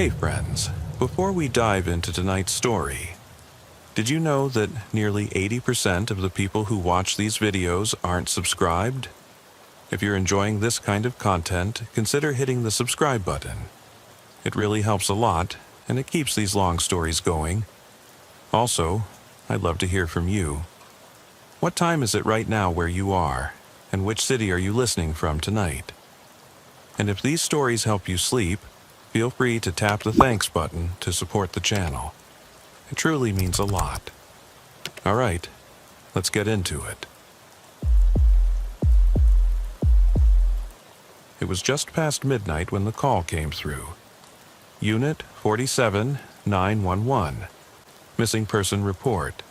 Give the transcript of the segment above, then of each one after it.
Hey friends, before we dive into tonight's story, did you know that nearly 80% of the people who watch these videos aren't subscribed? If you're enjoying this kind of content, consider hitting the subscribe button. It really helps a lot, and it keeps these long stories going. Also, I'd love to hear from you. What time is it right now where you are, and which city are you listening from tonight? And if these stories help you sleep, feel free to tap the thanks button to support the channel. It truly means a lot. All right, let's get into it. It was just past midnight when the call came through. Unit 47-911. Missing person report.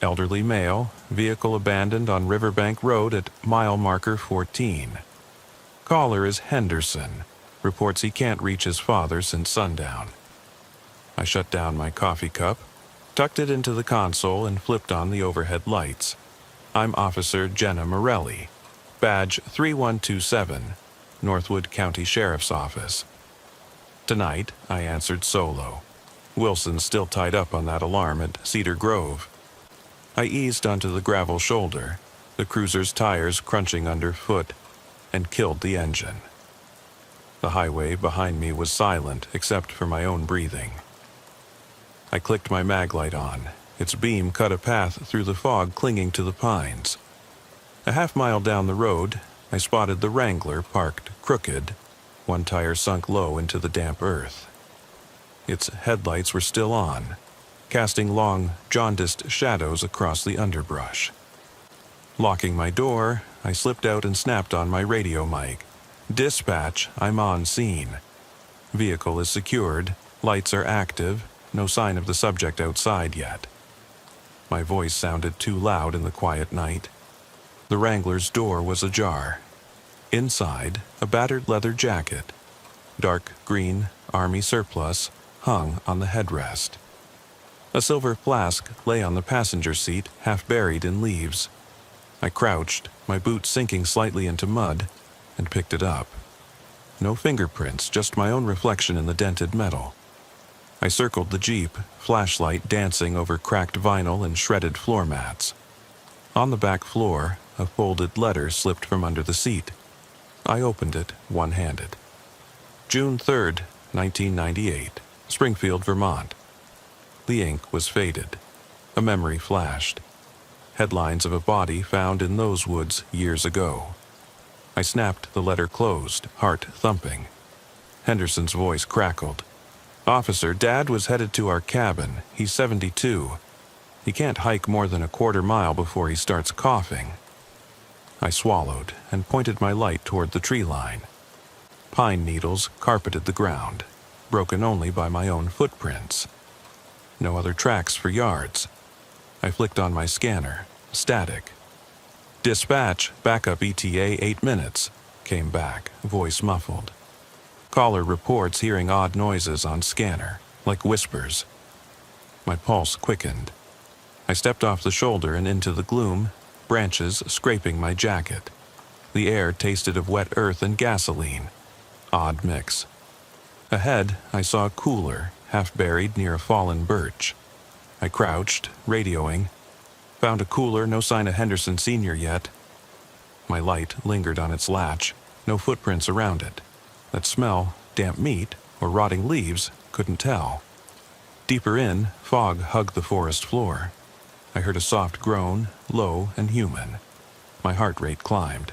Elderly male, vehicle abandoned on Riverbank Road at mile marker 14. Caller is Henderson. Reports he can't reach his father since sundown. I shut down my coffee cup, tucked it into the console, and flipped on the overhead lights. I'm Officer Jenna Morelli, badge 3127, Northwood County Sheriff's Office. Tonight, I answered solo. Wilson's still tied up on that alarm at Cedar Grove. I eased onto the gravel shoulder, the cruiser's tires crunching underfoot, and killed the engine. The highway behind me was silent except for my own breathing. I clicked my maglite on. Its beam cut a path through the fog clinging to the pines. A half-mile down the road, I spotted the Wrangler parked crooked, one tire sunk low into the damp earth. Its headlights were still on, casting long, jaundiced shadows across the underbrush. Locking my door, I slipped out and snapped on my radio mic. Dispatch, I'm on scene. Vehicle is secured, lights are active, no sign of the subject outside yet. My voice sounded too loud in the quiet night. The Wrangler's door was ajar. Inside, a battered leather jacket, dark green, army surplus, hung on the headrest. A silver flask lay on the passenger seat, half buried in leaves. I crouched, my boot sinking slightly into mud, and picked it up. No fingerprints, just my own reflection in the dented metal. I circled the Jeep, flashlight dancing over cracked vinyl and shredded floor mats. On the back floor, a folded letter slipped from under the seat. I opened it, one-handed. June 3rd, 1998, Springfield, Vermont. The ink was faded. A memory flashed. Headlines of a body found in those woods years ago. I snapped the letter closed, heart thumping. Henderson's voice crackled. Officer, Dad was headed to our cabin. He's 72. He can't hike more than a quarter mile before he starts coughing. I swallowed and pointed my light toward the tree line. Pine needles carpeted the ground, broken only by my own footprints. No other tracks for yards. I flicked on my scanner. Static. Dispatch, backup ETA 8 minutes, came back, voice muffled. Caller reports hearing odd noises on scanner, like whispers. My pulse quickened. I stepped off the shoulder and into the gloom, branches scraping my jacket. The air tasted of wet earth and gasoline. Odd mix. Ahead, I saw a cooler, half buried near a fallen birch. I crouched, radioing. Found a cooler, no sign of Henderson Sr. yet. My light lingered on its latch, no footprints around it. That smell, damp meat, or rotting leaves, couldn't tell. Deeper in, fog hugged the forest floor. I heard a soft groan, low and human. My heart rate climbed.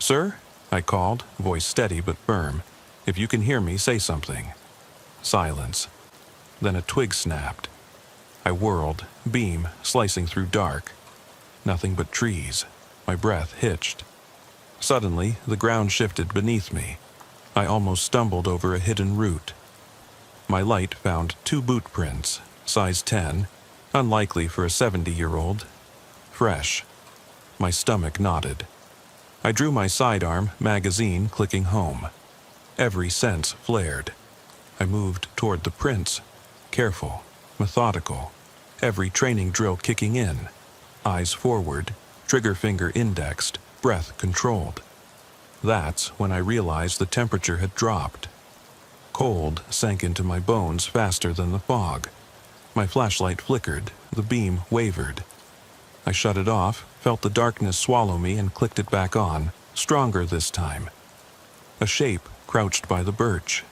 Sir? I called, voice steady but firm. If you can hear me, say something. Silence. Then a twig snapped. I whirled, beam slicing through dark. Nothing but trees. My breath hitched. Suddenly, the ground shifted beneath me. I almost stumbled over a hidden root. My light found 2 boot prints, size 10, unlikely for a 70-year-old. Fresh. My stomach knotted. I drew my sidearm, magazine clicking home. Every sense flared. I moved toward the prints, careful, methodical, every training drill kicking in. Eyes forward, trigger finger indexed, breath controlled. That's when I realized the temperature had dropped. cold sank into my bones faster than the fog. My flashlight flickered, the beam wavered. I shut it off, felt the darkness swallow me, and clicked it back on, stronger this time. A shape crouched by the birch.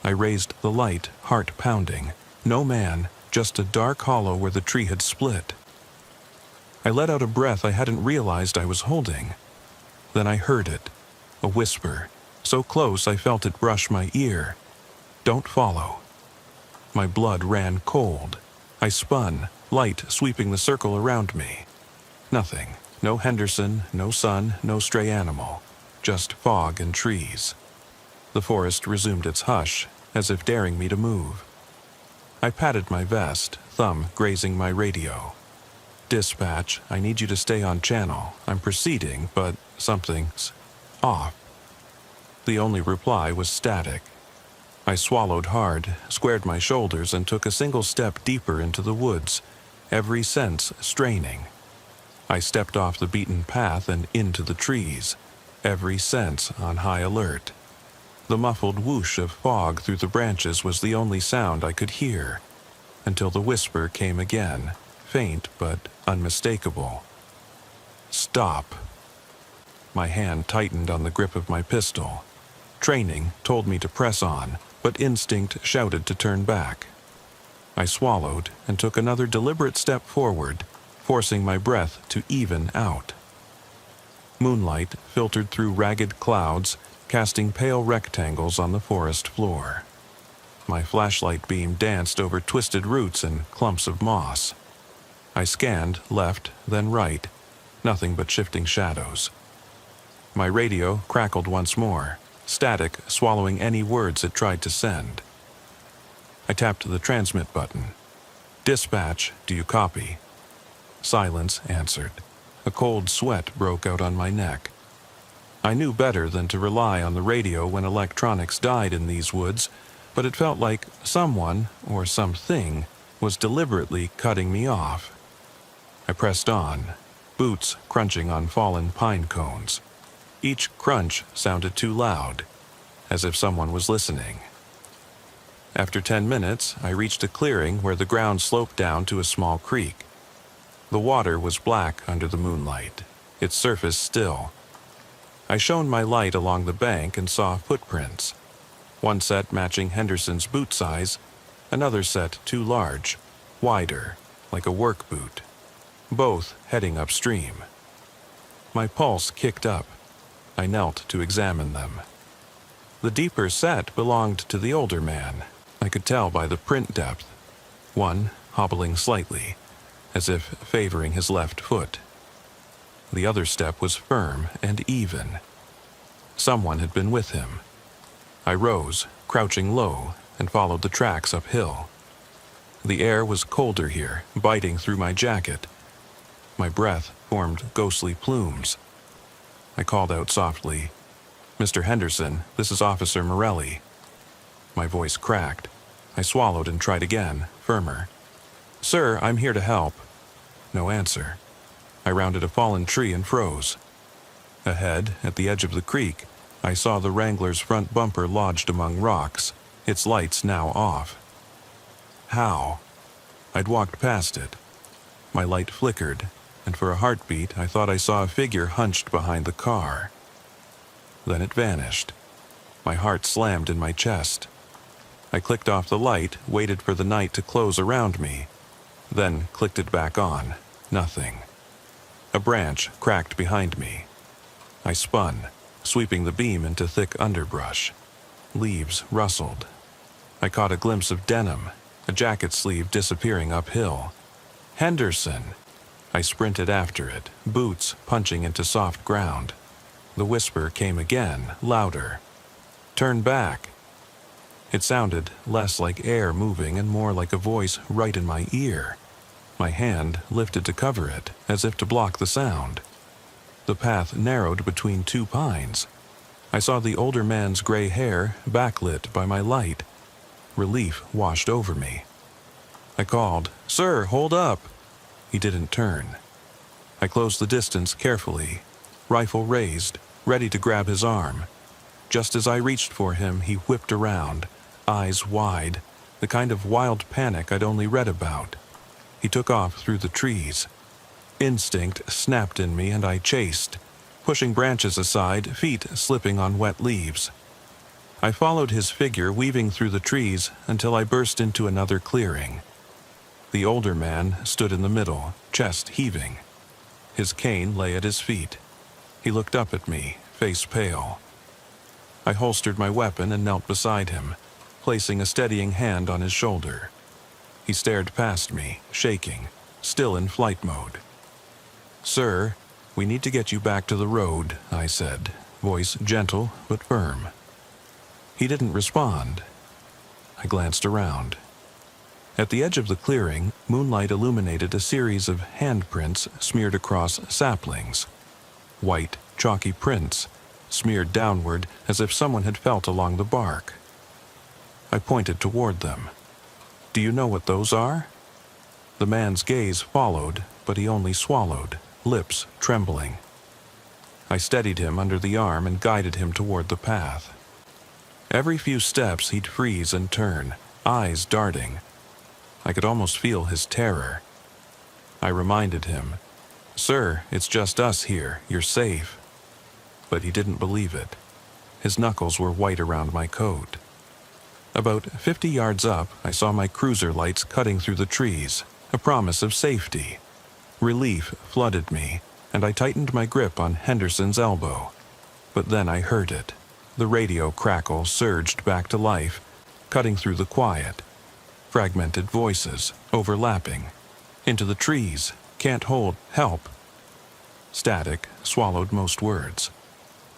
I raised the light, heart pounding. No man, just a dark hollow where the tree had split. I let out a breath I hadn't realized I was holding. Then I heard it, a whisper, so close I felt it brush my ear. "Don't follow." My blood ran cold. I spun, light sweeping the circle around me. Nothing. No Henderson, no sun, no stray animal. Just fog and trees. The forest resumed its hush, as if daring me to move. I patted my vest, thumb grazing my radio. "Dispatch, I need you to stay on channel. I'm proceeding, but something's off." The only reply was static. I swallowed hard, squared my shoulders, and took a single step deeper into the woods, every sense straining. I stepped off the beaten path and into the trees, every sense on high alert. The muffled whoosh of fog through the branches was the only sound I could hear, until the whisper came again, faint but unmistakable. "Stop." My hand tightened on the grip of my pistol. Training told me to press on, but instinct shouted to turn back. I swallowed and took another deliberate step forward, forcing my breath to even out. Moonlight filtered through ragged clouds, casting pale rectangles on the forest floor. My flashlight beam danced over twisted roots and clumps of moss. I scanned left, then right, nothing but shifting shadows. My radio crackled once more, static swallowing any words it tried to send. I tapped the transmit button. "Dispatch, do you copy?" Silence answered. A cold sweat broke out on my neck. I knew better than to rely on the radio when electronics died in these woods, but it felt like someone, or something, was deliberately cutting me off. I pressed on, boots crunching on fallen pine cones. Each crunch sounded too loud, as if someone was listening. After 10 minutes, I reached a clearing where the ground sloped down to a small creek. The water was black under the moonlight, its surface still. I shone my light along the bank and saw footprints. One set matching Henderson's boot size, another set too large, wider, like a work boot. Both heading upstream. My pulse kicked up. I knelt to examine them. The deeper set belonged to the older man. I could tell by the print depth. One hobbling slightly, as if favoring his left foot. The other step was firm and even. Someone had been with him. I rose, crouching low, and followed the tracks uphill. The air was colder here, biting through my jacket. My breath formed ghostly plumes. I called out softly, "Mr. Henderson, this is Officer Morelli." My voice cracked. I swallowed and tried again, firmer. "Sir, I'm here to help." No answer. I rounded a fallen tree and froze. Ahead, at the edge of the creek, I saw the Wrangler's front bumper lodged among rocks, its lights now off. How? I'd walked past it. My light flickered, and for a heartbeat I thought I saw a figure hunched behind the car. Then it vanished. My heart slammed in my chest. I clicked off the light, waited for the night to close around me, then clicked it back on. Nothing. A branch cracked behind me. I spun, sweeping the beam into thick underbrush. Leaves rustled. I caught a glimpse of denim, a jacket sleeve disappearing uphill. Henderson! I sprinted after it, boots punching into soft ground. The whisper came again, louder. "Turn back." It sounded less like air moving and more like a voice right in my ear. My hand lifted to cover it, as if to block the sound. The path narrowed between two pines. I saw the older man's gray hair backlit by my light. Relief washed over me. I called, "Sir, hold up!" He didn't turn. I closed the distance carefully, rifle raised, ready to grab his arm. Just as I reached for him, he whipped around, eyes wide, the kind of wild panic I'd only read about. He took off through the trees. Instinct snapped in me and I chased, pushing branches aside, feet slipping on wet leaves. I followed his figure weaving through the trees until I burst into another clearing. The older man stood in the middle, chest heaving. His cane lay at his feet. He looked up at me, face pale. I holstered my weapon and knelt beside him, placing a steadying hand on his shoulder. He stared past me, shaking, still in flight mode. "Sir, we need to get you back to the road," I said, voice gentle but firm. He didn't respond. I glanced around. At the edge of the clearing, moonlight illuminated a series of handprints smeared across saplings. White, chalky prints, smeared downward as if someone had felt along the bark. I pointed toward them. "Do you know what those are?" The man's gaze followed, but he only swallowed, lips trembling. I steadied him under the arm and guided him toward the path. Every few steps he'd freeze and turn, eyes darting. I could almost feel his terror. I reminded him, "Sir, it's just us here, you're safe." But he didn't believe it. His knuckles were white around my coat. About 50 yards up, I saw my cruiser lights cutting through the trees, a promise of safety. Relief flooded me, and I tightened my grip on Henderson's elbow. But then I heard it. The radio crackle surged back to life, cutting through the quiet. Fragmented voices, overlapping. "Into the trees. Can't hold. Help." Static swallowed most words.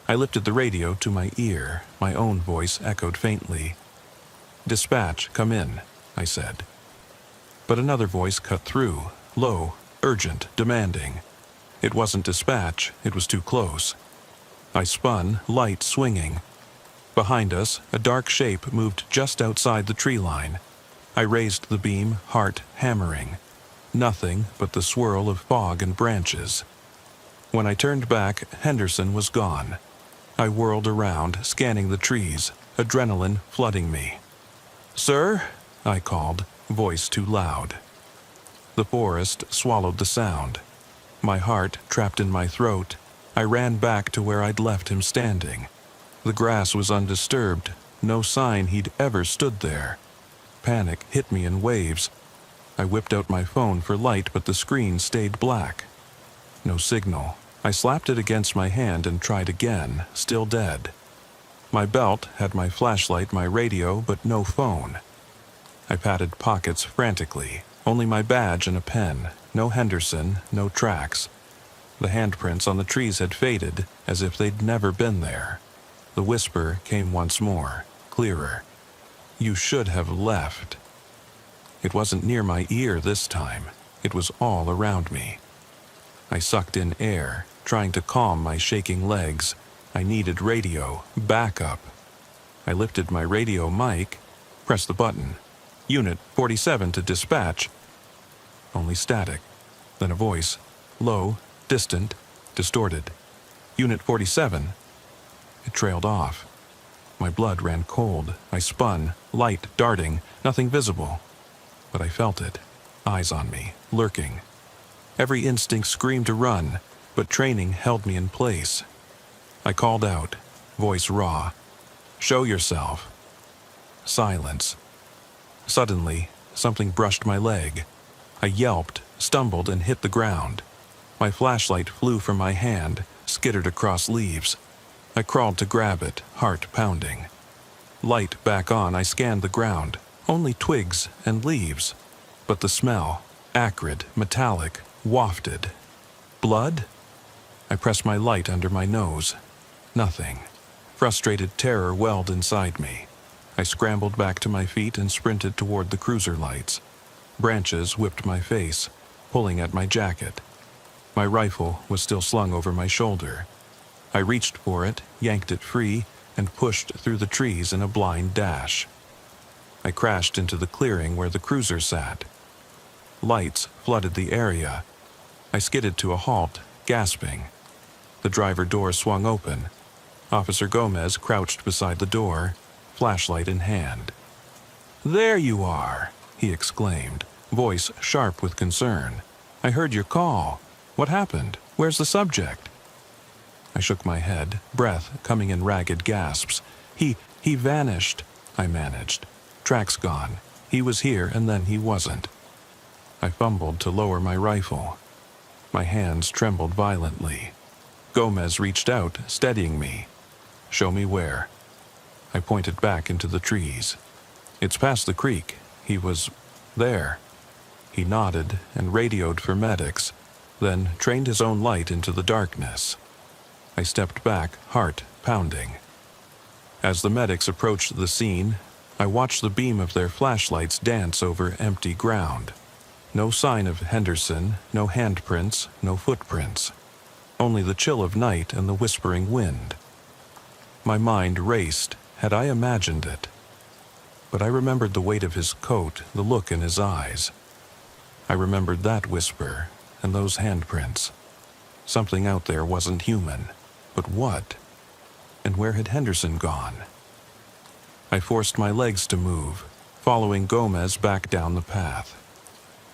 I lifted the radio to my ear. My own voice echoed faintly. "Dispatch, come in," I said. But another voice cut through, low, urgent, demanding. It wasn't dispatch, it was too close. I spun, light swinging. Behind us, a dark shape moved just outside the tree line. I raised the beam, heart hammering. Nothing but the swirl of fog and branches. When I turned back, Henderson was gone. I whirled around, scanning the trees, adrenaline flooding me. "Sir?" I called, voice too loud. The forest swallowed the sound. My heart trapped in my throat, I ran back to where I'd left him standing. The grass was undisturbed, no sign he'd ever stood there. Panic hit me in waves. I whipped out my phone for light, but the screen stayed black. No signal. I slapped it against my hand and tried again, still dead. My belt had my flashlight, my radio, but no phone. I patted pockets frantically, only my badge and a pen. No Henderson, no tracks. The handprints on the trees had faded, as if they'd never been there. The whisper came once more, clearer. "You should have left." It wasn't near my ear this time. It was all around me. I sucked in air, trying to calm my shaking legs. I needed radio, backup. I lifted my radio mic, pressed the button. "Unit 47 to dispatch." Only static. Then a voice, low, distant, distorted. "Unit 47. It trailed off. My blood ran cold. I spun, light darting, nothing visible. But I felt it, eyes on me, lurking. Every instinct screamed to run, but training held me in place. I called out, voice raw, "Show yourself." Silence. Suddenly, something brushed my leg. I yelped, stumbled, and hit the ground. My flashlight flew from my hand, skittered across leaves. I crawled to grab it, heart pounding. Light back on, I scanned the ground. Only twigs and leaves. But the smell, acrid, metallic, wafted. Blood? I pressed my light under my nose. Nothing. Frustrated terror welled inside me. I scrambled back to my feet and sprinted toward the cruiser lights. Branches whipped my face, pulling at my jacket. My rifle was still slung over my shoulder. I reached for it, yanked it free, and pushed through the trees in a blind dash. I crashed into the clearing where the cruiser sat. Lights flooded the area. I skidded to a halt, gasping. The driver door swung open. Officer Gomez crouched beside the door, flashlight in hand. "There you are," he exclaimed, voice sharp with concern. "I heard your call. What happened? Where's the subject?" I shook my head, breath coming in ragged gasps. He vanished," I managed. "Track's gone. He was here and then he wasn't." I fumbled to lower my rifle. My hands trembled violently. Gomez reached out, steadying me. "Show me where." I pointed back into the trees. "It's past the creek. He was there." He nodded and radioed for medics, then trained his own light into the darkness. I stepped back, heart pounding. As the medics approached the scene, I watched the beam of their flashlights dance over empty ground. No sign of Henderson, no handprints, no footprints. Only the chill of night and the whispering wind. My mind raced. Had I imagined it? But I remembered the weight of his coat, the look in his eyes. I remembered that whisper and those handprints. Something out there wasn't human. But what? And where had Henderson gone? I forced my legs to move, following Gomez back down the path.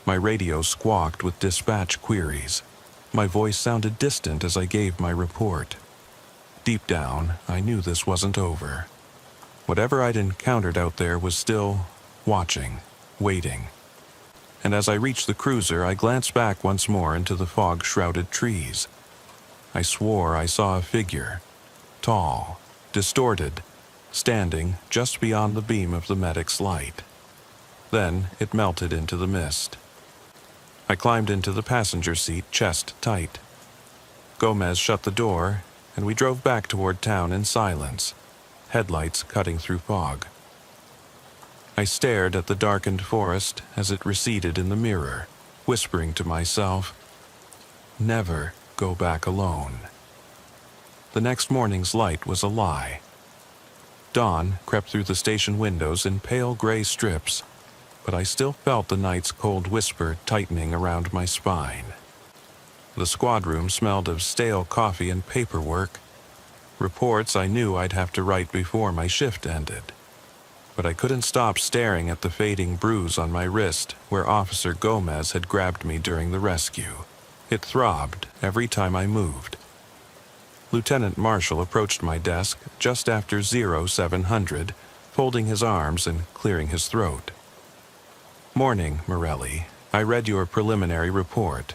My radio squawked with dispatch queries. My voice sounded distant as I gave my report. Deep down, I knew this wasn't over. Whatever I'd encountered out there was still watching, waiting. And as I reached the cruiser, I glanced back once more into the fog-shrouded trees. I swore I saw a figure, tall, distorted, standing just beyond the beam of the medic's light. Then it melted into the mist. I climbed into the passenger seat, chest tight. Gomez shut the door, and we drove back toward town in silence, headlights cutting through fog. I stared at the darkened forest as it receded in the mirror, whispering to myself, "Never go back alone." The next morning's light was a lie. Dawn crept through the station windows in pale gray strips, but I still felt the night's cold whisper tightening around my spine. The squad room smelled of stale coffee and paperwork, reports I knew I'd have to write before my shift ended. But I couldn't stop staring at the fading bruise on my wrist where Officer Gomez had grabbed me during the rescue. It throbbed every time I moved. Lieutenant Marshall approached my desk just after 0700, folding his arms and clearing his throat. "Morning, Morelli. I read your preliminary report.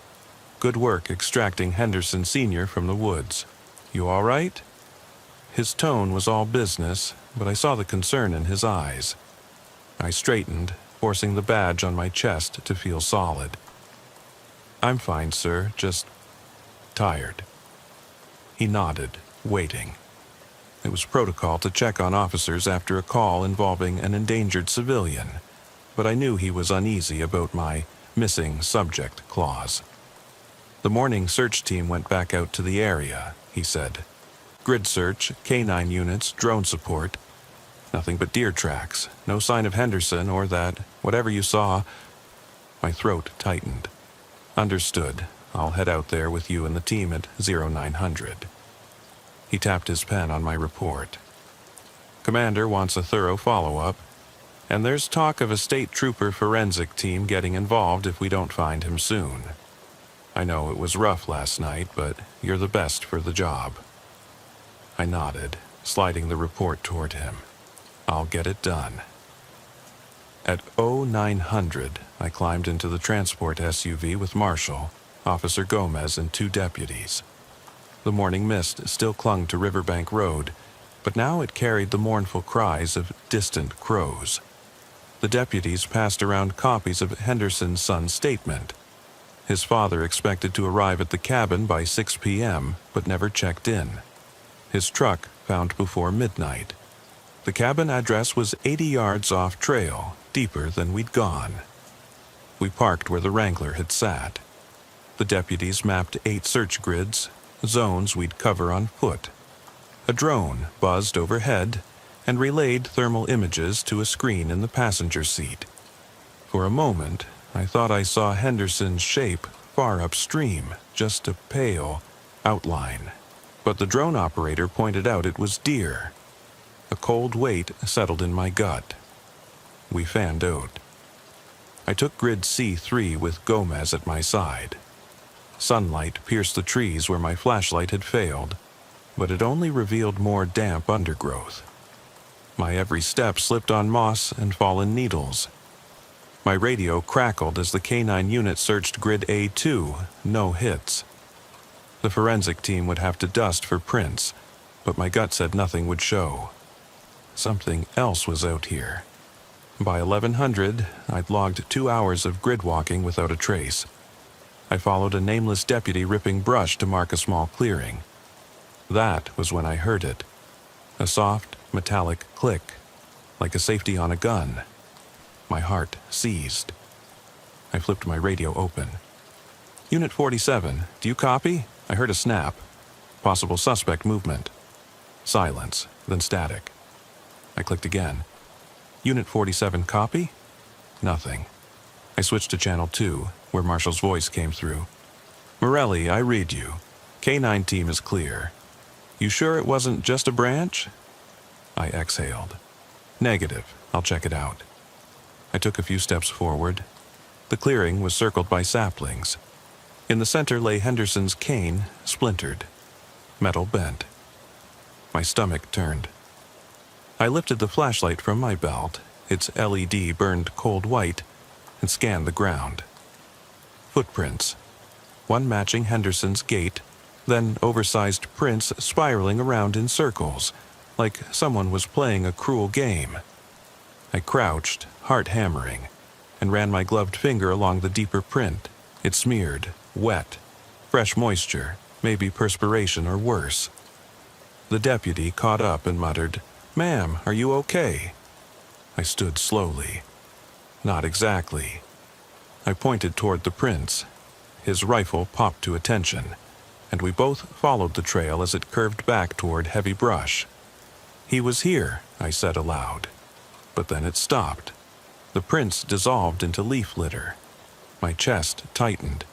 Good work extracting Henderson Sr. from the woods. You all right?" His tone was all business, but I saw the concern in his eyes. I straightened, forcing the badge on my chest to feel solid. "I'm fine, sir, just tired." He nodded, waiting. It was protocol to check on officers after a call involving an endangered civilian, but I knew he was uneasy about my missing subject clause. "The morning search team went back out to the area," he said. "Grid search, K9 units, drone support. Nothing but deer tracks. No sign of Henderson or that, whatever you saw." My throat tightened. "Understood. I'll head out there with you and the team at 0900. He tapped his pen on my report. "Commander wants a thorough follow-up, and there's talk of a state trooper forensic team getting involved if we don't find him soon. I know it was rough last night, but you're the best for the job." I nodded, sliding the report toward him. "I'll get it done." At 0900, I climbed into the transport SUV with Marshall, Officer Gomez, and 2 deputies. The morning mist still clung to Riverbank Road, but now it carried the mournful cries of distant crows. The deputies passed around copies of Henderson's son's statement. His father expected to arrive at the cabin by 6 p.m., but never checked in. His truck found before midnight. The cabin address was 80 yards off trail, deeper than we'd gone. We parked where the Wrangler had sat. The deputies mapped 8 search grids, zones we'd cover on foot. A drone buzzed overhead and relayed thermal images to a screen in the passenger seat. For a moment, I thought I saw Henderson's shape far upstream, just a pale outline. But the drone operator pointed out it was deer. A cold weight settled in my gut. we fanned out. I took grid C3 with Gomez at my side. Sunlight pierced the trees where my flashlight had failed, but it only revealed more damp undergrowth. My every step slipped on moss and fallen needles. My radio crackled as the K9 unit searched grid A2, no hits. The forensic team would have to dust for prints, but my gut said nothing would show. Something else was out here. By 1100, I'd logged 2 hours of grid walking without a trace. I followed a nameless deputy ripping brush to mark a small clearing. That was when I heard it. A soft, metallic click, like a safety on a gun. My heart seized. I flipped my radio open. Unit 47, do you copy? I heard a snap. Possible suspect movement. Silence, then static. I clicked again. Unit 47, copy? Nothing. I switched to channel 2, where Marshall's voice came through. Morelli, I read you. K9 team is clear. You sure it wasn't just a branch? I exhaled. Negative. I'll check it out. I took a few steps forward. The clearing was circled by saplings. In the center lay Henderson's cane, splintered. Metal bent. My stomach turned. I lifted the flashlight from my belt. Its LED burned cold white, and scanned the ground. Footprints. One matching Henderson's gait, then oversized prints spiraling around in circles, like someone was playing a cruel game. I crouched, heart hammering, and ran my gloved finger along the deeper print. It smeared, wet, fresh moisture, maybe perspiration or worse. The deputy caught up and muttered, "Ma'am, are you okay?" I stood slowly. Not exactly. I pointed toward the prints. His rifle popped to attention, and we both followed the trail as it curved back toward heavy brush. He was here, I said aloud. But then it stopped. The prints dissolved into leaf litter. My chest tightened.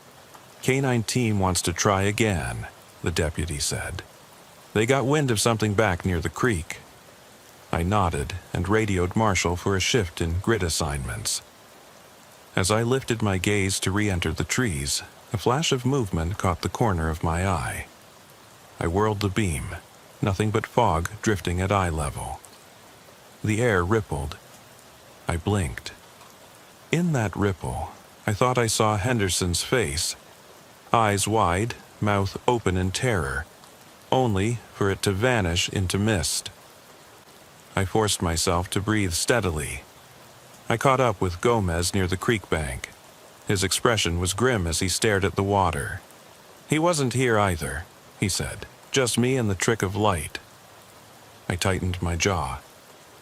K9 team wants to try again, the deputy said. They got wind of something back near the creek. I nodded and radioed Marshall for a shift in grid assignments. As I lifted my gaze to re-enter the trees, a flash of movement caught the corner of my eye. I whirled the beam, nothing but fog drifting at eye level. The air rippled. I blinked. In that ripple, I thought I saw Henderson's face, eyes wide, mouth open in terror, only for it to vanish into mist. I forced myself to breathe steadily. I caught up with Gomez near the creek bank. His expression was grim as he stared at the water. He wasn't here either, he said. Just me and the trick of light. I tightened my jaw.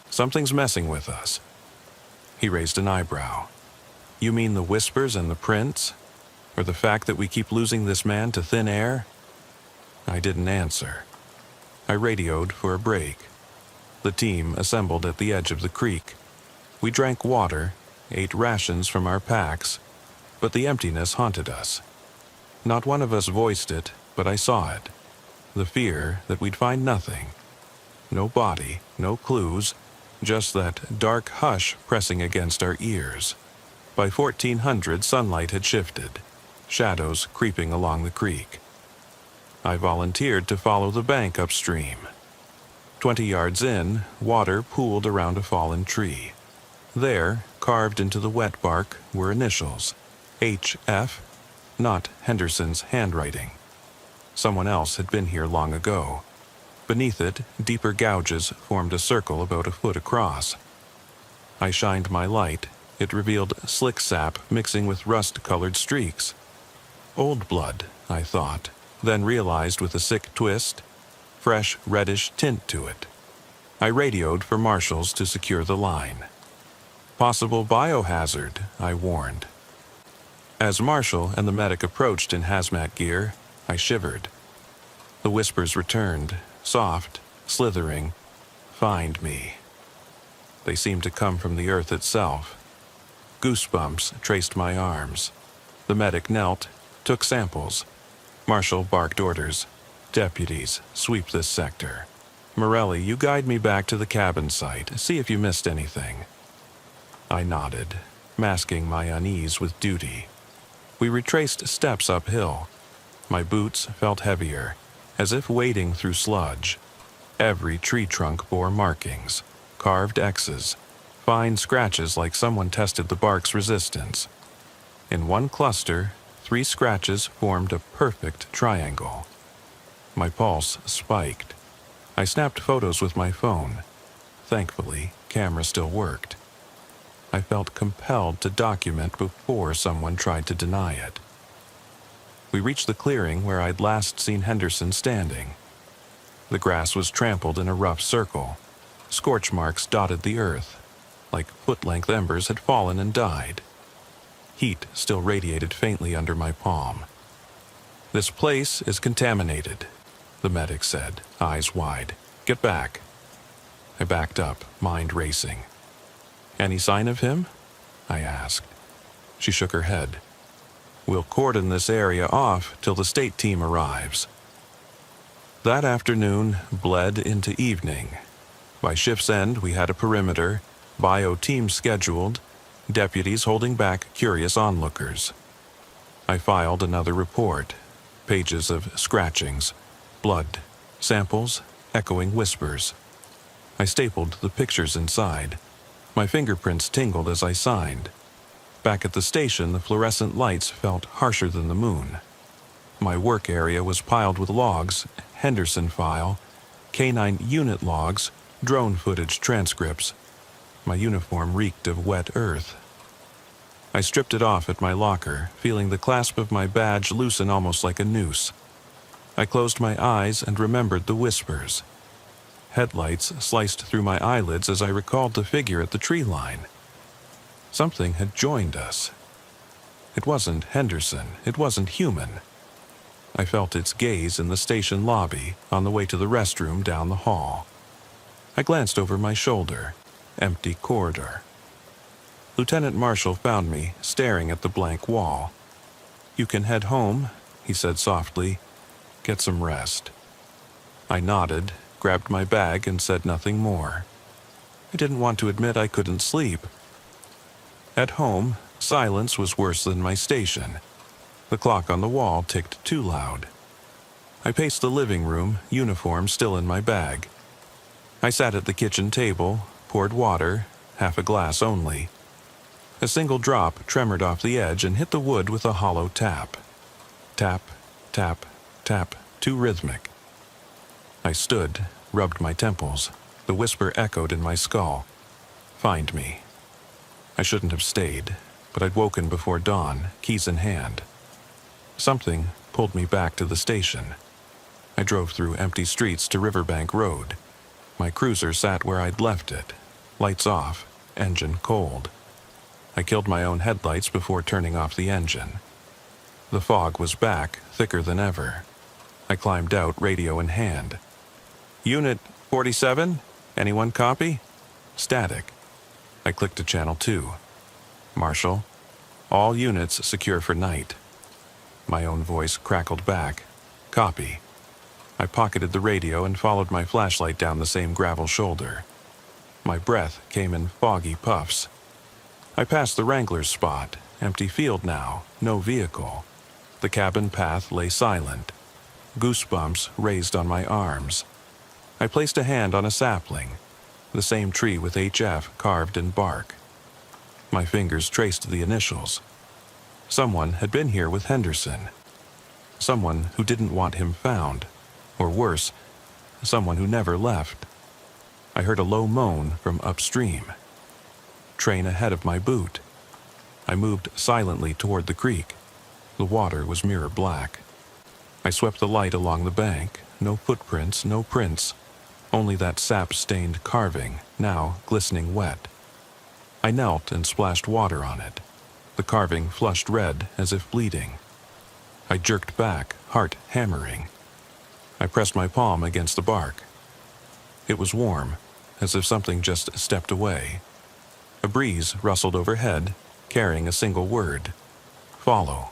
Something's messing with us. He raised an eyebrow. You mean the whispers and the prints? Or the fact that we keep losing this man to thin air? I didn't answer. I radioed for a break. The team assembled at the edge of the creek. We drank water, ate rations from our packs, but the emptiness haunted us. Not one of us voiced it, but I saw it. The fear that we'd find nothing. No body, no clues, just that dark hush pressing against our ears. By 1400, sunlight had shifted, shadows creeping along the creek. I volunteered to follow the bank upstream. 20 yards in, water pooled around a fallen tree. There, carved into the wet bark, were initials. H.F., not Henderson's handwriting. Someone else had been here long ago. Beneath it, deeper gouges formed a circle about a foot across. I shined my light. It revealed slick sap mixing with rust-colored streaks. Old blood, I thought, then realized with a sick twist, fresh reddish tint to it. I radioed for marshals to secure the line. Possible biohazard, I warned. As Marshall and the medic approached in hazmat gear, I shivered. The whispers returned, soft, slithering. Find me. They seemed to come from the earth itself. Goosebumps traced my arms. The medic knelt, took samples. Marshall barked orders. Deputies, sweep this sector. Morelli, you guide me back to the cabin site. See if you missed anything. I nodded, masking my unease with duty. We retraced steps uphill. My boots felt heavier, as if wading through sludge. Every tree trunk bore markings, carved X's, fine scratches like someone tested the bark's resistance. In one cluster, 3 scratches formed a perfect triangle. My pulse spiked. I snapped photos with my phone. Thankfully, camera still worked. I felt compelled to document before someone tried to deny it. We reached the clearing where I'd last seen Henderson standing. The grass was trampled in a rough circle. Scorch marks dotted the earth, like foot-length embers had fallen and died. Heat still radiated faintly under my palm. "This place is contaminated," the medic said, eyes wide. "Get back." I backed up, mind racing. "Any sign of him?" I asked. She shook her head. "We'll cordon this area off till the state team arrives." That afternoon bled into evening. By shift's end, we had a perimeter, bio team scheduled, deputies holding back curious onlookers. I filed another report, pages of scratchings, blood, samples, echoing whispers. I stapled the pictures inside. My fingerprints tingled as I signed. Back at the station, the fluorescent lights felt harsher than the moon. My work area was piled with logs, Henderson file, canine unit logs, drone footage transcripts. My uniform reeked of wet earth. I stripped it off at my locker, feeling the clasp of my badge loosen almost like a noose. I closed my eyes and remembered the whispers. Headlights sliced through my eyelids as I recalled the figure at the tree line. Something had joined us. It wasn't Henderson. It wasn't human. I felt its gaze in the station lobby on the way to the restroom down the hall. I glanced over my shoulder. Empty corridor. Lieutenant Marshall found me staring at the blank wall. "You can head home," he said softly. "Get some rest." I nodded, grabbed my bag, and said nothing more. I didn't want to admit I couldn't sleep. At home, silence was worse than my station. The clock on the wall ticked too loud. I paced the living room, uniform still in my bag. I sat at the kitchen table, poured water, half a glass only. A single drop tremored off the edge and hit the wood with a hollow tap. Tap, tap, tap, too rhythmic. I stood, rubbed my temples. The whisper echoed in my skull. "Find me." I shouldn't have stayed, but I'd woken before dawn, keys in hand. Something pulled me back to the station. I drove through empty streets to Riverbank Road. My cruiser sat where I'd left it, lights off, engine cold. I killed my own headlights before turning off the engine. The fog was back, thicker than ever. I climbed out, radio in hand. "Unit 47? Anyone copy?" Static. I clicked to channel 2. "Marshall, all units secure for night." My own voice crackled back. "Copy." I pocketed the radio and followed my flashlight down the same gravel shoulder. My breath came in foggy puffs. I passed the Wrangler's spot, empty field now, no vehicle. The cabin path lay silent. Goosebumps raised on my arms. I placed a hand on a sapling, the same tree with HF carved in bark. My fingers traced the initials. Someone had been here with Henderson. Someone who didn't want him found. Or worse, someone who never left. I heard a low moan from upstream. Train ahead of my boot. I moved silently toward the creek. The water was mirror black. I swept the light along the bank. No footprints, no prints. Only that sap-stained carving, now glistening wet. I knelt and splashed water on it. The carving flushed red as if bleeding. I jerked back, heart hammering. I pressed my palm against the bark. It was warm, as if something just stepped away. A breeze rustled overhead, carrying a single word. "Follow."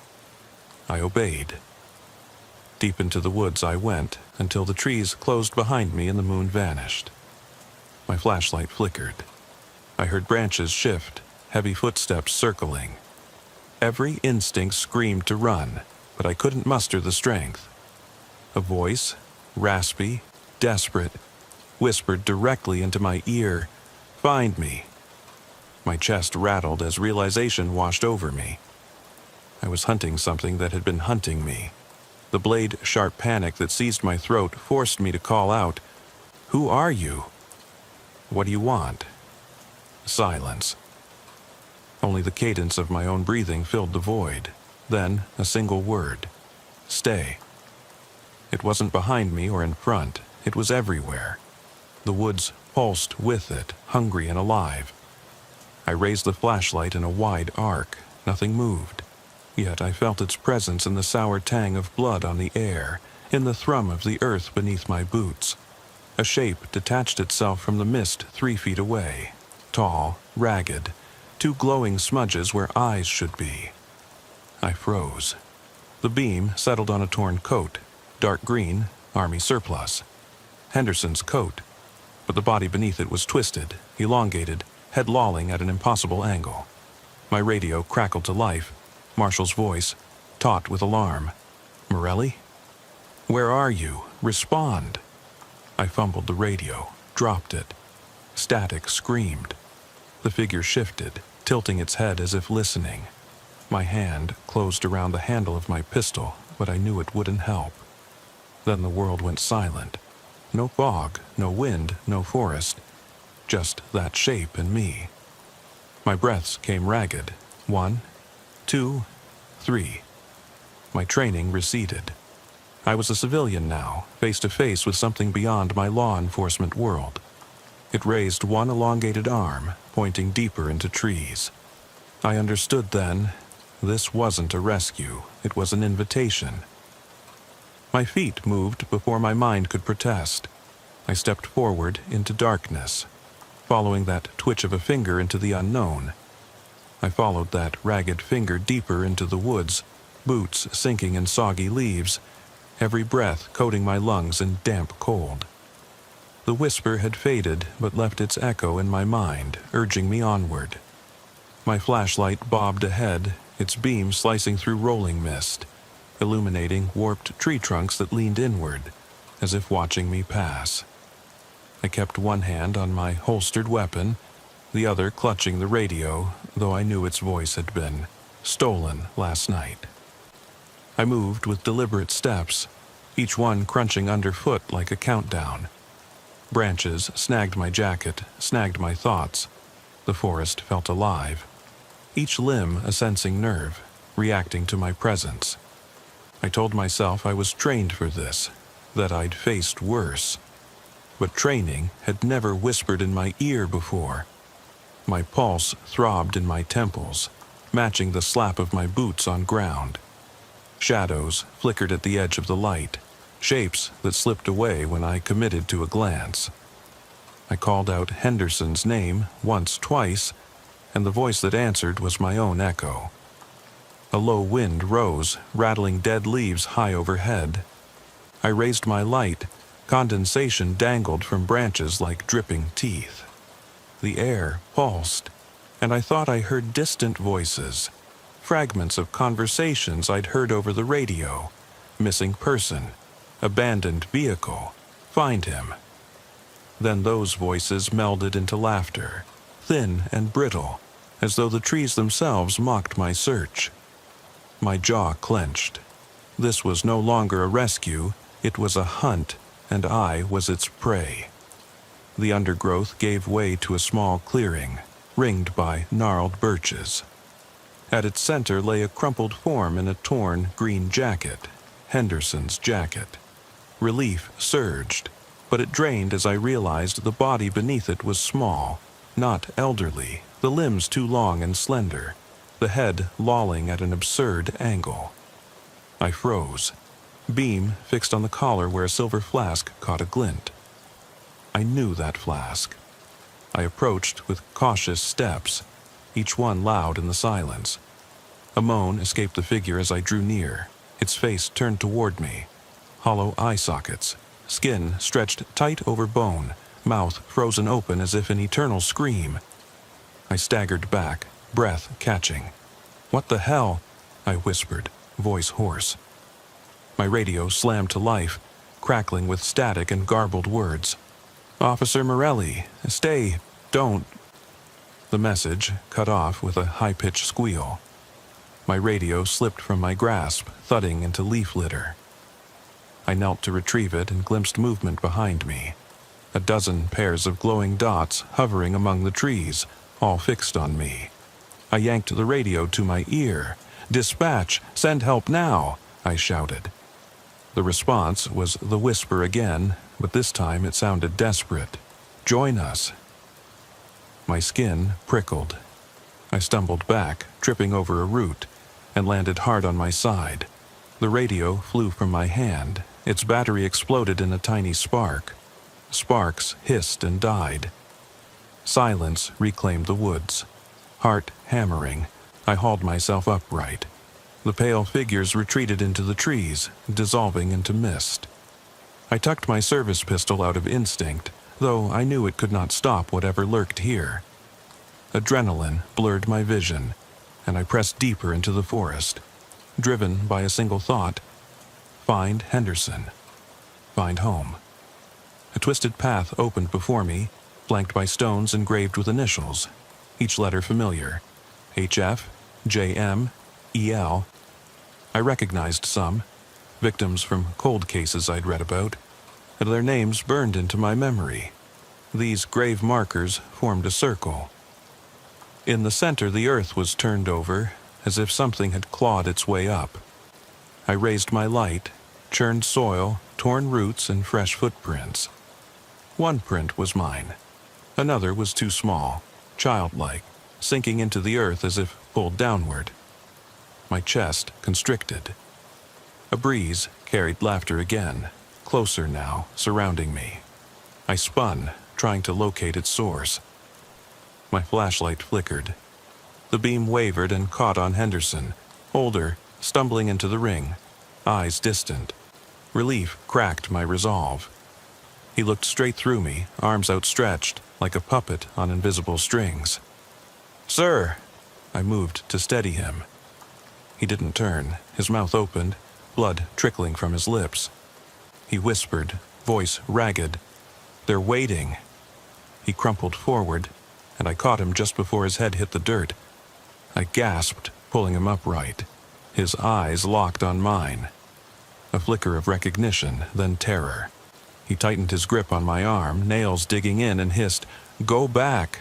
I obeyed. Deep into the woods I went, until the trees closed behind me and the moon vanished. My flashlight flickered. I heard branches shift, heavy footsteps circling. Every instinct screamed to run, but I couldn't muster the strength. A voice, raspy, desperate, whispered directly into my ear, "Find me." My chest rattled as realization washed over me. I was hunting something that had been hunting me. The blade-sharp panic that seized my throat forced me to call out, "Who are you? What do you want?" Silence. Only the cadence of my own breathing filled the void. Then a single word, "Stay." It wasn't behind me or in front. It was everywhere. The woods pulsed with it, hungry and alive. I raised the flashlight in a wide arc. Nothing moved. Yet I felt its presence in the sour tang of blood on the air, in the thrum of the earth beneath my boots. A shape detached itself from the mist 3 feet away. Tall, ragged, 2 glowing smudges where eyes should be. I froze. The beam settled on a torn coat, dark green, army surplus. Henderson's coat, but the body beneath it was twisted, elongated, head lolling at an impossible angle. My radio crackled to life. Marshall's voice, taut with alarm. "Morelli? Where are you? Respond." I fumbled the radio, dropped it. Static screamed. The figure shifted, tilting its head as if listening. My hand closed around the handle of my pistol, but I knew it wouldn't help. Then the world went silent. No fog, no wind, no forest. Just that shape and me. My breaths came ragged. 1, 2, 3. My training receded. I was a civilian now, face to face with something beyond my law enforcement world. It raised one elongated arm, pointing deeper into trees. I understood then, this wasn't a rescue, it was an invitation. My feet moved before my mind could protest. I stepped forward into darkness, following that twitch of a finger into the unknown. I followed that ragged finger deeper into the woods, boots sinking in soggy leaves, every breath coating my lungs in damp cold. The whisper had faded but left its echo in my mind, urging me onward. My flashlight bobbed ahead, its beam slicing through rolling mist, illuminating warped tree trunks that leaned inward, as if watching me pass. I kept one hand on my holstered weapon, the other clutching the radio, though I knew its voice had been stolen last night. I moved with deliberate steps, each one crunching underfoot like a countdown. Branches snagged my jacket, snagged my thoughts. The forest felt alive. Each limb a sensing nerve, reacting to my presence. I told myself I was trained for this, that I'd faced worse. But training had never whispered in my ear before. My pulse throbbed in my temples, matching the slap of my boots on ground. Shadows flickered at the edge of the light, shapes that slipped away when I committed to a glance. I called out Henderson's name once, twice, and the voice that answered was my own echo. A low wind rose, rattling dead leaves high overhead. I raised my light. Condensation dangled from branches like dripping teeth. The air pulsed, and I thought I heard distant voices, fragments of conversations I'd heard over the radio. Missing person, abandoned vehicle, find him. Then those voices melded into laughter, thin and brittle, as though the trees themselves mocked my search. My jaw clenched. This was no longer a rescue, it was a hunt, and I was its prey. The undergrowth gave way to a small clearing, ringed by gnarled birches. At its center lay a crumpled form in a torn green jacket, Henderson's jacket. Relief surged, but it drained as I realized the body beneath it was small, not elderly, the limbs too long and slender, the head lolling at an absurd angle. I froze. Beam fixed on the collar where a silver flask caught a glint. I knew that flask. I approached with cautious steps, each one loud in the silence. A moan escaped the figure as I drew near, its face turned toward me. Hollow eye sockets, skin stretched tight over bone, mouth frozen open as if in eternal scream. I staggered back, breath catching. "What the hell?" I whispered, voice hoarse. My radio slammed to life, crackling with static and garbled words. "Officer Morelli, stay, don't." The message cut off with a high-pitched squeal. My radio slipped from my grasp, thudding into leaf litter. I knelt to retrieve it and glimpsed movement behind me. A dozen pairs of glowing dots hovering among the trees, all fixed on me. I yanked the radio to my ear. "Dispatch! Send help now!" I shouted. The response was the whisper again, but this time it sounded desperate. "Join us." My skin prickled. I stumbled back, tripping over a root, and landed hard on my side. The radio flew from my hand. Its battery exploded in a tiny spark. Sparks hissed and died. Silence reclaimed the woods. Heart hammering, I hauled myself upright. The pale figures retreated into the trees, dissolving into mist. I tucked my service pistol out of instinct, though I knew it could not stop whatever lurked here. Adrenaline blurred my vision, and I pressed deeper into the forest, driven by a single thought: find Henderson. Find home. A twisted path opened before me, flanked by stones engraved with initials, each letter familiar: HF, JM, EL. I recognized some, victims from cold cases I'd read about, and their names burned into my memory. These grave markers formed a circle. In the center, the earth was turned over, as if something had clawed its way up. I raised my light, churned soil, torn roots, and fresh footprints. One print was mine. Another was too small, childlike, sinking into the earth as if pulled downward. My chest constricted. A breeze carried laughter again, closer now, surrounding me. I spun, trying to locate its source. My flashlight flickered. The beam wavered and caught on Henderson, older, stumbling into the ring, eyes distant. Relief cracked my resolve. He looked straight through me, arms outstretched, like a puppet on invisible strings. "Sir!" I moved to steady him. He didn't turn. His mouth opened, blood trickling from his lips. He whispered, voice ragged, "They're waiting." He crumpled forward, and I caught him just before his head hit the dirt. I gasped, pulling him upright. His eyes locked on mine. A flicker of recognition, then terror. He tightened his grip on my arm, nails digging in, and hissed, "Go back!"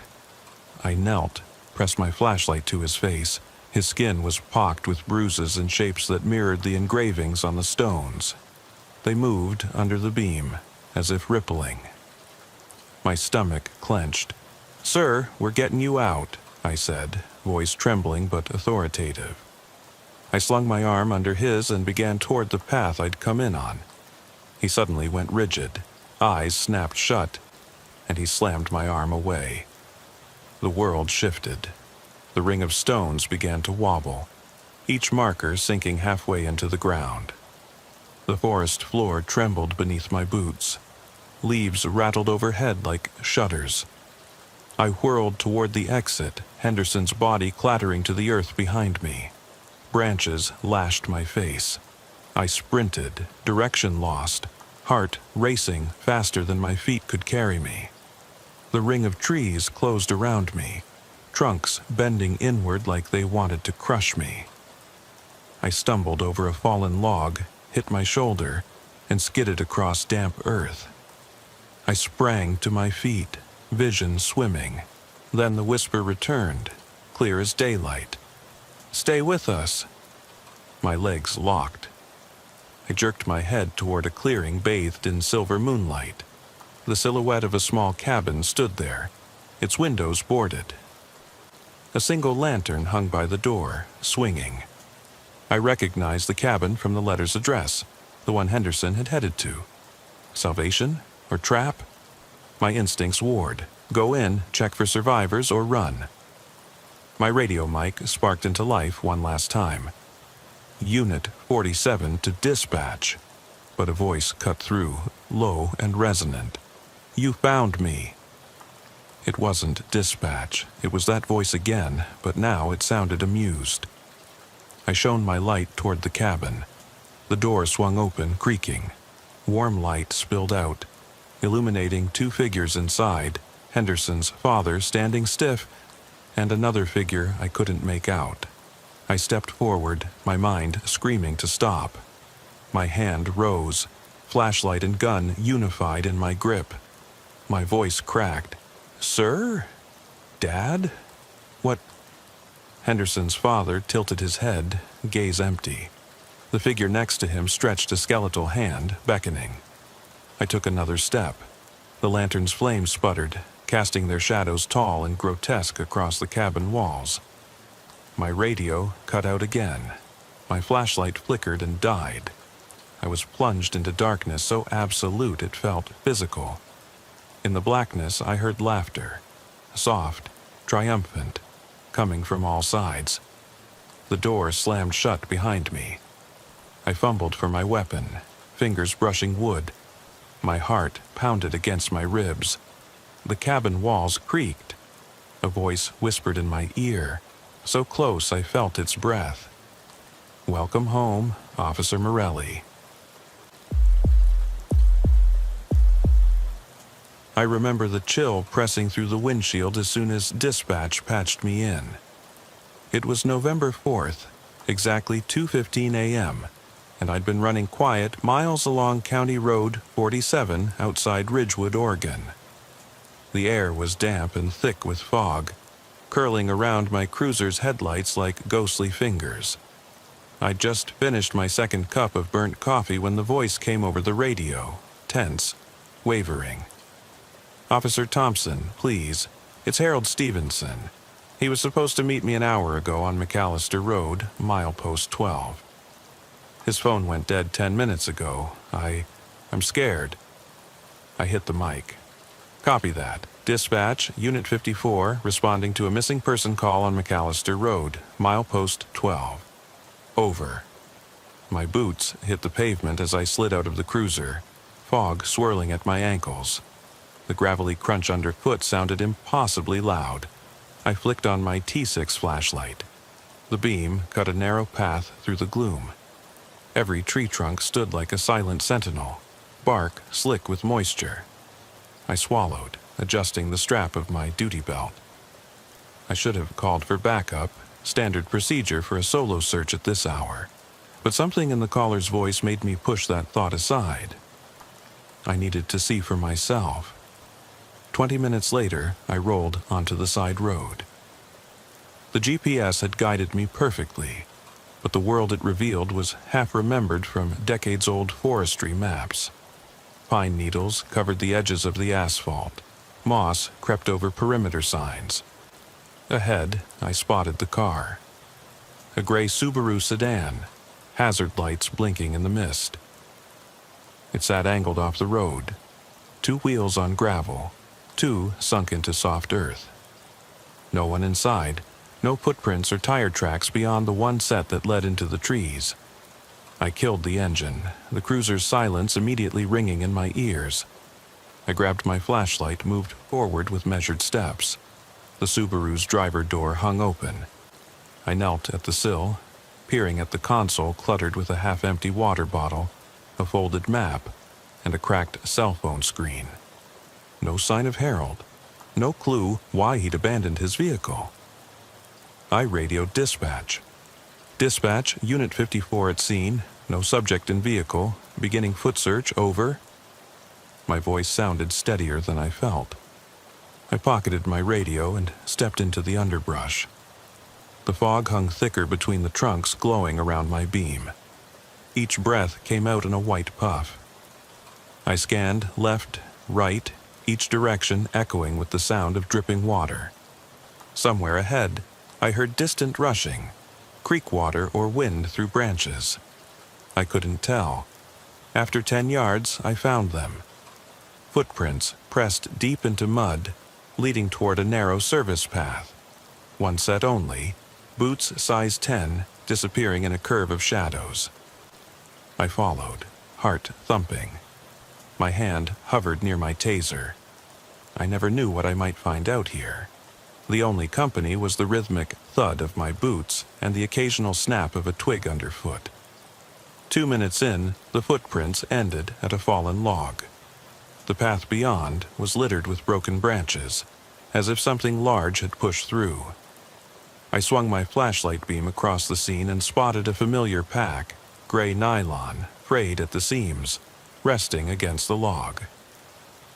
I knelt, pressed my flashlight to his face. His skin was pocked with bruises and shapes that mirrored the engravings on the stones. They moved under the beam, as if rippling. My stomach clenched. "Sir, we're getting you out," I said, voice trembling but authoritative. I slung my arm under his and began toward the path I'd come in on. He suddenly went rigid, eyes snapped shut, and he slammed my arm away. The world shifted. The ring of stones began to wobble, each marker sinking halfway into the ground. The forest floor trembled beneath my boots. Leaves rattled overhead like shutters. I whirled toward the exit, Henderson's body clattering to the earth behind me. Branches lashed my face. I sprinted, direction lost, heart racing faster than my feet could carry me. The ring of trees closed around me, trunks bending inward like they wanted to crush me. I stumbled over a fallen log, hit my shoulder, and skidded across damp earth. I sprang to my feet, vision swimming. Then the whisper returned, clear as daylight. "Stay with us." My legs locked. I jerked my head toward a clearing bathed in silver moonlight. The silhouette of a small cabin stood there, its windows boarded. A single lantern hung by the door, swinging. I recognized the cabin from the letter's address, the one Henderson had headed to. Salvation or trap? My instincts warred. Go in, check for survivors, or run. My radio mic sparked into life one last time. Unit 47 to dispatch. But a voice cut through, low and resonant. "You found me." It wasn't dispatch. It was that voice again, but now it sounded amused. I shone my light toward the cabin. The door swung open, creaking. Warm light spilled out, illuminating two figures inside, Henderson's father standing stiff, and another figure I couldn't make out. I stepped forward, my mind screaming to stop. My hand rose, flashlight and gun unified in my grip. My voice cracked. "Sir? Dad? What?" Henderson's father tilted his head, gaze empty. The figure next to him stretched a skeletal hand, beckoning. I took another step. The lantern's flames sputtered, casting their shadows tall and grotesque across the cabin walls. My radio cut out again. My flashlight flickered and died. I was plunged into darkness so absolute it felt physical. In the blackness, I heard laughter, soft, triumphant, coming from all sides. The door slammed shut behind me. I fumbled for my weapon, fingers brushing wood. My heart pounded against my ribs. The cabin walls creaked. A voice whispered in my ear, so close I felt its breath. "Welcome home, Officer Morelli." I remember the chill pressing through the windshield as soon as dispatch patched me in. It was November 4th, exactly 2:15 a.m., and I'd been running quiet miles along County Road 47 outside Ridgewood, Oregon. The air was damp and thick with fog, curling around my cruiser's headlights like ghostly fingers. I'd just finished my second cup of burnt coffee when the voice came over the radio, tense, wavering. "Officer Thompson, please. It's Harold Stevenson. He was supposed to meet me an hour ago on McAllister Road, milepost 12. His phone went dead 10 minutes ago. I'm scared." I hit the mic. "Copy that. Dispatch, Unit 54, responding to a missing person call on McAllister Road, milepost 12. Over." My boots hit the pavement as I slid out of the cruiser, fog swirling at my ankles. The gravelly crunch underfoot sounded impossibly loud. I flicked on my T6 flashlight. The beam cut a narrow path through the gloom. Every tree trunk stood like a silent sentinel, bark slick with moisture. I swallowed, adjusting the strap of my duty belt. I should have called for backup, standard procedure for a solo search at this hour, but something in the caller's voice made me push that thought aside. I needed to see for myself. 20 minutes later, I rolled onto the side road. The GPS had guided me perfectly, but the world it revealed was half remembered from decades-old forestry maps. Pine needles covered the edges of the asphalt. Moss crept over perimeter signs. Ahead, I spotted the car. A gray Subaru sedan, hazard lights blinking in the mist. It sat angled off the road, two wheels on gravel, two sunk into soft earth. No one inside, no footprints or tire tracks beyond the one set that led into the trees. I killed the engine, the cruiser's silence immediately ringing in my ears. I grabbed my flashlight, moved forward with measured steps. The Subaru's driver door hung open. I knelt at the sill, peering at the console cluttered with a half-empty water bottle, a folded map, and a cracked cell phone screen. No sign of Harold. No clue why he'd abandoned his vehicle. I radioed dispatch. "Dispatch, Unit 54 at scene. No subject in vehicle. Beginning foot search. Over." My voice sounded steadier than I felt. I pocketed my radio and stepped into the underbrush. The fog hung thicker between the trunks, glowing around my beam. Each breath came out in a white puff. I scanned left, right, each direction echoing with the sound of dripping water. Somewhere ahead, I heard distant rushing, creek water or wind through branches. I couldn't tell. After 10 yards, I found them. Footprints pressed deep into mud, leading toward a narrow service path. One set only, boots size 10, disappearing in a curve of shadows. I followed, heart thumping. My hand hovered near my taser. I never knew what I might find out here. The only company was the rhythmic thud of my boots and the occasional snap of a twig underfoot. 2 minutes in, the footprints ended at a fallen log. The path beyond was littered with broken branches, as if something large had pushed through. I swung my flashlight beam across the scene and spotted a familiar pack, gray nylon, frayed at the seams, resting against the log.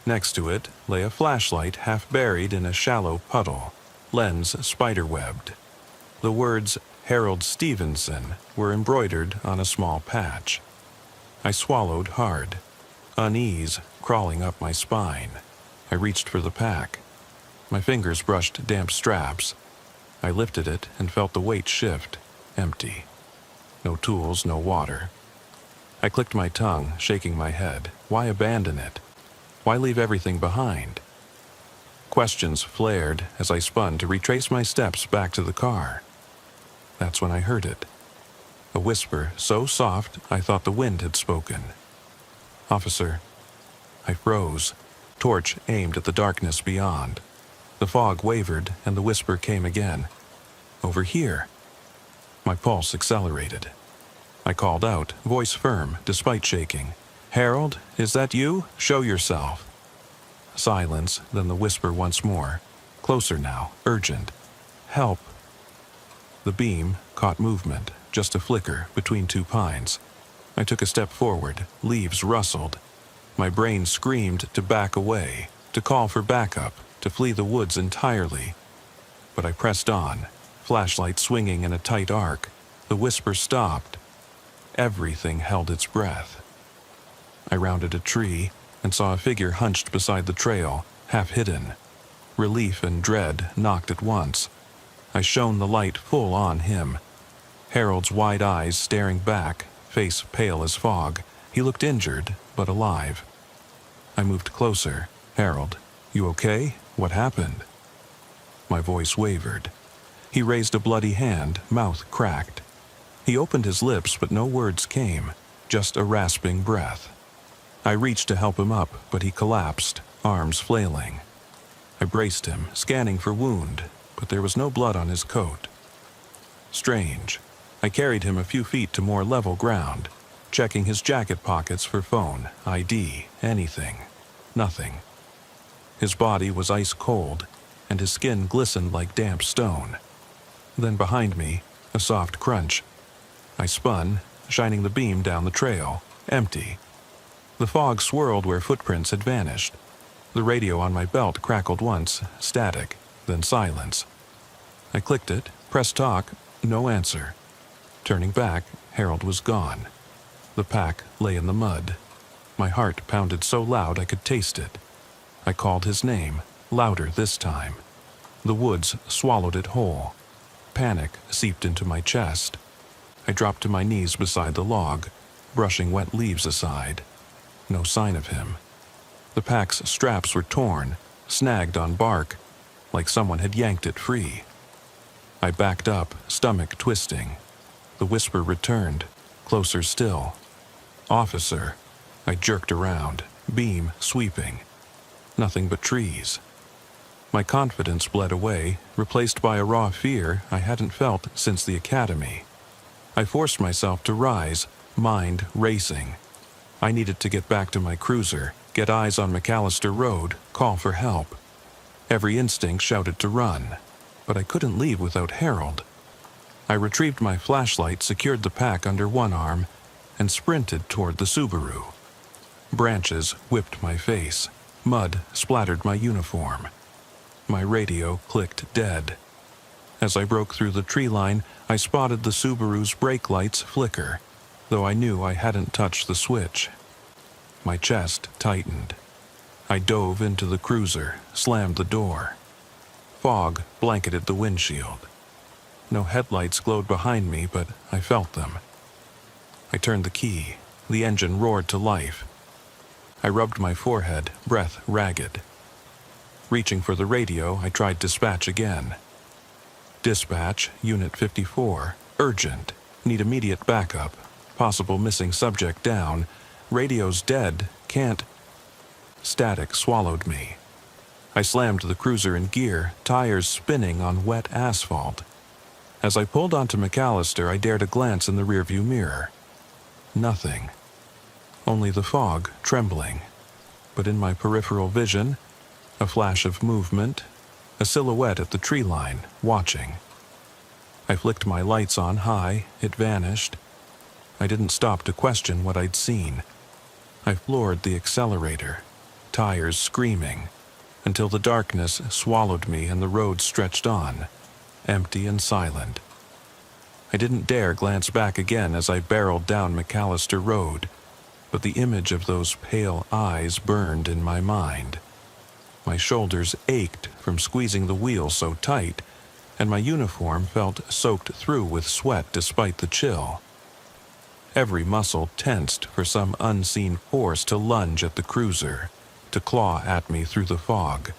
Next to it lay a flashlight half buried in a shallow puddle, lens spiderwebbed. The words Harold Stevenson were embroidered on a small patch. I swallowed hard, unease crawling up my spine. I reached for the pack. My fingers brushed damp straps. I lifted it and felt the weight shift, empty. No tools, no water. I clicked my tongue, shaking my head. Why abandon it? Why leave everything behind? Questions flared as I spun to retrace my steps back to the car. That's when I heard it. A whisper so soft I thought the wind had spoken. "Officer." I froze, torch aimed at the darkness beyond. The fog wavered and the whisper came again. "Over here." My pulse accelerated. I called out, voice firm despite shaking. "Harold, is that you? Show yourself." Silence, then the whisper once more. Closer now, urgent. "Help." The beam caught movement, just a flicker between two pines. I took a step forward, leaves rustled. My brain screamed to back away, to call for backup, to flee the woods entirely. But I pressed on, flashlight swinging in a tight arc. The whisper stopped. Everything held its breath. I rounded a tree and saw a figure hunched beside the trail, half hidden. Relief and dread knocked at once. I shone the light full on him. Harold's wide eyes staring back, face pale as fog. He looked injured, but alive. I moved closer. "Harold, you okay? What happened?" My voice wavered. He raised a bloody hand, mouth cracked. He opened his lips, but no words came, just a rasping breath. I reached to help him up, but he collapsed, arms flailing. I braced him, scanning for wound, but there was no blood on his coat. Strange. I carried him a few feet to more level ground, checking his jacket pockets for phone, ID, anything. Nothing. His body was ice cold, and his skin glistened like damp stone. Then behind me, a soft crunch. I spun, shining the beam down the trail, empty. The fog swirled where footprints had vanished. The radio on my belt crackled once, static, then silence. I clicked it, pressed talk, no answer. Turning back, Harold was gone. The pack lay in the mud. My heart pounded so loud I could taste it. I called his name, louder this time. The woods swallowed it whole. Panic seeped into my chest. I dropped to my knees beside the log, brushing wet leaves aside. No sign of him. The pack's straps were torn, snagged on bark, like someone had yanked it free. I backed up, stomach twisting. The whisper returned, closer still. "Officer." I jerked around, beam sweeping. Nothing but trees. My confidence bled away, replaced by a raw fear I hadn't felt since the academy. I forced myself to rise, mind racing. I needed to get back to my cruiser, get eyes on McAllister Road, call for help. Every instinct shouted to run, but I couldn't leave without Harold. I retrieved my flashlight, secured the pack under one arm, and sprinted toward the Subaru. Branches whipped my face. Mud splattered my uniform. My radio clicked dead. As I broke through the tree line, I spotted the Subaru's brake lights flicker, though I knew I hadn't touched the switch. My chest tightened. I dove into the cruiser, slammed the door. Fog blanketed the windshield. No headlights glowed behind me, but I felt them. I turned the key. The engine roared to life. I rubbed my forehead, breath ragged. Reaching for the radio, I tried dispatch again. "Dispatch, Unit 54. Urgent. Need immediate backup. Possible missing subject down. Radio's dead. Can't..." Static swallowed me. I slammed the cruiser in gear, tires spinning on wet asphalt. As I pulled onto McAllister, I dared a glance in the rearview mirror. Nothing. Only the fog trembling. But in my peripheral vision, a flash of movement, a silhouette at the tree line, watching. I flicked my lights on high, it vanished. I didn't stop to question what I'd seen. I floored the accelerator, tires screaming, until the darkness swallowed me and the road stretched on, empty and silent. I didn't dare glance back again as I barreled down McAllister Road, but the image of those pale eyes burned in my mind. My shoulders ached from squeezing the wheel so tight, and my uniform felt soaked through with sweat despite the chill. Every muscle tensed for some unseen force to lunge at the cruiser, to claw at me through the fog.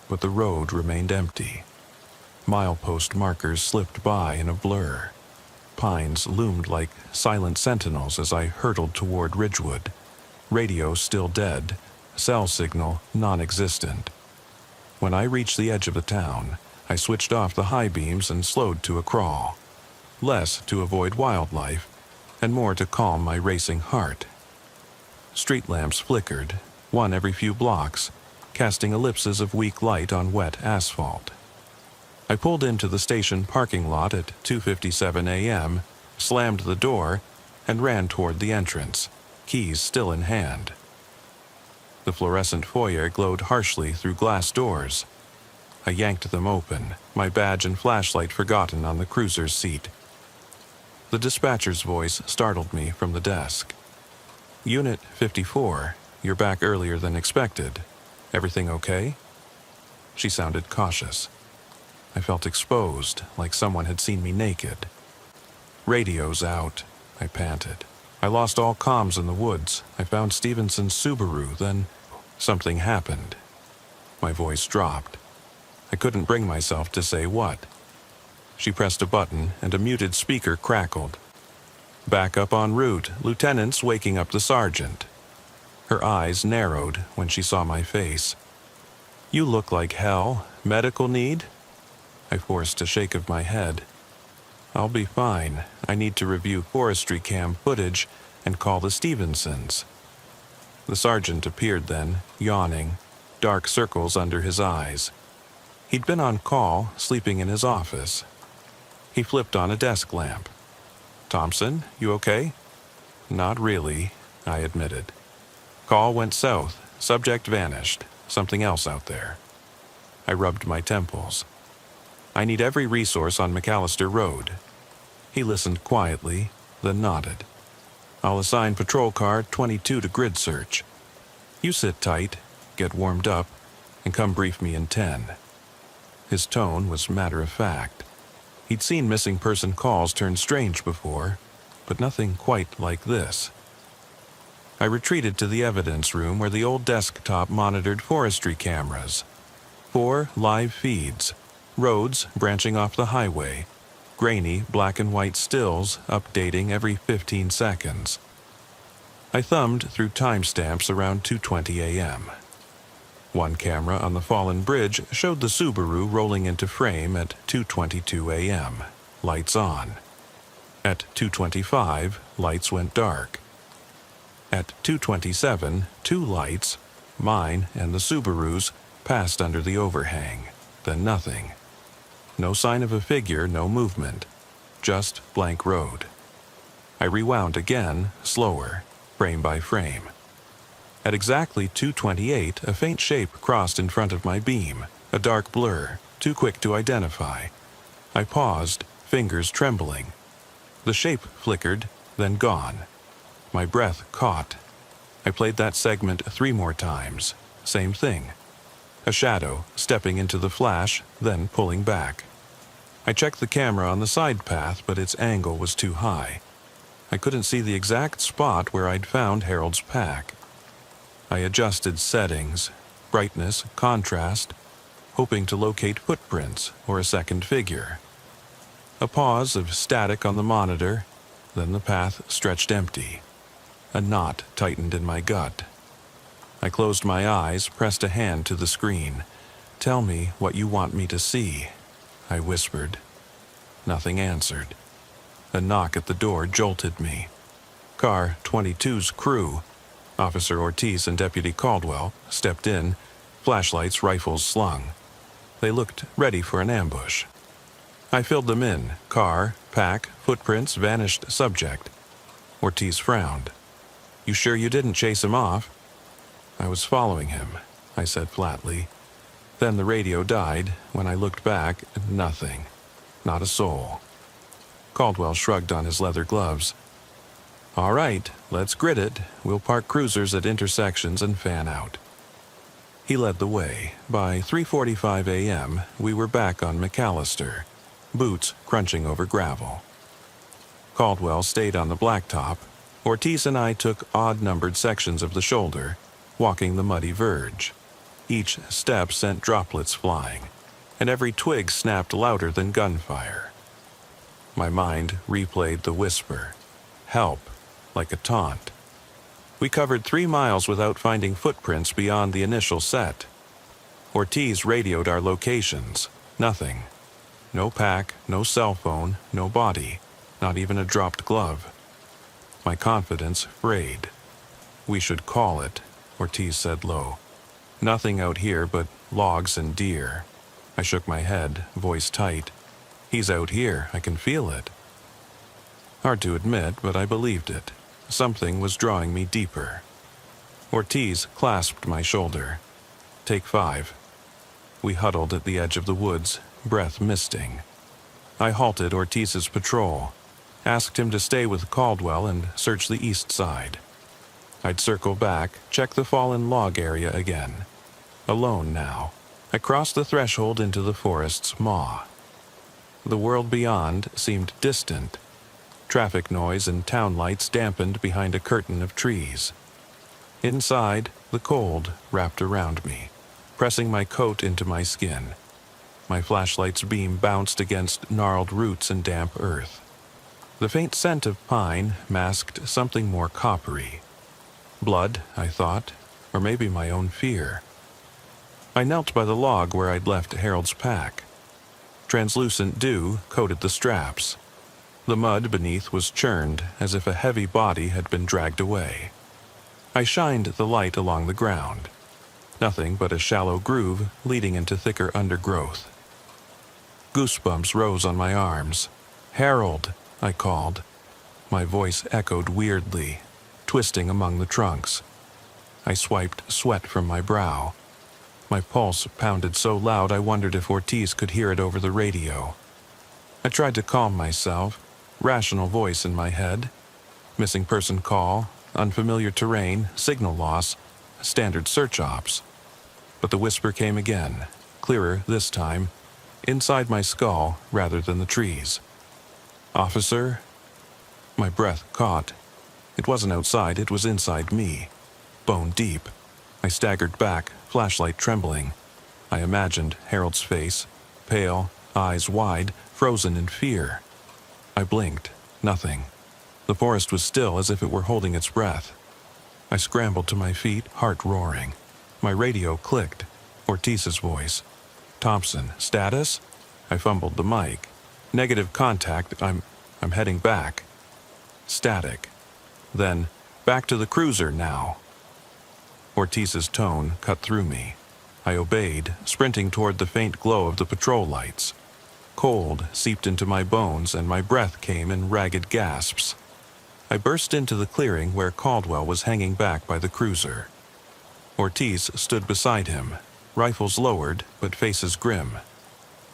But the road remained empty. Milepost markers slipped by in a blur. Pines loomed like silent sentinels as I hurtled toward Ridgewood. Radio still dead, cell signal non-existent. When I reached the edge of the town, I switched off the high beams and slowed to a crawl. Less to avoid wildlife, and more to calm my racing heart. Street lamps flickered, one every few blocks, casting ellipses of weak light on wet asphalt. I pulled into the station parking lot at 2:57 a.m., slammed the door, and ran toward the entrance, keys still in hand. The fluorescent foyer glowed harshly through glass doors. I yanked them open, my badge and flashlight forgotten on the cruiser's seat. The dispatcher's voice startled me from the desk. "Unit 54, you're back earlier than expected. Everything okay?" She sounded cautious. I felt exposed, like someone had seen me naked. "Radio's out," I panted. "I lost all comms in the woods. I found Stevenson's Subaru, then something happened." My voice dropped. I couldn't bring myself to say what. She pressed a button, and a muted speaker crackled. "Back up en route. Lieutenant's waking up the sergeant." Her eyes narrowed when she saw my face. "You look like hell. Medical need?" I forced a shake of my head. "I'll be fine. I need to review forestry cam footage and call the Stevensons." The sergeant appeared then, yawning, dark circles under his eyes. He'd been on call, sleeping in his office. He flipped on a desk lamp. "Thompson, you okay?" "Not really," I admitted. "Call went south. Subject vanished. Something else out there." I rubbed my temples. "I need every resource on McAllister Road." He listened quietly, then nodded. "I'll assign patrol car 22 to grid search. You sit tight, get warmed up, and come brief me in 10. His tone was matter-of-fact. He'd seen missing person calls turn strange before, but nothing quite like this. I retreated to the evidence room where the old desktop monitored forestry cameras. 4 live feeds, roads branching off the highway, grainy black and white stills updating every 15 seconds. I thumbed through timestamps around 2:20 a.m. One camera on the fallen bridge showed the Subaru rolling into frame at 2:22 a.m., lights on. At 2:25, lights went dark. At 2:27, 2 lights, mine and the Subaru's, passed under the overhang, then nothing. No sign of a figure, no movement, just blank road. I rewound again, slower, frame by frame. At exactly 2:28, a faint shape crossed in front of my beam, a dark blur, too quick to identify. I paused, fingers trembling. The shape flickered, then gone. My breath caught. I played that segment 3 more times. Same thing. A shadow, stepping into the flash, then pulling back. I checked the camera on the side path, but its angle was too high. I couldn't see the exact spot where I'd found Harold's pack. I adjusted settings, brightness, contrast, hoping to locate footprints or a second figure. A pause of static on the monitor, then the path stretched empty. A knot tightened in my gut. I closed my eyes, pressed a hand to the screen, "Tell me what you want me to see," I whispered. Nothing answered. A knock at the door jolted me. Car 22's crew, Officer Ortiz and Deputy Caldwell, stepped in, flashlights, rifles slung. They looked ready for an ambush. I filled them in: car, pack, footprints, vanished subject. Ortiz frowned. "You sure you didn't chase him off?" "I was following him," I said flatly. Then the radio died. When I looked back, nothing. Not a soul. Caldwell shrugged on his leather gloves. "All right, let's grit it. We'll park cruisers at intersections and fan out." He led the way. By 3:45 a.m., we were back on McAllister, boots crunching over gravel. Caldwell stayed on the blacktop. Ortiz and I took odd-numbered sections of the shoulder, walking the muddy verge. Each step sent droplets flying, and every twig snapped louder than gunfire. My mind replayed the whisper, "Help," like a taunt. We covered 3 miles without finding footprints beyond the initial set. Ortiz radioed our locations. Nothing. No pack, no cell phone, no body, not even a dropped glove. My confidence frayed. "We should call it," Ortiz said low. "Nothing out here but logs and deer." I shook my head, voice tight. "He's out here, I can feel it." Hard to admit, but I believed it. Something was drawing me deeper. Ortiz clasped my shoulder. "Take 5. We huddled at the edge of the woods, breath misting. I halted Ortiz's patrol, asked him to stay with Caldwell and search the east side. I'd circle back, check the fallen log area again. Alone now, I crossed the threshold into the forest's maw. The world beyond seemed distant. Traffic noise and town lights dampened behind a curtain of trees. Inside, the cold wrapped around me, pressing my coat into my skin. My flashlight's beam bounced against gnarled roots and damp earth. The faint scent of pine masked something more coppery. Blood, I thought, or maybe my own fear. I knelt by the log where I'd left Harold's pack. Translucent dew coated the straps. The mud beneath was churned as if a heavy body had been dragged away. I shined the light along the ground. Nothing but a shallow groove leading into thicker undergrowth. Goosebumps rose on my arms. "Harold," I called. My voice echoed weirdly, twisting among the trunks. I swiped sweat from my brow. My pulse pounded so loud I wondered if Ortiz could hear it over the radio. I tried to calm myself, rational voice in my head. Missing person call, unfamiliar terrain, signal loss, standard search ops. But the whisper came again, clearer this time, inside my skull rather than the trees. "Officer?" My breath caught. It wasn't outside, it was inside me, bone deep. I staggered back, flashlight trembling. I imagined Harold's face, pale, eyes wide, frozen in fear. I blinked. Nothing. The forest was still as if it were holding its breath. I scrambled to my feet, heart roaring. My radio clicked. Ortiz's voice. "Thompson, status?" I fumbled the mic. "Negative contact. I'm heading back." Static. Then, "Back to the cruiser now." Ortiz's tone cut through me. I obeyed, sprinting toward the faint glow of the patrol lights. Cold seeped into my bones and my breath came in ragged gasps. I burst into the clearing where Caldwell was hanging back by the cruiser. Ortiz stood beside him, rifles lowered but faces grim.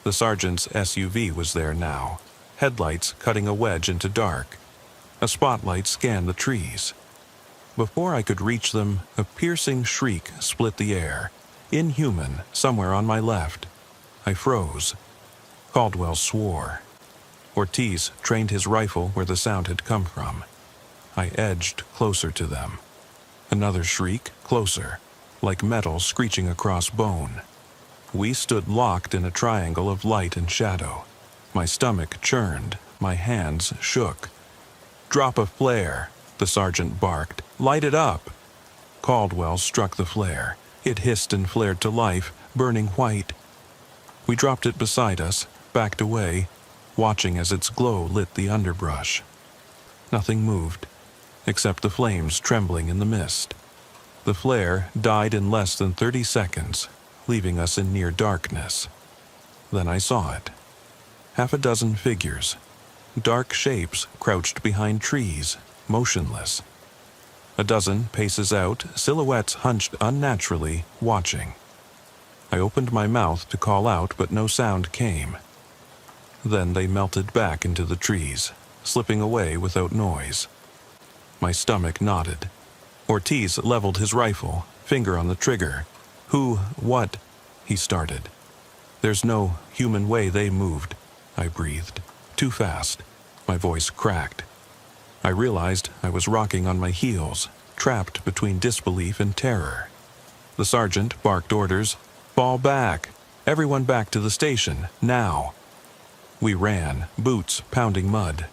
The sergeant's SUV was there now, headlights cutting a wedge into dark. A spotlight scanned the trees. Before I could reach them, a piercing shriek split the air, inhuman, somewhere on my left. I froze. Caldwell swore. Ortiz trained his rifle where the sound had come from. I edged closer to them. Another shriek, closer, like metal screeching across bone. We stood locked in a triangle of light and shadow. My stomach churned, my hands shook. "Drop a flare," the sergeant barked. "Light it up." Caldwell struck the flare. It hissed and flared to life, burning white. We dropped it beside us, backed away, watching as its glow lit the underbrush. Nothing moved, except the flames trembling in the mist. The flare died in less than 30 seconds, leaving us in near darkness. Then I saw it. Half a dozen figures. Dark shapes crouched behind trees, motionless. A dozen paces out, silhouettes hunched unnaturally, watching. I opened my mouth to call out, but no sound came. Then they melted back into the trees, slipping away without noise. My stomach knotted. Ortiz leveled his rifle, finger on the trigger. What? He started. There's no human way they moved, I breathed. Too fast. My voice cracked. I realized I was rocking on my heels, trapped between disbelief and terror. The sergeant barked orders. Fall back! Everyone back to the station, now! We ran, boots pounding mud.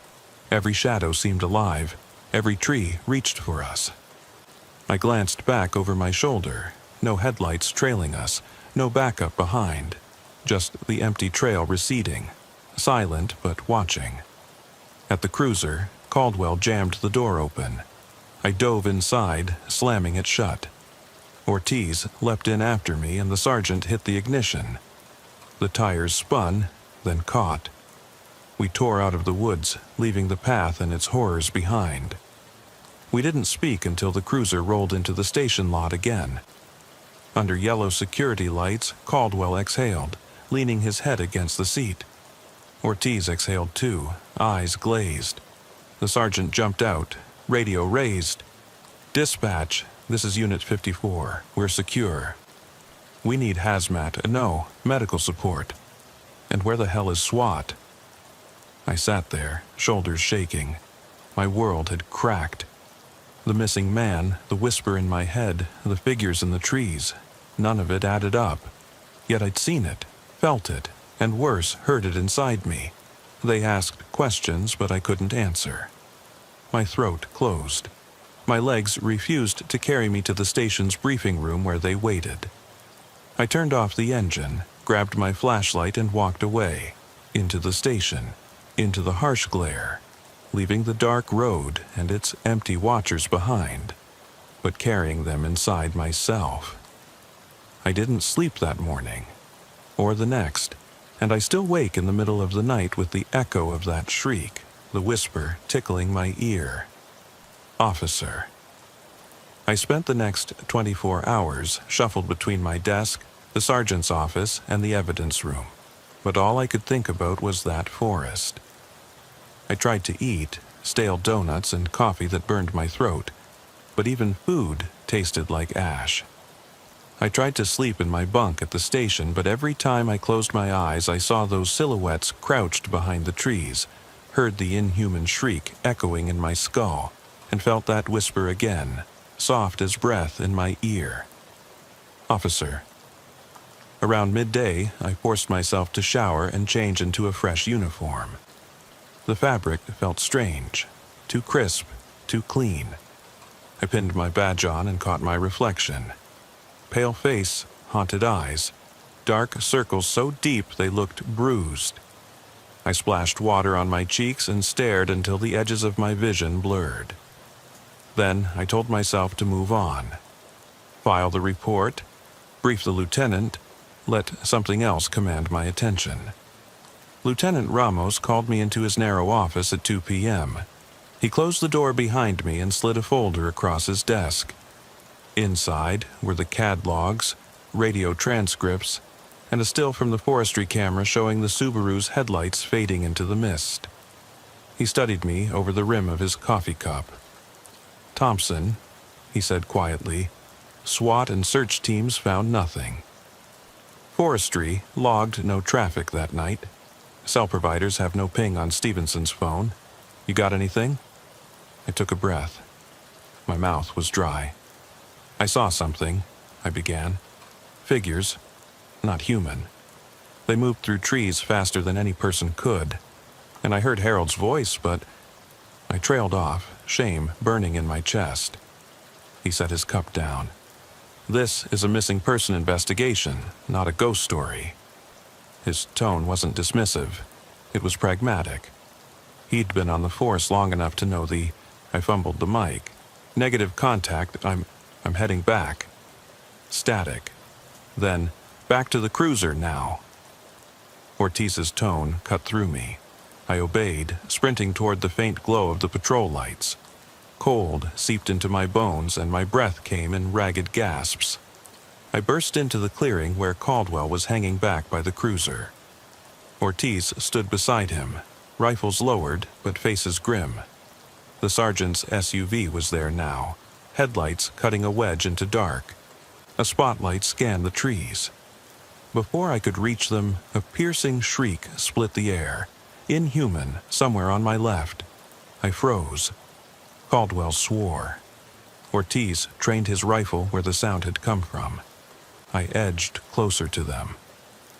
Every shadow seemed alive. Every tree reached for us. I glanced back over my shoulder. No headlights trailing us, no backup behind. Just the empty trail receding, silent but watching. At the cruiser, Caldwell jammed the door open. I dove inside, slamming it shut. Ortiz leapt in after me and the sergeant hit the ignition. The tires spun, then caught. We tore out of the woods, leaving the path and its horrors behind. We didn't speak until the cruiser rolled into the station lot again. Under yellow security lights, Caldwell exhaled, leaning his head against the seat. Ortiz exhaled too, eyes glazed. The sergeant jumped out, radio raised. Dispatch, this is Unit 54. We're secure. We need hazmat, no, medical support. And where the hell is SWAT? I sat there, shoulders shaking. My world had cracked. The missing man, the whisper in my head, the figures in the trees. None of it added up. Yet I'd seen it, felt it, and worse, heard it inside me. They asked questions, but I couldn't answer. My throat closed. My legs refused to carry me to the station's briefing room where they waited. I turned off the engine, grabbed my flashlight and walked away. Into the station, into the harsh glare, leaving the dark road and its empty watchers behind, but carrying them inside myself. I didn't sleep that morning, or the next, and I still wake in the middle of the night with the echo of that shriek, the whisper tickling my ear. Officer. I spent the next 24 hours shuffled between my desk, the sergeant's office, and the evidence room, but all I could think about was that forest. I tried to eat, stale donuts and coffee that burned my throat, but even food tasted like ash. I tried to sleep in my bunk at the station, but every time I closed my eyes I saw those silhouettes crouched behind the trees, heard the inhuman shriek echoing in my skull, and felt that whisper again, soft as breath in my ear. Officer. Around midday, I forced myself to shower and change into a fresh uniform. The fabric felt strange, too crisp, too clean. I pinned my badge on and caught my reflection. Pale face, haunted eyes, dark circles so deep they looked bruised. I splashed water on my cheeks and stared until the edges of my vision blurred. Then I told myself to move on. File the report, brief the lieutenant, let something else command my attention. Lieutenant Ramos called me into his narrow office at 2 p.m. He closed the door behind me and slid a folder across his desk. Inside were the CAD logs, radio transcripts, and a still from the forestry camera showing the Subaru's headlights fading into the mist. He studied me over the rim of his coffee cup. Thompson, he said quietly, SWAT and search teams found nothing. Forestry logged no traffic that night. Cell providers have no ping on Stevenson's phone. You got anything? I took a breath. My mouth was dry. I saw something, I began. Figures, not human. They moved through trees faster than any person could, and I heard Harold's voice, but I trailed off, shame burning in my chest. He set his cup down. This is a missing person investigation, not a ghost story." His tone wasn't dismissive. It was pragmatic. He'd been on the force long enough to know I fumbled the mic. "Negative contact, I'm heading back." Static. Then, "Back to the cruiser now." Ortiz's tone cut through me. I obeyed, sprinting toward the faint glow of the patrol lights. Cold seeped into my bones and my breath came in ragged gasps. I burst into the clearing where Caldwell was hanging back by the cruiser. Ortiz stood beside him, rifles lowered but faces grim. The sergeant's SUV was there now, headlights cutting a wedge into dark. A spotlight scanned the trees. Before I could reach them, a piercing shriek split the air, inhuman, somewhere on my left. I froze. Caldwell swore. Ortiz trained his rifle where the sound had come from. I edged closer to them.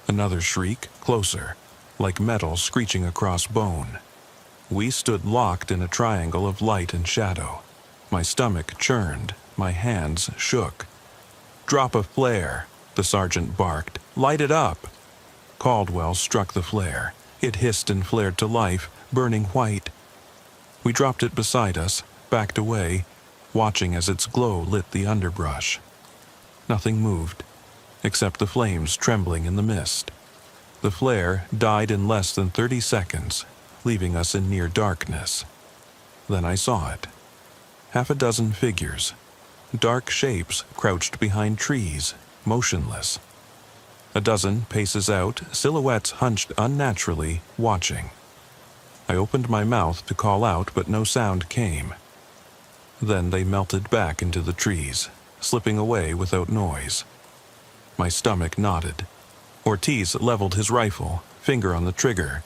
Another shriek, closer, like metal screeching across bone. We stood locked in a triangle of light and shadow. My stomach churned, my hands shook. "Drop a flare," the sergeant barked. "Light it up." Caldwell struck the flare. It hissed and flared to life, burning white. We dropped it beside us, backed away, watching as its glow lit the underbrush. Nothing moved, except the flames trembling in the mist. The flare died in less than 30 seconds, leaving us in near darkness. Then I saw it. Half a dozen figures. Dark shapes crouched behind trees, motionless. A dozen paces out, silhouettes hunched unnaturally, watching. I opened my mouth to call out, but no sound came. Then they melted back into the trees, slipping away without noise. My stomach knotted. Ortiz leveled his rifle, finger on the trigger.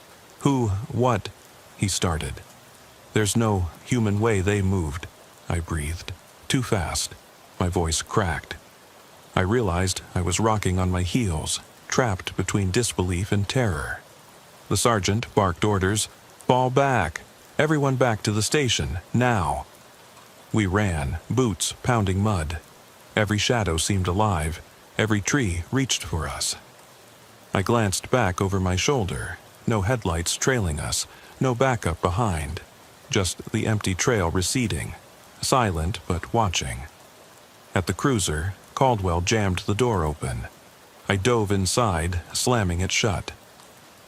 What?" he started. "There's no human way they moved," I breathed. "Too fast." My voice cracked. I realized I was rocking on my heels, trapped between disbelief and terror. The sergeant barked orders. "Fall back! Everyone back to the station, now!" We ran, boots pounding mud. Every shadow seemed alive. Every tree reached for us. I glanced back over my shoulder. No headlights trailing us, no backup behind. Just the empty trail receding, silent but watching. At the cruiser, Caldwell jammed the door open. I dove inside, slamming it shut.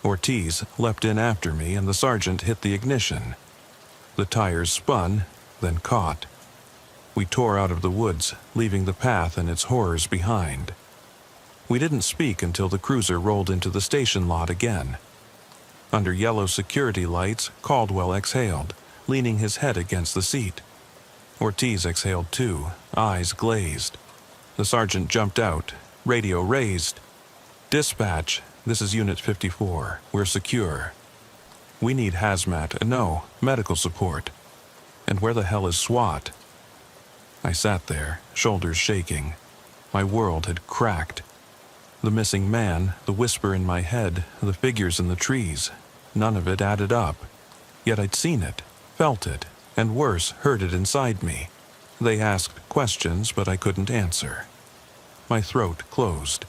Ortiz leapt in after me and the sergeant hit the ignition. The tires spun, then caught. We tore out of the woods, leaving the path and its horrors behind. We didn't speak until the cruiser rolled into the station lot again. Under yellow security lights, Caldwell exhaled, leaning his head against the seat. Ortiz exhaled too, eyes glazed. The sergeant jumped out, radio raised. "Dispatch, this is Unit 54. We're secure. We need hazmat, no, medical support. And where the hell is SWAT?" I sat there, shoulders shaking. My world had cracked. The missing man, the whisper in my head, the figures in the trees, none of it added up. Yet I'd seen it, felt it, and worse, heard it inside me. They asked questions, but I couldn't answer. My throat closed.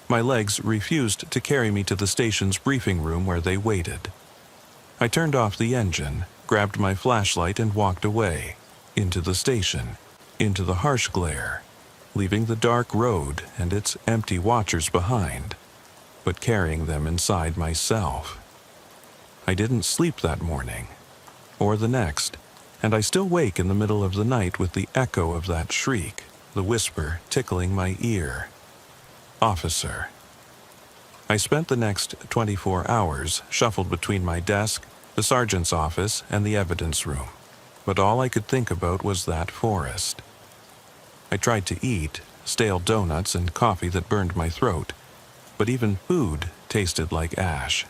My legs refused to carry me to the station's briefing room where they waited. I turned off the engine, grabbed my flashlight and walked away, into the station, into the harsh glare, leaving the dark road and its empty watchers behind, but carrying them inside myself. I didn't sleep that morning, or the next, and I still wake in the middle of the night with the echo of that shriek, the whisper tickling my ear. Officer. I spent the next 24 hours shuffled between my desk, the sergeant's office, and the evidence room, but all I could think about was that forest. I tried to eat, stale donuts and coffee that burned my throat, but even food tasted like ash.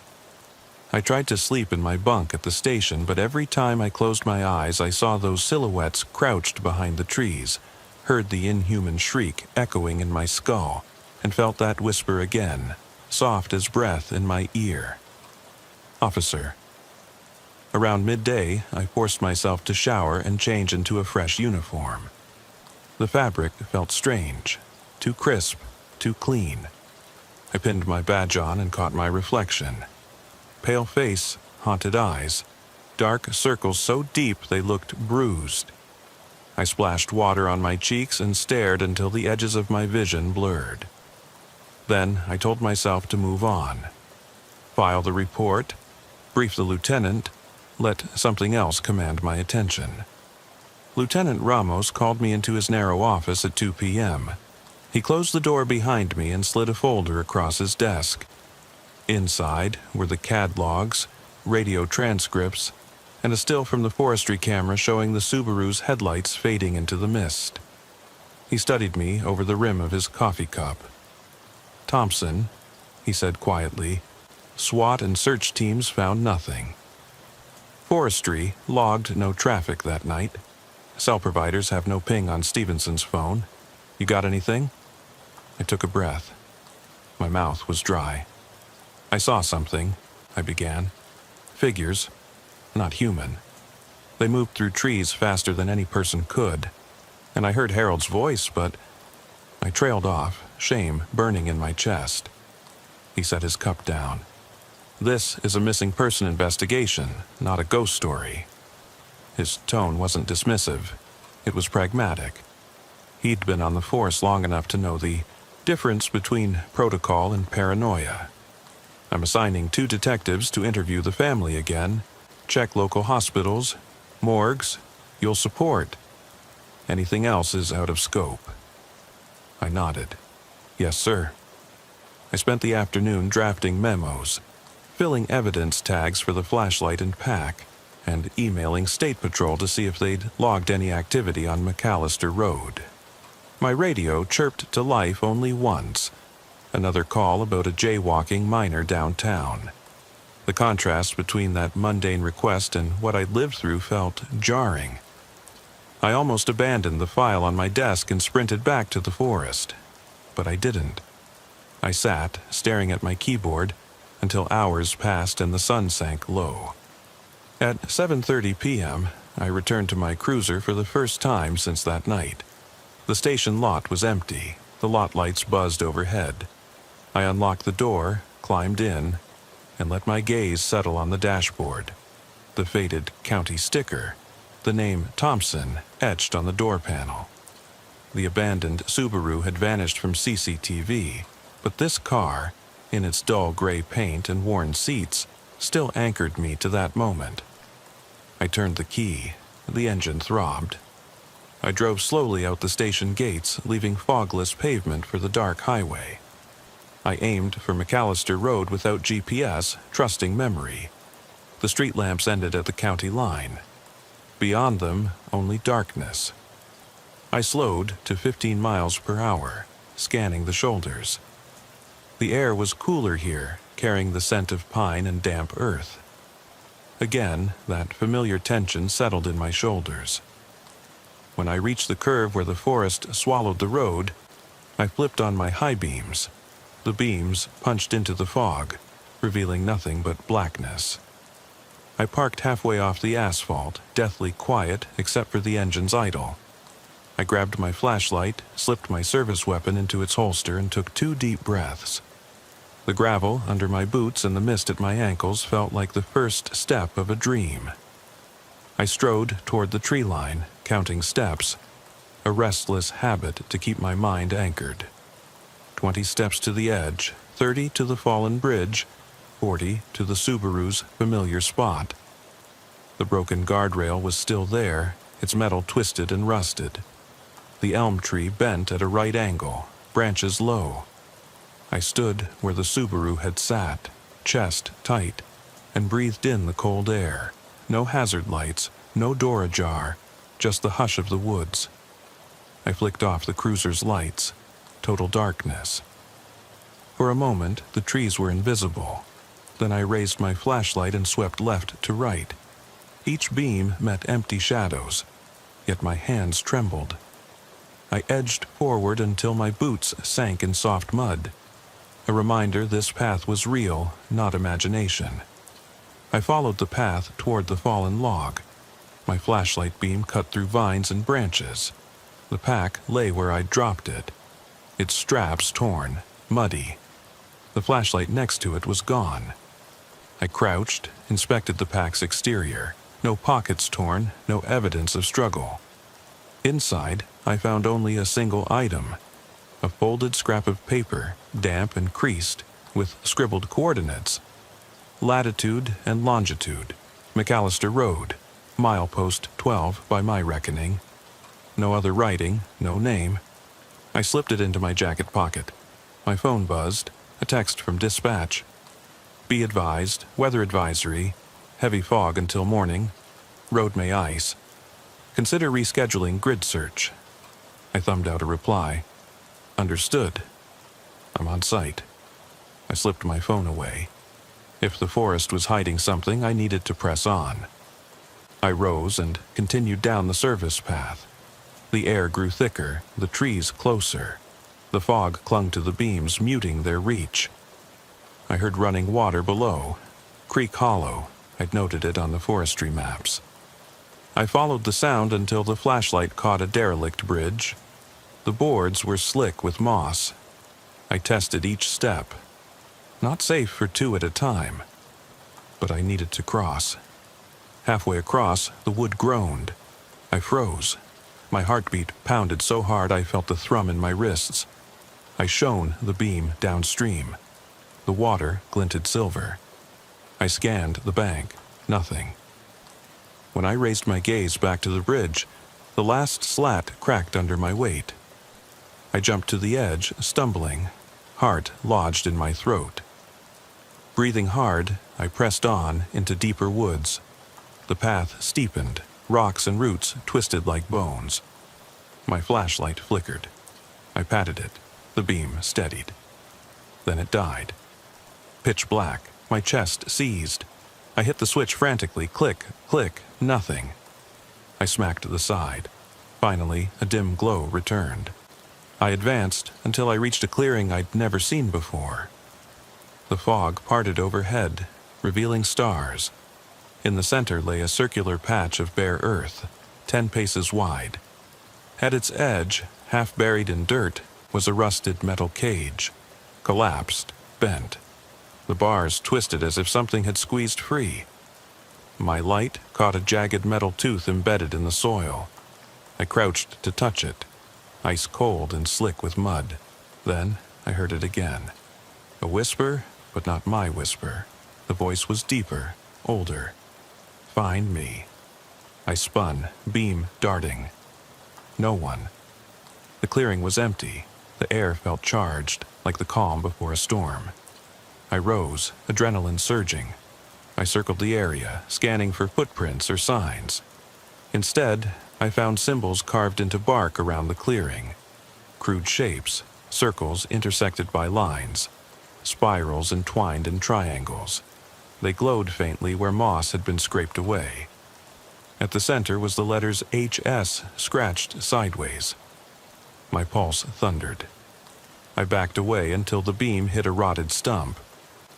I tried to sleep in my bunk at the station, but every time I closed my eyes I saw those silhouettes crouched behind the trees, heard the inhuman shriek echoing in my skull, and felt that whisper again, soft as breath in my ear. Officer. Around midday, I forced myself to shower and change into a fresh uniform. The fabric felt strange, too crisp, too clean. I pinned my badge on and caught my reflection. Pale face, haunted eyes, dark circles so deep they looked bruised. I splashed water on my cheeks and stared until the edges of my vision blurred. Then I told myself to move on. File the report, brief the lieutenant, let something else command my attention. Lieutenant Ramos called me into his narrow office at 2 p.m. He closed the door behind me and slid a folder across his desk. Inside were the CAD logs, radio transcripts, and a still from the forestry camera showing the Subaru's headlights fading into the mist. He studied me over the rim of his coffee cup. "Thompson," he said quietly, "SWAT and search teams found nothing. Forestry logged no traffic that night. Cell providers have no ping on Stevenson's phone. You got anything?" I took a breath. My mouth was dry. "I saw something," I began. "Figures, not human. They moved through trees faster than any person could, and I heard Harold's voice, but..." I trailed off, shame burning in my chest. He set his cup down. "This is a missing person investigation, not a ghost story." His tone wasn't dismissive. It was pragmatic. He'd been on the force long enough to know the difference between protocol and paranoia. "I'm assigning 2 detectives to interview the family again, check local hospitals, morgues. You'll support. Anything else is out of scope." I nodded. "Yes, sir." I spent the afternoon drafting memos, filling evidence tags for the flashlight and pack, and emailing State Patrol to see if they'd logged any activity on McAllister Road. My radio chirped to life only once, another call about a jaywalking minor downtown. The contrast between that mundane request and what I'd lived through felt jarring. I almost abandoned the file on my desk and sprinted back to the forest, but I didn't. I sat, staring at my keyboard, until hours passed and the sun sank low. At 7:30 p.m., I returned to my cruiser for the first time since that night. The station lot was empty. The lot lights buzzed overhead. I unlocked the door, climbed in, and let my gaze settle on the dashboard. The faded county sticker, the name Thompson etched on the door panel. The abandoned Subaru had vanished from CCTV, but this car, in its dull gray paint and worn seats, still anchored me to that moment. I turned the key. The engine throbbed. I drove slowly out the station gates, leaving fogless pavement for the dark highway. I aimed for McAllister Road without GPS, trusting memory. The street lamps ended at the county line. Beyond them, only darkness. I slowed to 15 miles per hour, scanning the shoulders. The air was cooler here, carrying the scent of pine and damp earth. Again, that familiar tension settled in my shoulders. When I reached the curve where the forest swallowed the road, I flipped on my high beams. The beams punched into the fog, revealing nothing but blackness. I parked halfway off the asphalt, deathly quiet except for the engine's idle. I grabbed my flashlight, slipped my service weapon into its holster, and took 2 deep breaths. The gravel under my boots and the mist at my ankles felt like the first step of a dream. I strode toward the tree line, counting steps, a restless habit to keep my mind anchored. 20 steps to the edge, 30 to the fallen bridge, 40 to the Subaru's familiar spot. The broken guardrail was still there, its metal twisted and rusted. The elm tree bent at a right angle, branches low. I stood where the Subaru had sat, chest tight, and breathed in the cold air. No hazard lights, no door ajar, just the hush of the woods. I flicked off the cruiser's lights. Total darkness. For a moment, the trees were invisible. Then I raised my flashlight and swept left to right. Each beam met empty shadows, yet my hands trembled. I edged forward until my boots sank in soft mud. A reminder this path was real, not imagination. I followed the path toward the fallen log. My flashlight beam cut through vines and branches. The pack lay where I'd dropped it. its straps torn, muddy. The flashlight next to it was gone. I crouched, inspected the pack's exterior. No pockets torn, no evidence of struggle. Inside, I found only a single item: a folded scrap of paper, damp and creased, with scribbled coordinates. Latitude and longitude, McAllister Road, milepost 12 by my reckoning. No other writing, no name. I slipped it into my jacket pocket. My phone buzzed, a text from dispatch. Be advised, weather advisory, heavy fog until morning, road may ice. Consider rescheduling grid search. I thumbed out a reply. Understood. I'm on site. I slipped my phone away. If the forest was hiding something, I needed to press on. I rose and continued down the service path. The air grew thicker, the trees closer. The fog clung to the beams, muting their reach. I heard running water below. Creek Hollow. I'd noted it on the forestry maps. I followed the sound until the flashlight caught a derelict bridge. The boards were slick with moss. I tested each step. Not safe for two at a time. But I needed to cross. Halfway across, the wood groaned. I froze. My heartbeat pounded so hard I felt the thrum in my wrists. I shone the beam downstream. The water glinted silver. I scanned the bank. Nothing. When I raised my gaze back to the bridge, the last slat cracked under my weight. I jumped to the edge, stumbling, heart lodged in my throat. Breathing hard, I pressed on into deeper woods. The path steepened, rocks and roots twisted like bones. My flashlight flickered. I patted it. The beam steadied. Then it died. Pitch black, my chest seized. I hit the switch frantically, click, click, nothing. I smacked the side. Finally, a dim glow returned. I advanced until I reached a clearing I'd never seen before. The fog parted overhead, revealing stars. In the center lay a circular patch of bare earth, 10 paces wide. At its edge, half buried in dirt, was a rusted metal cage, collapsed, bent. The bars twisted as if something had squeezed free. My light caught a jagged metal tooth embedded in the soil. I crouched to touch it, ice cold and slick with mud. Then I heard it again. A whisper, but not my whisper. The voice was deeper, older. Find me. I spun, beam darting. No one. The clearing was empty. The air felt charged, like the calm before a storm. I rose, adrenaline surging. I circled the area, scanning for footprints or signs. Instead, I found symbols carved into bark around the clearing. Crude shapes, circles intersected by lines, spirals entwined in triangles. They glowed faintly where moss had been scraped away. At the center was the letters HS scratched sideways. My pulse thundered. I backed away until the beam hit a rotted stump.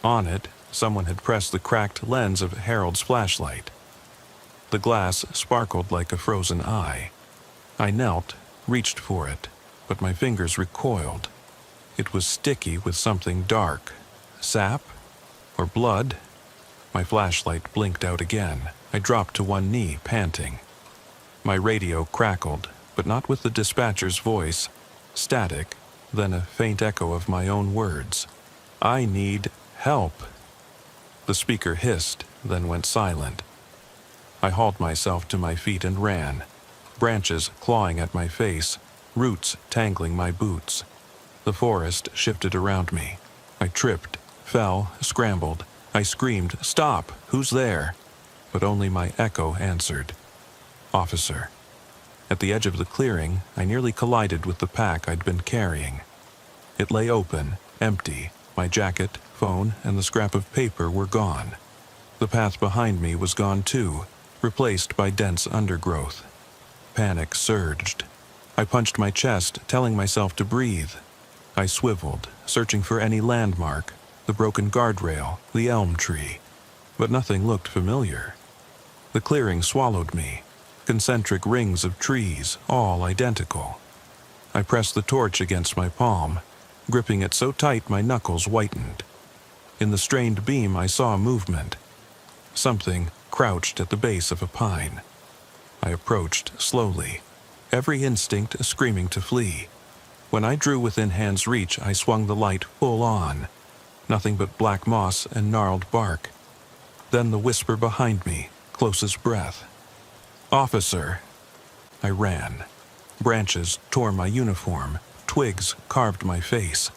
On it, someone had pressed the cracked lens of Harold's flashlight. The glass sparkled like a frozen eye. I knelt, reached for it, but my fingers recoiled. It was sticky with something dark. Sap? Or blood? My flashlight blinked out again. I dropped to one knee, panting. My radio crackled, but not with the dispatcher's voice. Static, then a faint echo of my own words. I need help. The speaker hissed, then went silent. I hauled myself to my feet and ran, branches clawing at my face, roots tangling my boots. The forest shifted around me. I tripped, fell, scrambled. I screamed, "Stop! Who's there?" But only my echo answered. Officer. At the edge of the clearing, I nearly collided with the pack I'd been carrying. It lay open, empty. My jacket, phone, and the scrap of paper were gone. The path behind me was gone too, replaced by dense undergrowth. Panic surged. I punched my chest, telling myself to breathe. I swiveled, searching for any landmark, the broken guardrail, the elm tree. But nothing looked familiar. The clearing swallowed me, concentric rings of trees, all identical. I pressed the torch against my palm, gripping it so tight my knuckles whitened. In the strained beam I saw movement. Something crouched at the base of a pine. I approached slowly, every instinct screaming to flee. When I drew within hand's reach, I swung the light full on. Nothing but black moss and gnarled bark. Then the whisper behind me, close as breath. "Officer!" I ran. Branches tore my uniform. Twigs carved my face.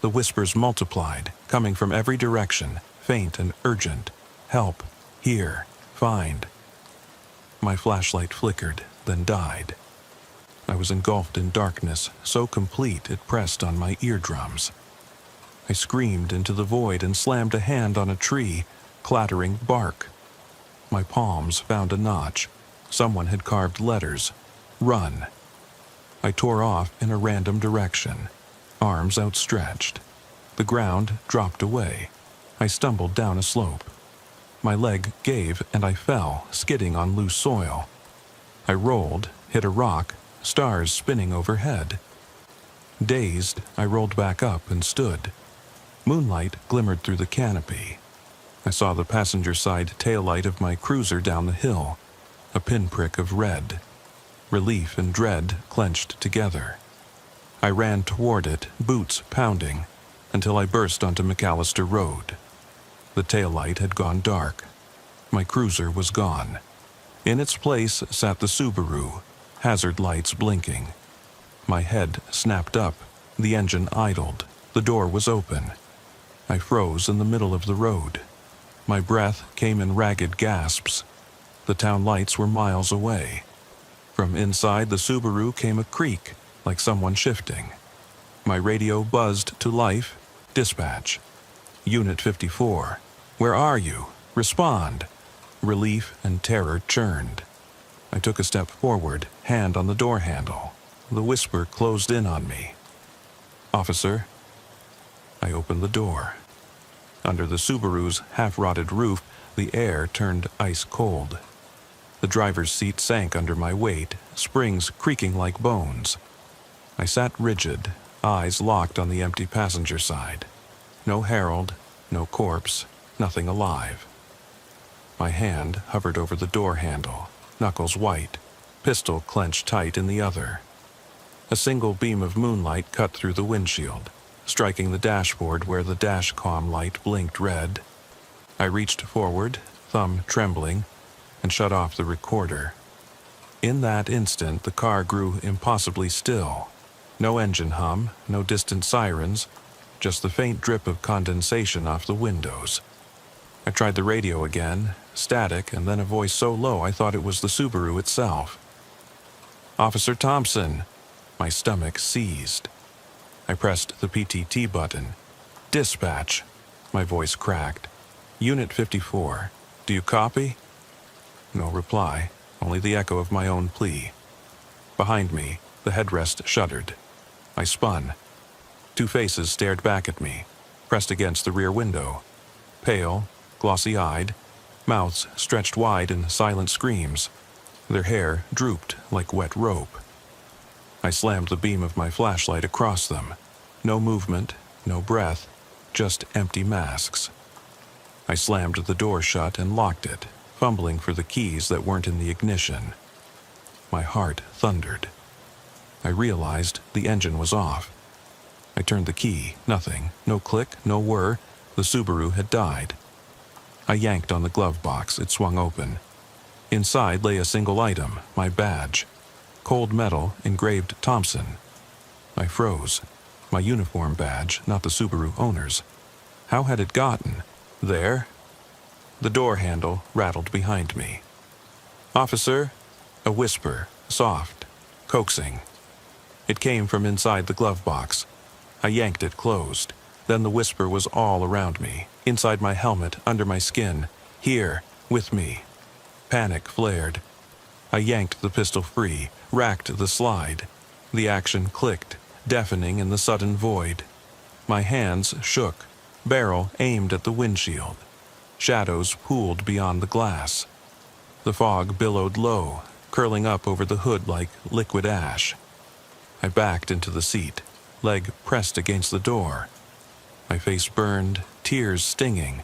The whispers multiplied, coming from every direction, faint and urgent. "Help! Here! Find!" My flashlight flickered, then died. I was engulfed in darkness, so complete it pressed on my eardrums. I screamed into the void and slammed a hand on a tree, clattering bark. My palms found a notch. Someone had carved letters. "Run." I tore off in a random direction, arms outstretched. The ground dropped away. I stumbled down a slope. My leg gave and I fell, skidding on loose soil. I rolled, hit a rock, stars spinning overhead. Dazed, I rolled back up and stood. Moonlight glimmered through the canopy. I saw the passenger side taillight of my cruiser down the hill, a pinprick of red. Relief and dread clenched together. I ran toward it, boots pounding, until I burst onto McAllister Road. The taillight had gone dark. My cruiser was gone. In its place sat the Subaru, hazard lights blinking. My head snapped up. The engine idled. The door was open. I froze in the middle of the road. My breath came in ragged gasps. The town lights were miles away. From inside the Subaru came a creak, like someone shifting. My radio buzzed to life. "Dispatch. Unit 54. Where are you? Respond." Relief and terror churned. I took a step forward, hand on the door handle. The whisper closed in on me. "Officer." I opened the door. Under the Subaru's half-rotted roof, the air turned ice cold. The driver's seat sank under my weight, springs creaking like bones. I sat rigid, eyes locked on the empty passenger side. No Harold, no corpse, nothing alive. My hand hovered over the door handle, knuckles white, pistol clenched tight in the other. A single beam of moonlight cut through the windshield, striking the dashboard where the dash-comm light blinked red. I reached forward, thumb trembling, and shut off the recorder. In that instant, the car grew impossibly still. No engine hum, no distant sirens, just the faint drip of condensation off the windows. I tried the radio again, static, and then a voice so low I thought it was the Subaru itself. "Officer Thompson." My stomach seized. I pressed the PTT button. "Dispatch." My voice cracked. "Unit 54. Do you copy?" No reply, only the echo of my own plea. Behind me, the headrest shuddered. I spun. Two faces stared back at me, pressed against the rear window. Pale, glossy-eyed, mouths stretched wide in silent screams. Their hair drooped like wet rope. I slammed the beam of my flashlight across them. No movement, no breath, just empty masks. I slammed the door shut and locked it, fumbling for the keys that weren't in the ignition. My heart thundered. I realized the engine was off. I turned the key, nothing, no click, no whir. The Subaru had died. I yanked on the glove box, it swung open. Inside lay a single item, my badge. Cold metal, engraved Thompson. I froze. My uniform badge, not the Subaru owner's. How had it gotten there? The door handle rattled behind me. "Officer?" A whisper, soft, coaxing. It came from inside the glove box. I yanked it closed. Then the whisper was all around me, inside my helmet, under my skin. "Here, with me." Panic flared. I yanked the pistol free, racked the slide. The action clicked, deafening in the sudden void. My hands shook, barrel aimed at the windshield. Shadows pooled beyond the glass. The fog billowed low, curling up over the hood like liquid ash. I backed into the seat, leg pressed against the door. My face burned, tears stinging.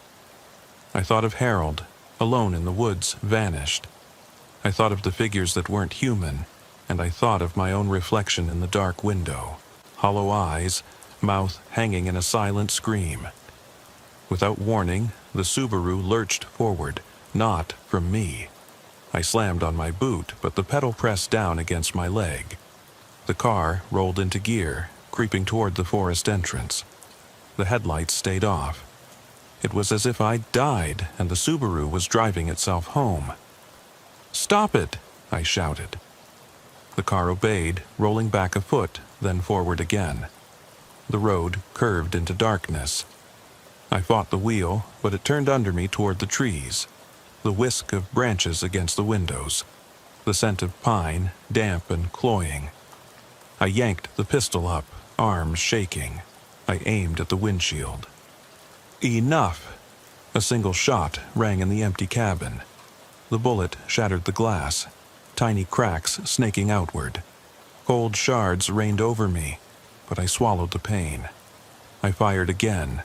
I thought of Harold, alone in the woods, vanished. I thought of the figures that weren't human, and I thought of my own reflection in the dark window, hollow eyes, mouth hanging in a silent scream. Without warning, the Subaru lurched forward, not from me. I slammed on my boot, but the pedal pressed down against my leg. The car rolled into gear, creeping toward the forest entrance. The headlights stayed off. It was as if I'd died and the Subaru was driving itself home. "Stop it!" I shouted. The car obeyed, rolling back a foot, then forward again. The road curved into darkness. I fought the wheel, but it turned under me toward the trees. The whisk of branches against the windows. The scent of pine, damp and cloying. I yanked the pistol up, arms shaking. I aimed at the windshield. Enough! A single shot rang in the empty cabin. The bullet shattered the glass, tiny cracks snaking outward. Cold shards rained over me, but I swallowed the pain. I fired again.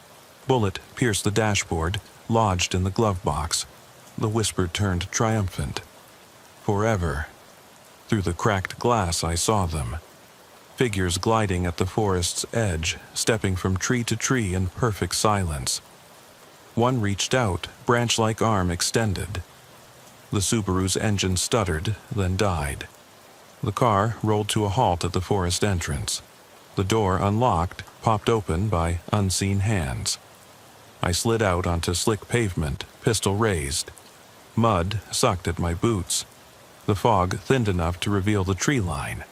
Bullet pierced the dashboard, lodged in the glove box. The whisper turned triumphant. Forever. Through the cracked glass I saw them. Figures gliding at the forest's edge, stepping from tree to tree in perfect silence. One reached out, branch-like arm extended. The Subaru's engine stuttered, then died. The car rolled to a halt at the forest entrance. The door, unlocked, popped open by unseen hands. I slid out onto slick pavement, pistol raised. Mud sucked at my boots. The fog thinned enough to reveal the tree line.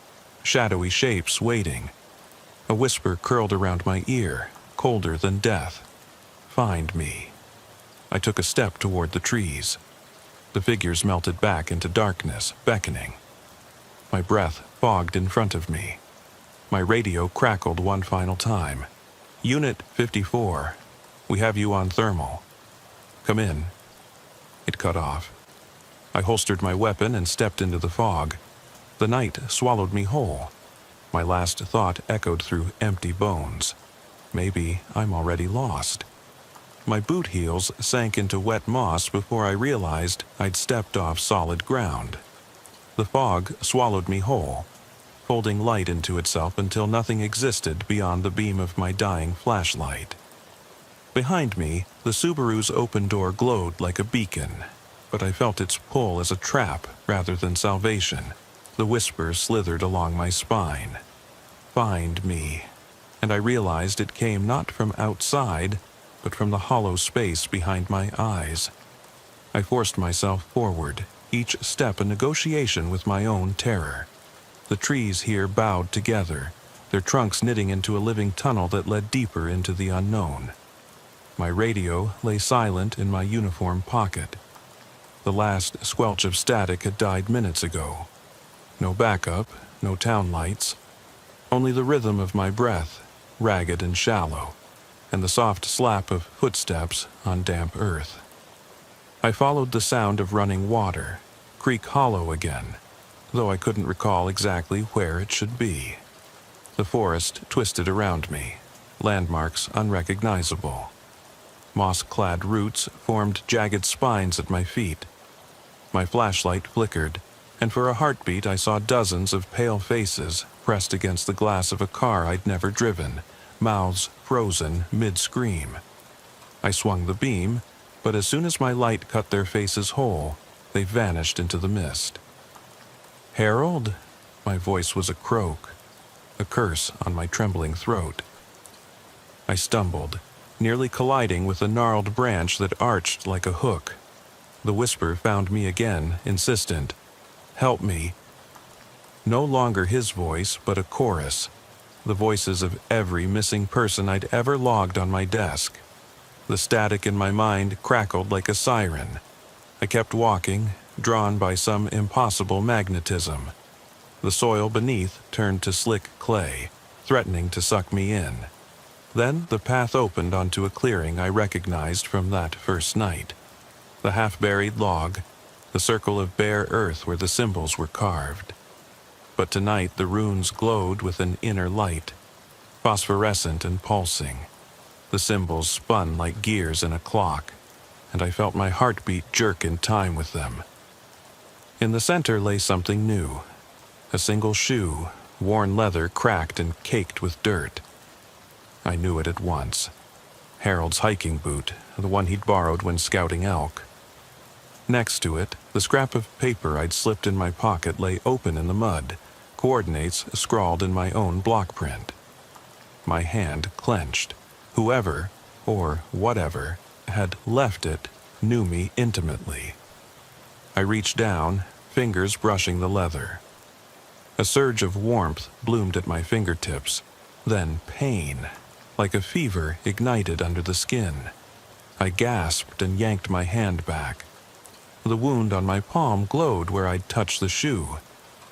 Shadowy shapes waiting. A whisper curled around my ear, colder than death. Find me. I took a step toward the trees. The figures melted back into darkness, beckoning. My breath fogged in front of me. My radio crackled one final time. "Unit 54. We have you on thermal. Come in." It cut off. I holstered my weapon and stepped into the fog. The night swallowed me whole. My last thought echoed through empty bones. Maybe I'm already lost. My boot heels sank into wet moss before I realized I'd stepped off solid ground. The fog swallowed me whole, folding light into itself until nothing existed beyond the beam of my dying flashlight. Behind me, the Subaru's open door glowed like a beacon, but I felt its pull as a trap rather than salvation. The whisper slithered along my spine. Find me. And I realized it came not from outside, but from the hollow space behind my eyes. I forced myself forward, each step a negotiation with my own terror. The trees here bowed together, their trunks knitting into a living tunnel that led deeper into the unknown. My radio lay silent in my uniform pocket. The last squelch of static had died minutes ago. No backup, no town lights. Only the rhythm of my breath, ragged and shallow, and the soft slap of footsteps on damp earth. I followed the sound of running water, Creek Hollow again, though I couldn't recall exactly where it should be. The forest twisted around me, landmarks unrecognizable. Moss-clad roots formed jagged spines at my feet. My flashlight flickered, and for a heartbeat I saw dozens of pale faces pressed against the glass of a car I'd never driven, mouths frozen mid-scream. I swung the beam, but as soon as my light cut their faces whole, they vanished into the mist. "Harold?" My voice was a croak, a curse on my trembling throat. I stumbled, nearly colliding with a gnarled branch that arched like a hook. The whisper found me again, insistent. "Help me." No longer his voice, but a chorus. The voices of every missing person I'd ever logged on my desk. The static in my mind crackled like a siren. I kept walking, drawn by some impossible magnetism. The soil beneath turned to slick clay, threatening to suck me in. Then the path opened onto a clearing I recognized from that first night. The half-buried log, the circle of bare earth where the symbols were carved. but tonight the runes glowed with an inner light, phosphorescent and pulsing. The symbols spun like gears in a clock, and I felt my heartbeat jerk in time with them. In the center lay something new, a single shoe, worn leather cracked and caked with dirt. I knew it at once. Harold's hiking boot, the one he'd borrowed when scouting elk. Next to it, the scrap of paper I'd slipped in my pocket lay open in the mud, coordinates scrawled in my own block print. My hand clenched. Whoever, or whatever, had left it knew me intimately. I reached down, fingers brushing the leather. A surge of warmth bloomed at my fingertips, then pain, like a fever ignited under the skin. I gasped and yanked my hand back. The wound on my palm glowed where I'd touched the shoe,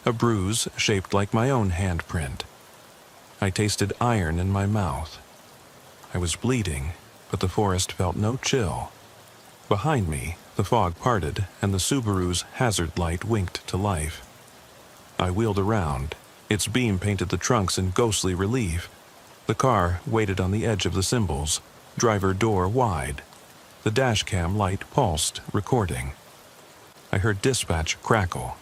a bruise shaped like my own handprint. I tasted iron in my mouth. I was bleeding, but the forest felt no chill. Behind me, the fog parted and the Subaru's hazard light winked to life. I wheeled around. Its beam painted the trunks in ghostly relief. The car waited on the edge of the symbols, driver door wide. The dashcam light pulsed, recording. I heard dispatch crackle.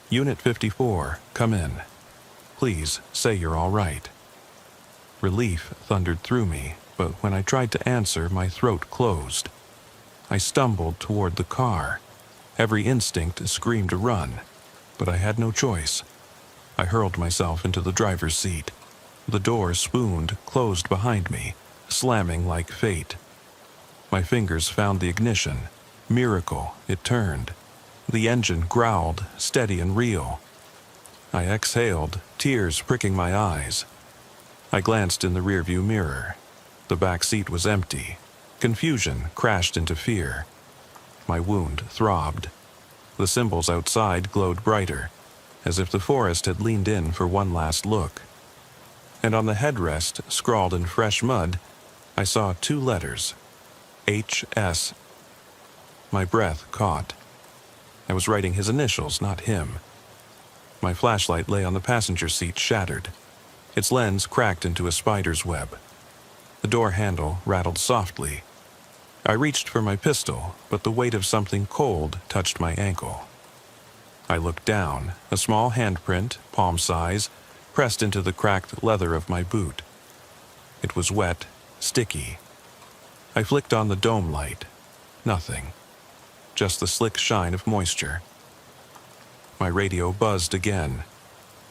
Unit 54, come in. Please say you're all right. Relief thundered through me, but when I tried to answer, my throat closed. I stumbled toward the car. Every instinct screamed to run, but I had no choice. I hurled myself into the driver's seat. The door spooned closed behind me, slamming like fate. My fingers found the ignition. Miracle, it turned. The engine growled, steady and real. I exhaled, tears pricking my eyes. I glanced in the rearview mirror. The back seat was empty. Confusion crashed into fear. My wound throbbed. The symbols outside glowed brighter, as if the forest had leaned in for one last look. And on the headrest, scrawled in fresh mud, I saw 2 letters. HS. My breath caught. I was writing his initials, not him. My flashlight lay on the passenger seat, shattered. Its lens cracked into a spider's web. The door handle rattled softly. I reached for my pistol, but the weight of something cold touched my ankle. I looked down, a small handprint, palm size, pressed into the cracked leather of my boot. It was wet, sticky. I flicked on the dome light. Nothing. Just the slick shine of moisture. My radio buzzed again.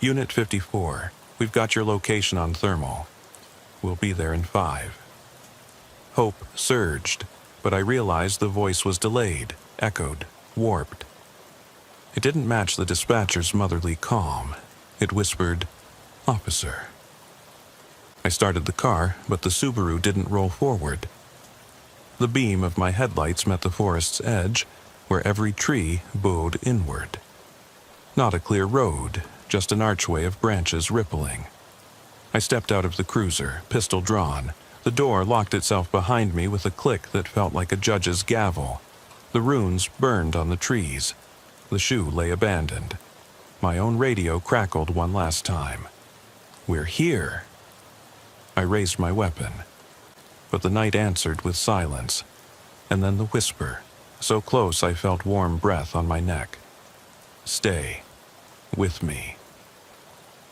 Unit 54, we've got your location on thermal. We'll be there in 5. Hope surged, but I realized the voice was delayed, echoed, warped. It didn't match the dispatcher's motherly calm. It whispered, "Officer." I started the car, but the Subaru didn't roll forward. The beam of my headlights met the forest's edge, where every tree bowed inward. Not a clear road, just an archway of branches rippling. I stepped out of the cruiser, pistol drawn. The door locked itself behind me with a click that felt like a judge's gavel. The runes burned on the trees. The shoe lay abandoned. My own radio crackled one last time. "We're here." I raised my weapon, but the night answered with silence, and then the whisper, so close I felt warm breath on my neck. "Stay. With me."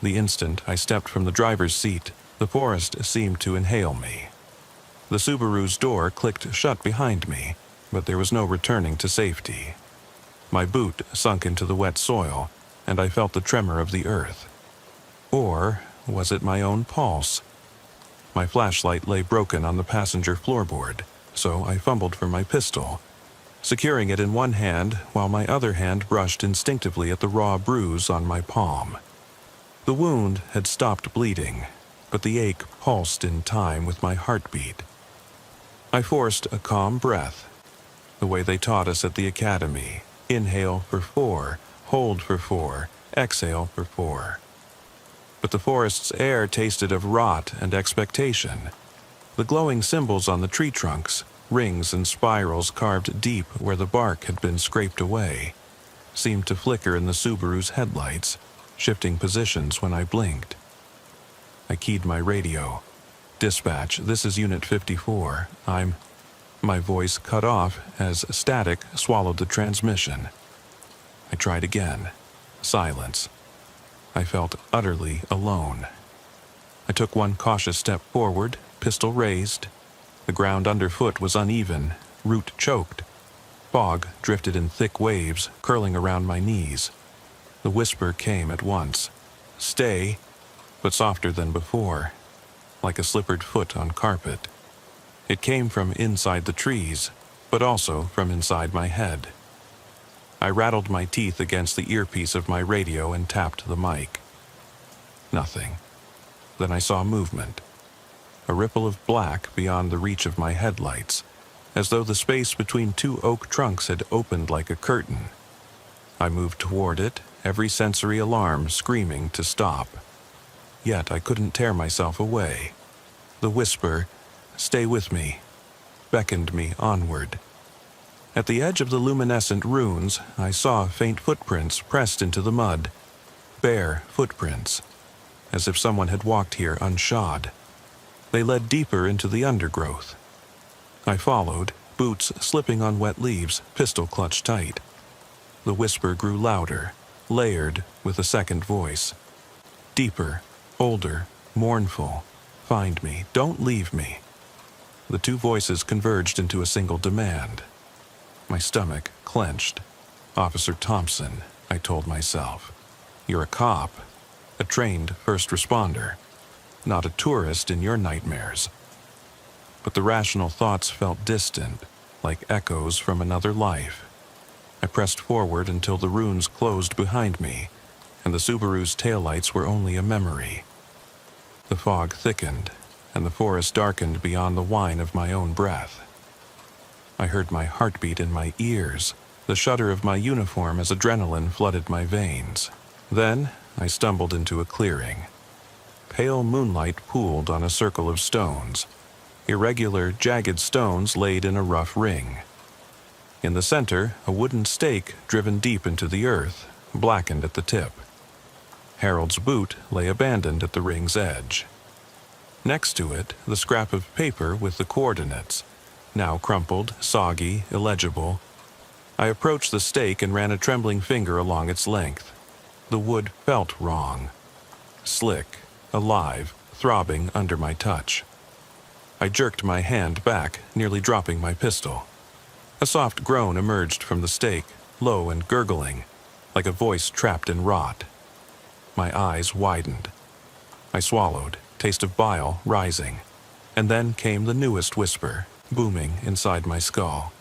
The instant I stepped from the driver's seat, the forest seemed to inhale me. The Subaru's door clicked shut behind me, but there was no returning to safety. My boot sunk into the wet soil, and I felt the tremor of the earth. Or was it my own pulse? My flashlight lay broken on the passenger floorboard, so I fumbled for my pistol, securing it in one hand while my other hand brushed instinctively at the raw bruise on my palm. The wound had stopped bleeding, but the ache pulsed in time with my heartbeat. I forced a calm breath, the way they taught us at the academy. Inhale for 4, hold for 4, exhale for 4. But the forest's air tasted of rot and expectation. The glowing symbols on the tree trunks, rings and spirals carved deep where the bark had been scraped away, seemed to flicker in the Subaru's headlights. shifting positions when I blinked. I keyed my radio. "Dispatch, this is Unit 54. My voice cut off as static swallowed the transmission. I tried again. Silence. I felt utterly alone. I took one cautious step forward, pistol raised. The ground underfoot was uneven, root choked. Fog drifted in thick waves, curling around my knees. The whisper came at once. "Stay," but softer than before, like a slippered foot on carpet. It came from inside the trees, but also from inside my head. I rattled my teeth against the earpiece of my radio and tapped the mic. Nothing. Then I saw movement. A ripple of black beyond the reach of my headlights, as though the space between two oak trunks had opened like a curtain. I moved toward it, every sensory alarm screaming to stop. Yet I couldn't tear myself away. The whisper, "Stay with me," beckoned me onward. At the edge of the luminescent ruins, I saw faint footprints pressed into the mud. Bare footprints, as if someone had walked here unshod. They led deeper into the undergrowth. I followed, boots slipping on wet leaves, pistol clutched tight. The whisper grew louder, layered with a second voice. Deeper, older, mournful. "Find me. Don't leave me." The two voices converged into a single demand. My stomach clenched. "Officer Thompson," I told myself. "You're a cop, a trained first responder, not a tourist in your nightmares." But the rational thoughts felt distant, like echoes from another life. I pressed forward until the ruins closed behind me, and the Subaru's taillights were only a memory. The fog thickened, and the forest darkened beyond the whine of my own breath. I heard my heartbeat in my ears, the shudder of my uniform as adrenaline flooded my veins. Then I stumbled into a clearing. Pale moonlight pooled on a circle of stones, irregular, jagged stones laid in a rough ring. In the center, a wooden stake driven deep into the earth, blackened at the tip. Harold's boot lay abandoned at the ring's edge. Next to it, the scrap of paper with the coordinates, now crumpled, soggy, illegible. I approached the stake and ran a trembling finger along its length. The wood felt wrong. Slick, alive, throbbing under my touch. I jerked my hand back, nearly dropping my pistol. A soft groan emerged from the stake, low and gurgling, like a voice trapped in rot. My eyes widened. I swallowed, taste of bile rising, and then came the newest whisper, booming inside my skull.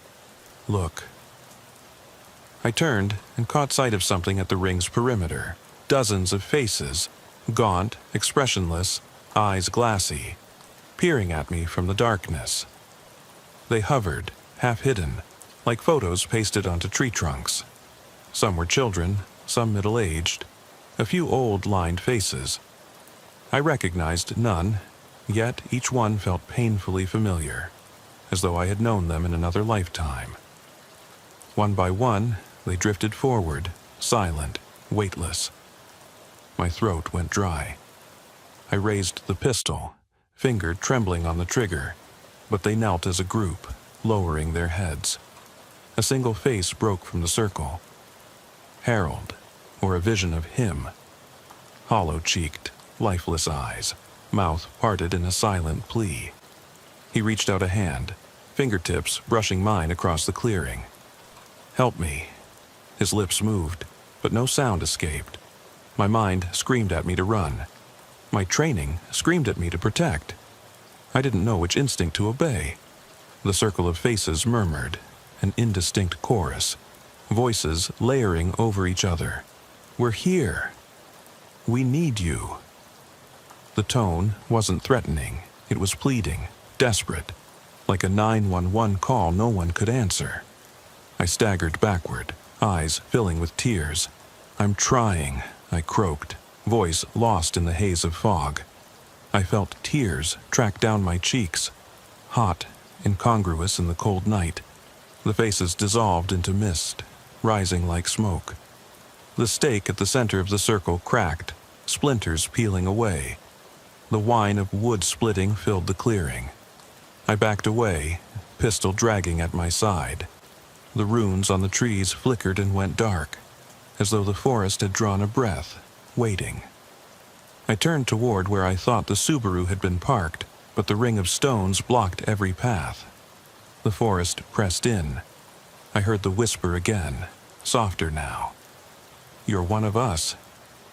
"Look." I turned and caught sight of something at the ring's perimeter. Dozens of faces, gaunt, expressionless, eyes glassy, peering at me from the darkness. They hovered, half hidden, like photos pasted onto tree trunks. Some were children, some middle-aged, a few old lined faces. I recognized none, yet each one felt painfully familiar, as though I had known them in another lifetime. One by one, they drifted forward, silent, weightless. My throat went dry. I raised the pistol, finger trembling on the trigger, but they knelt as a group, lowering their heads. A single face broke from the circle. Harold, or a vision of him. Hollow-cheeked, lifeless eyes, mouth parted in a silent plea. He reached out a hand, fingertips brushing mine across the clearing. "Help me." His lips moved, but no sound escaped. My mind screamed at me to run. My training screamed at me to protect. I didn't know which instinct to obey. The circle of faces murmured, an indistinct chorus, voices layering over each other. "We're here. We need you." The tone wasn't threatening. It was pleading, desperate, like a 911 call no one could answer. I staggered backward, eyes filling with tears. "I'm trying," I croaked, voice lost in the haze of fog. I felt tears track down my cheeks, hot, incongruous in the cold night. The faces dissolved into mist, rising like smoke. The stake at the center of the circle cracked, splinters peeling away. The whine of wood splitting filled the clearing. I backed away, pistol dragging at my side. The runes on the trees flickered and went dark, as though the forest had drawn a breath, waiting. I turned toward where I thought the Subaru had been parked, but the ring of stones blocked every path. The forest pressed in. I heard the whisper again, softer now. "You're one of us."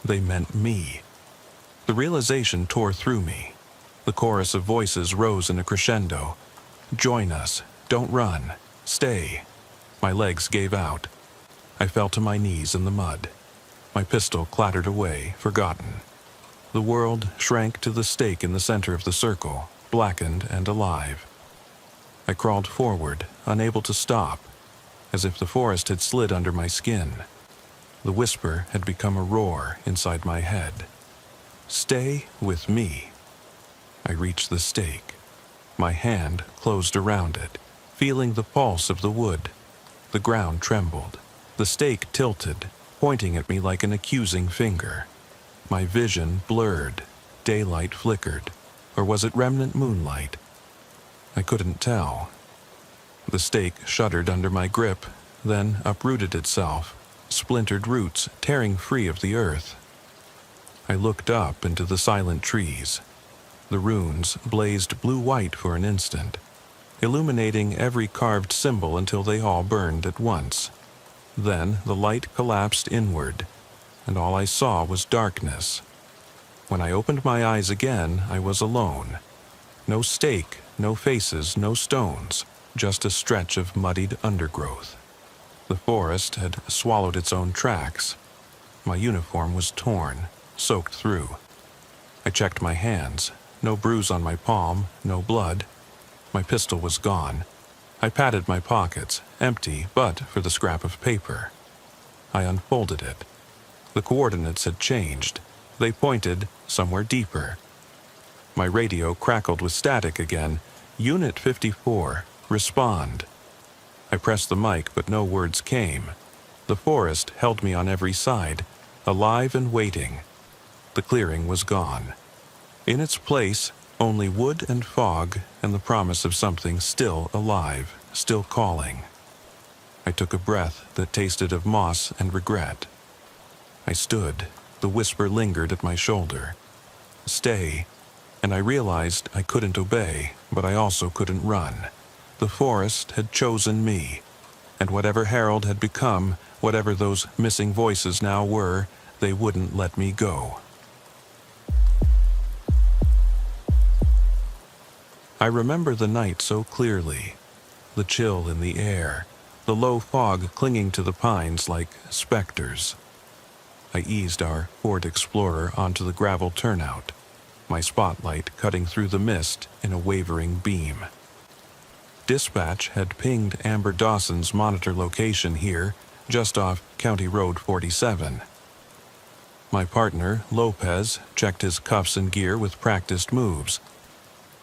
They meant me. The realization tore through me. The chorus of voices rose in a crescendo. "Join us. Don't run. Stay." My legs gave out. I fell to my knees in the mud. My pistol clattered away, forgotten. The world shrank to the stake in the center of the circle, blackened and alive. I crawled forward, unable to stop, as if the forest had slid under my skin. The whisper had become a roar inside my head. "Stay with me." I reached the stake. My hand closed around it, feeling the pulse of the wood. The ground trembled. The stake tilted, pointing at me like an accusing finger. My vision blurred. Daylight flickered. Or was it remnant moonlight? I couldn't tell. The stake shuddered under my grip, then uprooted itself, splintered roots tearing free of the earth. I looked up into the silent trees. The runes blazed blue-white for an instant, illuminating every carved symbol until they all burned at once. Then the light collapsed inward, and all I saw was darkness. When I opened my eyes again, I was alone. No stake, no faces, no stones, just a stretch of muddied undergrowth. The forest had swallowed its own tracks. My uniform was torn, soaked through. I checked my hands. No bruise on my palm, no blood. My pistol was gone. I patted my pockets, empty but for the scrap of paper. I unfolded it. The coordinates had changed. They pointed somewhere deeper. My radio crackled with static again. "Unit 54, respond." I pressed the mic, but no words came. The forest held me on every side, alive and waiting. The clearing was gone. In its place, only wood and fog and the promise of something still alive, still calling. I took a breath that tasted of moss and regret. I stood. The whisper lingered at my shoulder. "Stay." And I realized I couldn't obey, but I also couldn't run. The forest had chosen me, and whatever Harold had become, whatever those missing voices now were, they wouldn't let me go. I remember the night so clearly, the chill in the air, the low fog clinging to the pines like specters. I eased our Ford Explorer onto the gravel turnout, my spotlight cutting through the mist in a wavering beam. Dispatch had pinged Amber Dawson's monitor location here, just off County Road 47. My partner, Lopez, checked his cuffs and gear with practiced moves.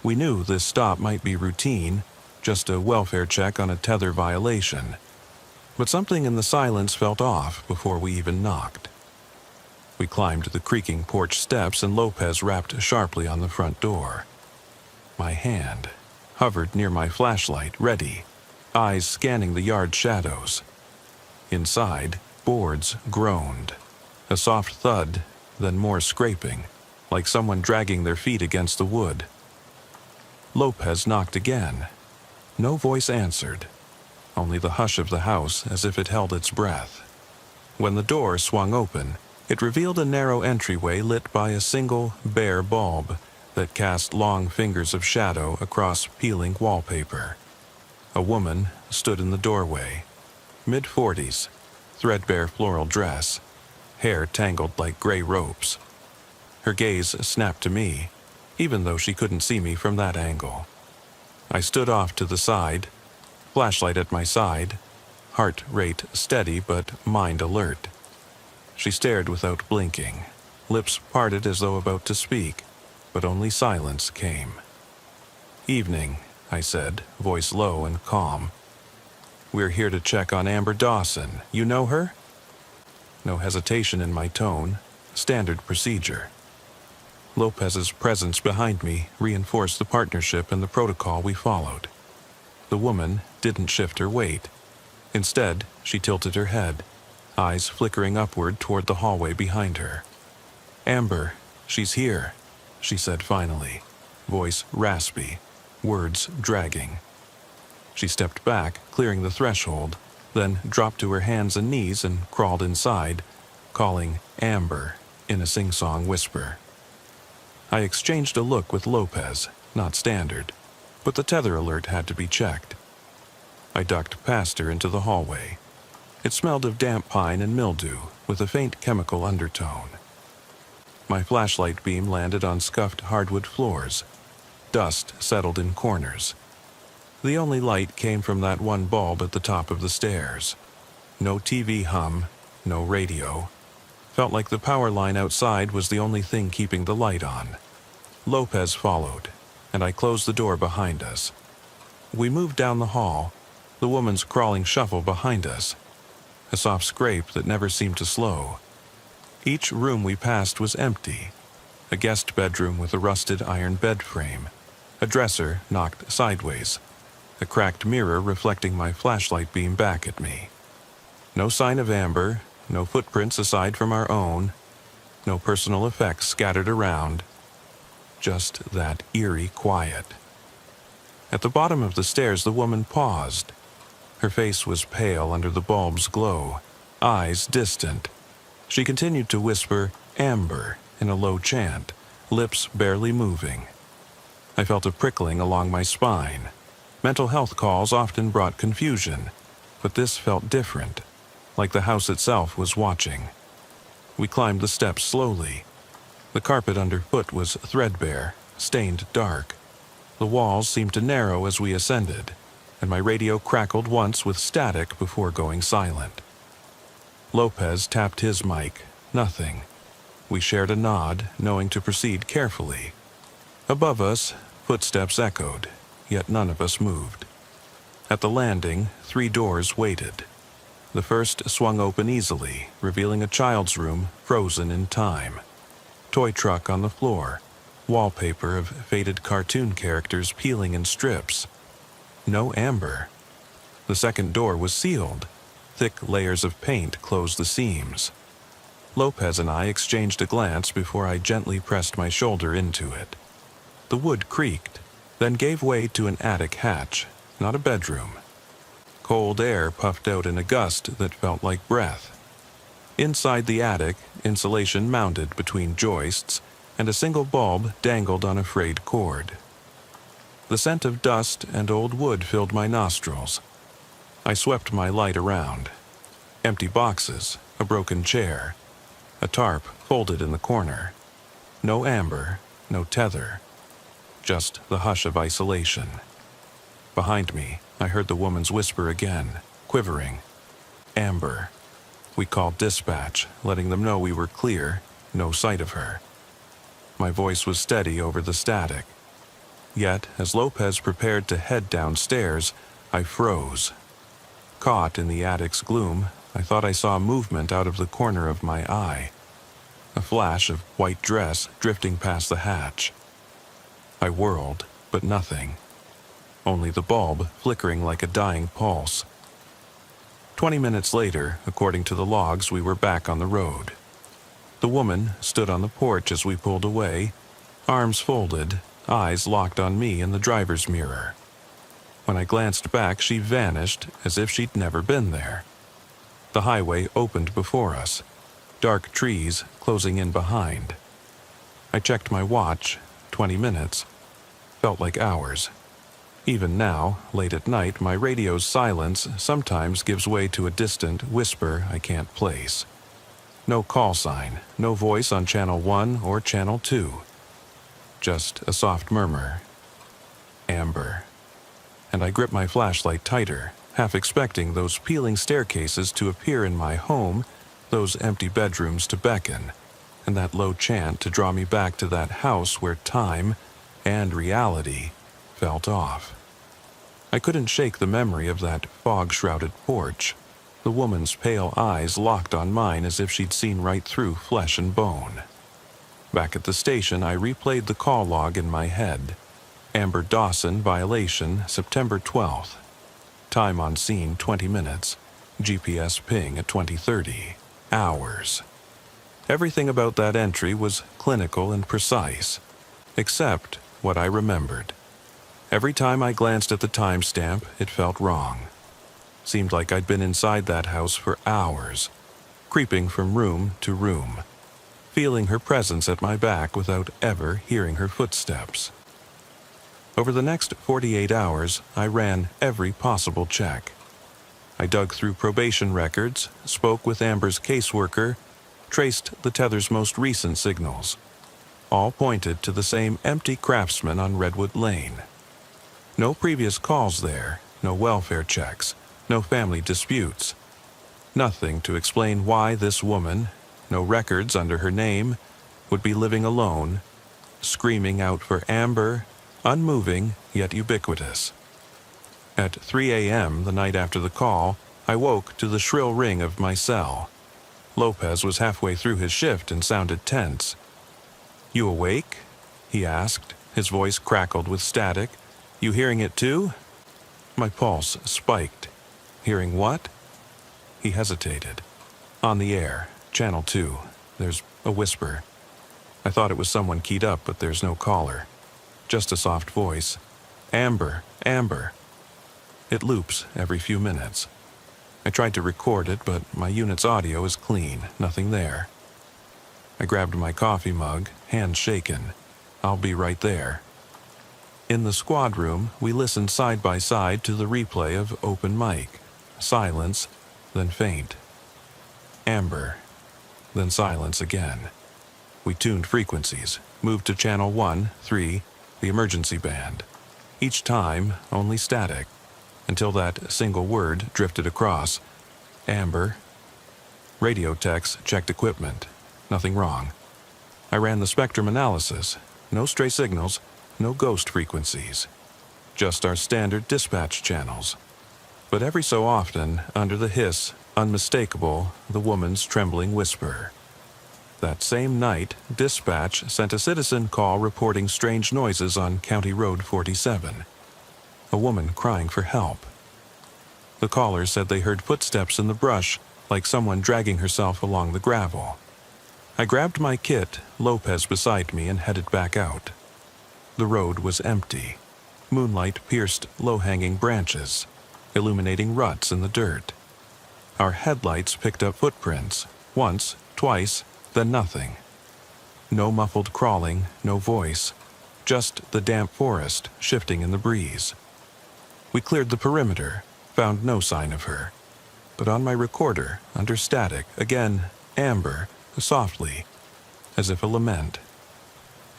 We knew this stop might be routine, just a welfare check on a tether violation. But something in the silence felt off before we even knocked. We climbed the creaking porch steps and Lopez rapped sharply on the front door. My hand hovered near my flashlight, ready, eyes scanning the yard shadows. Inside, boards groaned. A soft thud, then more scraping, like someone dragging their feet against the wood. Lopez knocked again. No voice answered, only the hush of the house as if it held its breath. When the door swung open, it revealed a narrow entryway lit by a single, bare bulb that cast long fingers of shadow across peeling wallpaper. A woman stood in the doorway, mid-40s, threadbare floral dress, hair tangled like gray ropes. Her gaze snapped to me, even though she couldn't see me from that angle. I stood off to the side, flashlight at my side, heart rate steady but mind alert. She stared without blinking, lips parted as though about to speak, but only silence came. "Evening," I said, voice low and calm. "We're here to check on Amber Dawson. You know her?" no hesitation in my tone, standard procedure. Lopez's presence behind me reinforced the partnership and the protocol we followed. The woman didn't shift her weight. Instead, she tilted her head, eyes flickering upward toward the hallway behind her. "Amber, she's here," she said finally, voice raspy, words dragging. She stepped back, clearing the threshold, then dropped to her hands and knees and crawled inside, calling Amber in a sing-song whisper. I exchanged a look with Lopez, not standard, but the tether alert had to be checked. I ducked past her into the hallway. It smelled of damp pine and mildew, with a faint chemical undertone. My flashlight beam landed on scuffed hardwood floors. Dust settled in corners. The only light came from that one bulb at the top of the stairs. No TV hum, no radio. Felt like the power line outside was the only thing keeping the light on. Lopez followed, and I closed the door behind us. We moved down the hall, the woman's crawling shuffle behind us, a soft scrape that never seemed to slow. Each room we passed was empty. A guest bedroom with a rusted iron bed frame, a dresser knocked sideways, a cracked mirror reflecting my flashlight beam back at me. No sign of Amber, no footprints aside from our own, no personal effects scattered around, just that eerie quiet. At the bottom of the stairs, the woman paused. Her face was pale under the bulb's glow, eyes distant. She continued to whisper, "Amber," in a low chant, lips barely moving. I felt a prickling along my spine. Mental health calls often brought confusion, but this felt different, like the house itself was watching. We climbed the steps slowly. The carpet underfoot was threadbare, stained dark. The walls seemed to narrow as we ascended, and my radio crackled once with static before going silent. Lopez tapped his mic. Nothing. We shared a nod, knowing to proceed carefully. Above us, footsteps echoed, yet none of us moved. At the landing, 3 doors waited. The first swung open easily, revealing a child's room frozen in time. Toy truck on the floor, wallpaper of faded cartoon characters peeling in strips. No Amber. The second door was sealed. Thick layers of paint closed the seams. Lopez and I exchanged a glance before I gently pressed my shoulder into it. The wood creaked, then gave way to an attic hatch, not a bedroom. Cold air puffed out in a gust that felt like breath. Inside the attic, insulation mounted between joists, and a single bulb dangled on a frayed cord. The scent of dust and old wood filled my nostrils. I swept my light around. Empty boxes, a broken chair, a tarp folded in the corner. No Amber, no tether. Just the hush of isolation. Behind me, I heard the woman's whisper again, quivering. "Amber." We called dispatch, letting them know we were clear, no sight of her. My voice was steady over the static. Yet, as Lopez prepared to head downstairs, I froze. Caught in the attic's gloom, I thought I saw movement out of the corner of my eye. A flash of white dress drifting past the hatch. I whirled, but nothing. Only the bulb flickering like a dying pulse. 20 minutes later, according to the logs, we were back on the road. The woman stood on the porch as we pulled away, arms folded, eyes locked on me in the driver's mirror. When I glanced back, she vanished as if she'd never been there. The highway opened before us, dark trees closing in behind. I checked my watch, 20 minutes. Felt like hours. Even now, late at night, my radio's silence sometimes gives way to a distant whisper I can't place. No call sign, no voice on channel 1 or channel 2. Just a soft murmur. Amber. And I gripped my flashlight tighter, half expecting those peeling staircases to appear in my home, those empty bedrooms to beckon, and that low chant to draw me back to that house where time and reality felt off. I couldn't shake the memory of that fog-shrouded porch, The woman's pale eyes locked on mine as if she'd seen right through flesh and bone. Back at the station, I replayed the call log in my head. Amber Dawson violation, September 12th. Time on scene 20 minutes. GPS ping at 20:30. Hours. Everything about that entry was clinical and precise, except what I remembered. Every time I glanced at the timestamp, it felt wrong. Seemed like I'd been inside that house for hours, creeping from room to room, feeling her presence at my back without ever hearing her footsteps. Over the next 48 hours, I ran every possible check. I dug through probation records, spoke with Amber's caseworker, traced the tether's most recent signals. All pointed to the same empty craftsman on Redwood Lane. No previous calls there, no welfare checks, no family disputes. Nothing to explain why this woman, no records under her name, would be living alone, screaming out for Amber, unmoving yet ubiquitous. At 3 a.m. the night after the call, I woke to the shrill ring of my cell. Lopez was halfway through his shift and sounded tense. "You awake?" he asked. His voice crackled with static. "You hearing it too?" My pulse spiked. "Hearing what?" He hesitated. "On the air, Channel 2. There's a whisper. I thought it was someone keyed up, but there's no caller. Just a soft voice. Amber, Amber." It loops every few minutes. I tried to record it, but my unit's audio is clean, nothing there. I grabbed my coffee mug, hands shaken. "I'll be right there." In the squad room, we listened side by side to the replay of open mic. Silence, then faint. Amber, then silence again. We tuned frequencies, moved to channel 1, 3, the emergency band. Each time, only static, until that single word drifted across. Amber. Radio techs checked equipment. Nothing wrong. I ran the spectrum analysis. No stray signals, no ghost frequencies. Just our standard dispatch channels. But every so often, under the hiss, unmistakable, the woman's trembling whisper. That same night, dispatch sent a citizen call reporting strange noises on County Road 47. A woman crying for help. The caller said they heard footsteps in the brush, like someone dragging herself along the gravel. I grabbed my kit, Lopez beside me, and headed back out. The road was empty. Moonlight pierced low-hanging branches, illuminating ruts in the dirt. Our headlights picked up footprints, once, twice, then nothing. No muffled crawling, no voice, just the damp forest shifting in the breeze. We cleared the perimeter, found no sign of her. But on my recorder, under static, again, Amber, softly, as if a lament.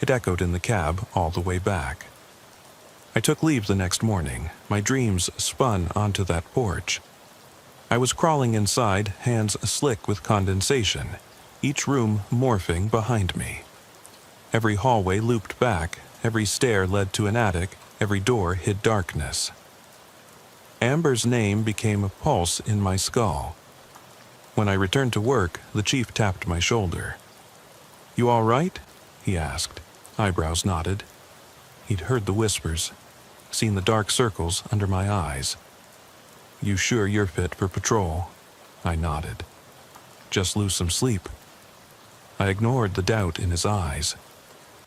It echoed in the cab all the way back. I took leave the next morning. My dreams spun onto that porch. I was crawling inside, hands slick with condensation, each room morphing behind me. Every hallway looped back, every stair led to an attic, every door hid darkness. Amber's name became a pulse in my skull. When I returned to work, the chief tapped my shoulder. "You all right?" he asked. Eyebrows nodded. He'd heard the whispers, seen the dark circles under my eyes. "You sure you're fit for patrol?" I nodded. "Just lose some sleep." I ignored the doubt in his eyes.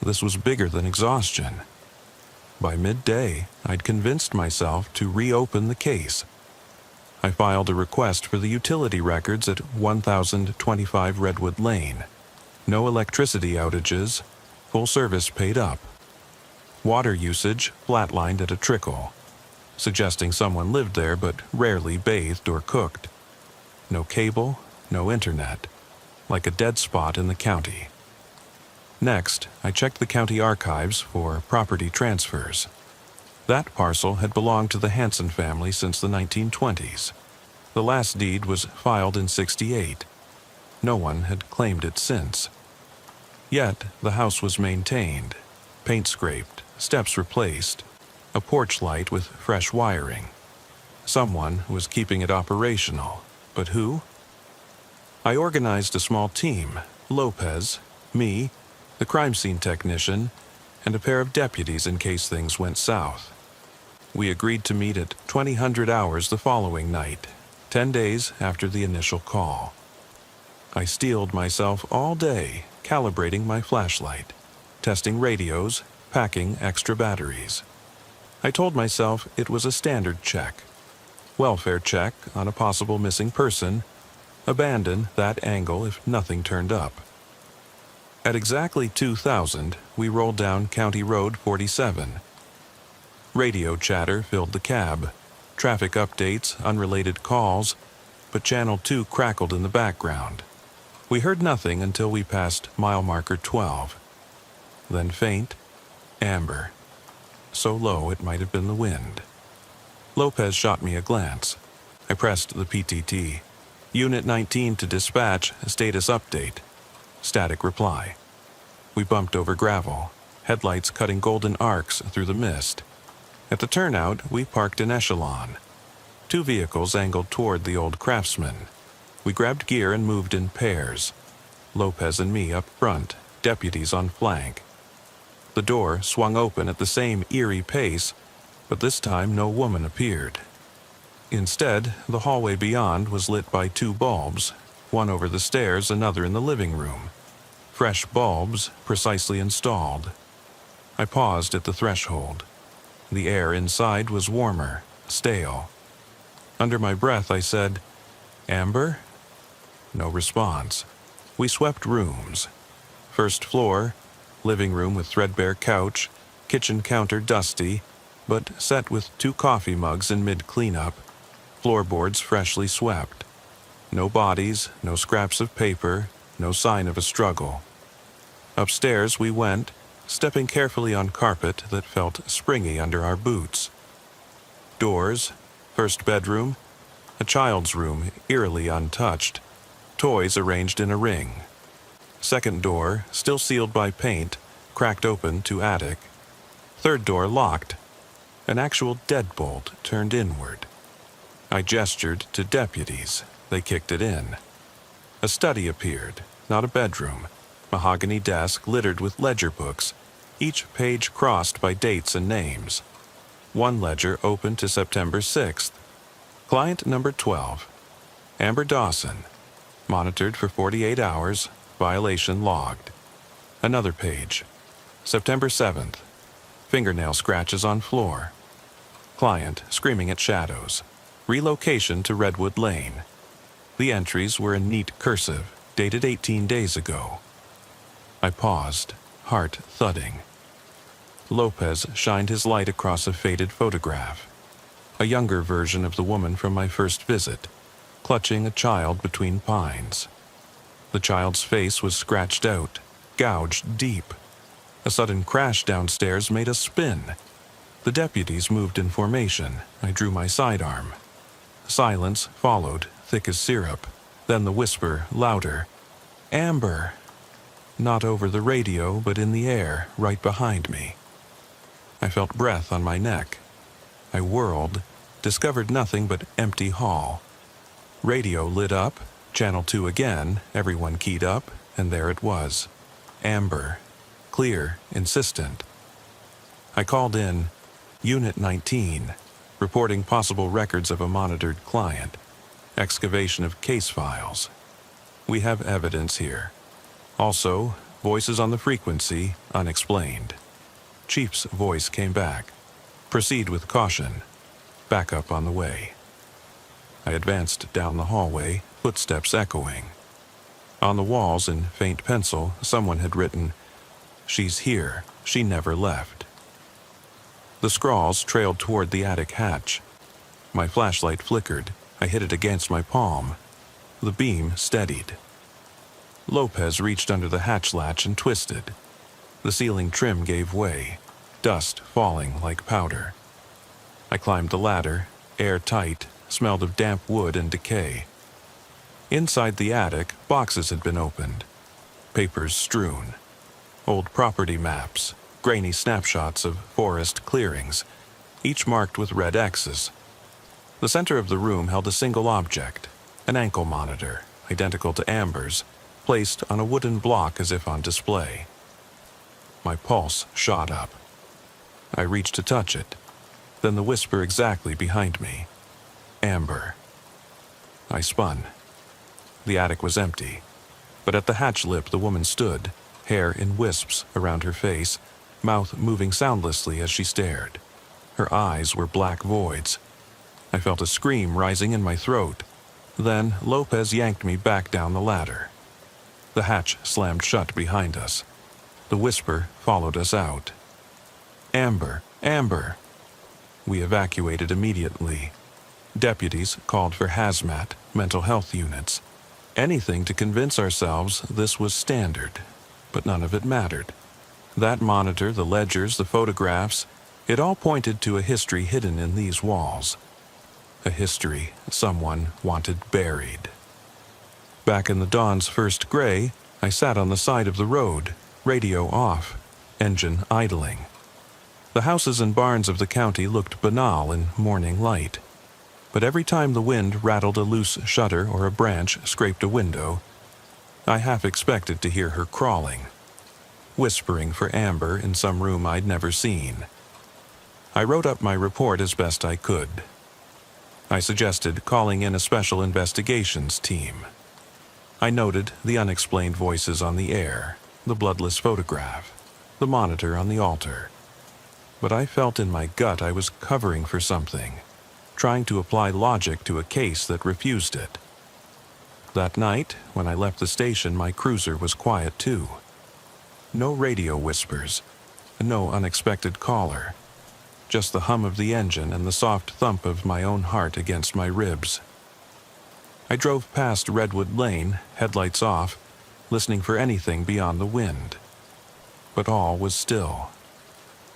This was bigger than exhaustion. By midday, I'd convinced myself to reopen the case. I filed a request for the utility records at 1025 Redwood Lane. No electricity outages, full service paid up. Water usage flatlined at a trickle, suggesting someone lived there but rarely bathed or cooked. No cable, no internet, like a dead spot in the county. Next, I checked the county archives for property transfers. That parcel had belonged to the Hanson family since the 1920s. The last deed was filed in '68. No one had claimed it since. Yet, the house was maintained, paint scraped, steps replaced, a porch light with fresh wiring. Someone was keeping it operational, But who? I organized a small team: Lopez, me, the crime scene technician, and a pair of deputies in case things went south. We agreed to meet at 2000 hours the following night, 10 days after the initial call. I steeled myself all day, calibrating my flashlight, testing radios, packing extra batteries. I told myself it was a standard check. Welfare check on a possible missing person. Abandon that angle if nothing turned up. At exactly 2000, we rolled down County Road 47. Radio chatter filled the cab. Traffic updates, unrelated calls, but Channel 2 crackled in the background. We heard nothing until we passed mile marker 12. Then faint, amber. So low it might have been the wind. Lopez shot me a glance. I pressed the PTT. Unit 19 to dispatch, status update. Static reply. We bumped over gravel, headlights cutting golden arcs through the mist. At the turnout, we parked an echelon. 2 vehicles angled toward the old Craftsman. We grabbed gear and moved in pairs. Lopez and me up front, deputies on flank. The door swung open at the same eerie pace, but this time no woman appeared. Instead, the hallway beyond was lit by 2 bulbs, one over the stairs, another in the living room. Fresh bulbs, precisely installed. I paused at the threshold. The air inside was warmer, stale. Under my breath, I said, "Amber?" No response. We swept rooms. First floor, living room with threadbare couch, kitchen counter dusty, but set with 2 coffee mugs in mid-cleanup. Floorboards freshly swept. No bodies, no scraps of paper, no sign of a struggle. Upstairs we went, stepping carefully on carpet that felt springy under our boots. Doors, first bedroom, a child's room eerily untouched, toys arranged in a ring. Second door, still sealed by paint, cracked open to attic. Third door locked. An actual deadbolt turned inward. I gestured to deputies. They kicked it in. A study appeared, not a bedroom. Mahogany desk littered with ledger books, each page crossed by dates and names. One ledger open to September 6th. Client number 12. Amber Dawson. Monitored for 48 hours. Violation logged. Another page. September 7th. Fingernail scratches on floor. Client screaming at shadows. Relocation to Redwood Lane. The entries were in neat cursive, dated 18 days ago. I paused, heart thudding. Lopez shined his light across a faded photograph. A younger version of the woman from my first visit, clutching a child between pines. The child's face was scratched out, gouged deep. A sudden crash downstairs made us spin. The deputies moved in formation. I drew my sidearm. Silence followed, thick as syrup. Then the whisper, louder. "Amber!" Not over the radio, but in the air, right behind me. I felt breath on my neck. I whirled, discovered nothing but empty hall. Radio lit up, Channel 2 again, everyone keyed up, and there it was. Amber. Clear, insistent. I called in, Unit 19, reporting possible records of a monitored client. Excavation of case files. We have evidence here. Also, voices on the frequency, unexplained. Chief's voice came back. Proceed with caution. Backup on the way. I advanced down the hallway, footsteps echoing. On the walls in faint pencil, someone had written, "She's here. She never left." The scrawls trailed toward the attic hatch. My flashlight flickered. I hit it against my palm. The beam steadied. Lopez reached under the hatch latch and twisted. The ceiling trim gave way, dust falling like powder. I climbed the ladder, airtight, smelled of damp wood and decay. Inside the attic, boxes had been opened, papers strewn, old property maps, grainy snapshots of forest clearings, each marked with red X's. The center of the room held a single object, an ankle monitor, identical to Amber's, placed on a wooden block as if on display. My pulse shot up. I reached to touch it, then the whisper exactly behind me. Amber. I spun. The attic was empty, but at the hatch lip the woman stood, hair in wisps around her face, mouth moving soundlessly as she stared. Her eyes were black voids. I felt a scream rising in my throat. Then Lopez yanked me back down the ladder. The hatch slammed shut behind us. The whisper followed us out. Amber! Amber! We evacuated immediately. Deputies called for hazmat, mental health units. Anything to convince ourselves this was standard, but none of it mattered. That monitor, the ledgers, the photographs, it all pointed to a history hidden in these walls. A history someone wanted buried. Back in the dawn's first gray, I sat on the side of the road, radio off, engine idling. The houses and barns of the county looked banal in morning light. But every time the wind rattled a loose shutter or a branch scraped a window, I half expected to hear her crawling, whispering for Amber in some room I'd never seen. I wrote up my report as best I could. I suggested calling in a special investigations team. I noted the unexplained voices on the air, the bloodless photograph, the monitor on the altar. But I felt in my gut I was covering for something, trying to apply logic to a case that refused it. That night, when I left the station, my cruiser was quiet too. No radio whispers, no unexpected caller. Just the hum of the engine and the soft thump of my own heart against my ribs. I drove past Redwood Lane, headlights off, listening for anything beyond the wind. But all was still.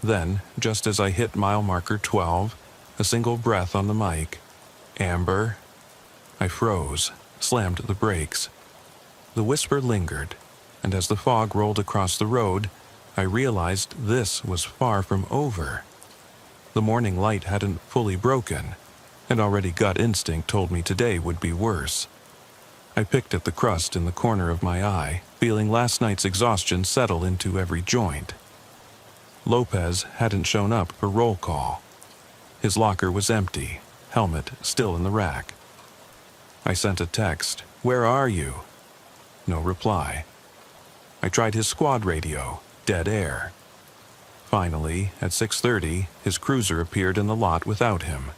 Then, just as I hit mile marker 12, a single breath on the mic. Amber. I froze, slammed the brakes. The whisper lingered, and as the fog rolled across the road, I realized this was far from over. The morning light hadn't fully broken, and already gut instinct told me today would be worse. I picked at the crust in the corner of my eye, feeling last night's exhaustion settle into every joint. Lopez hadn't shown up for roll call. His locker was empty, helmet still in the rack. I sent a text, "Where are you?" No reply. I tried his squad radio, dead air. Finally, at 6:30, his cruiser appeared in the lot without him.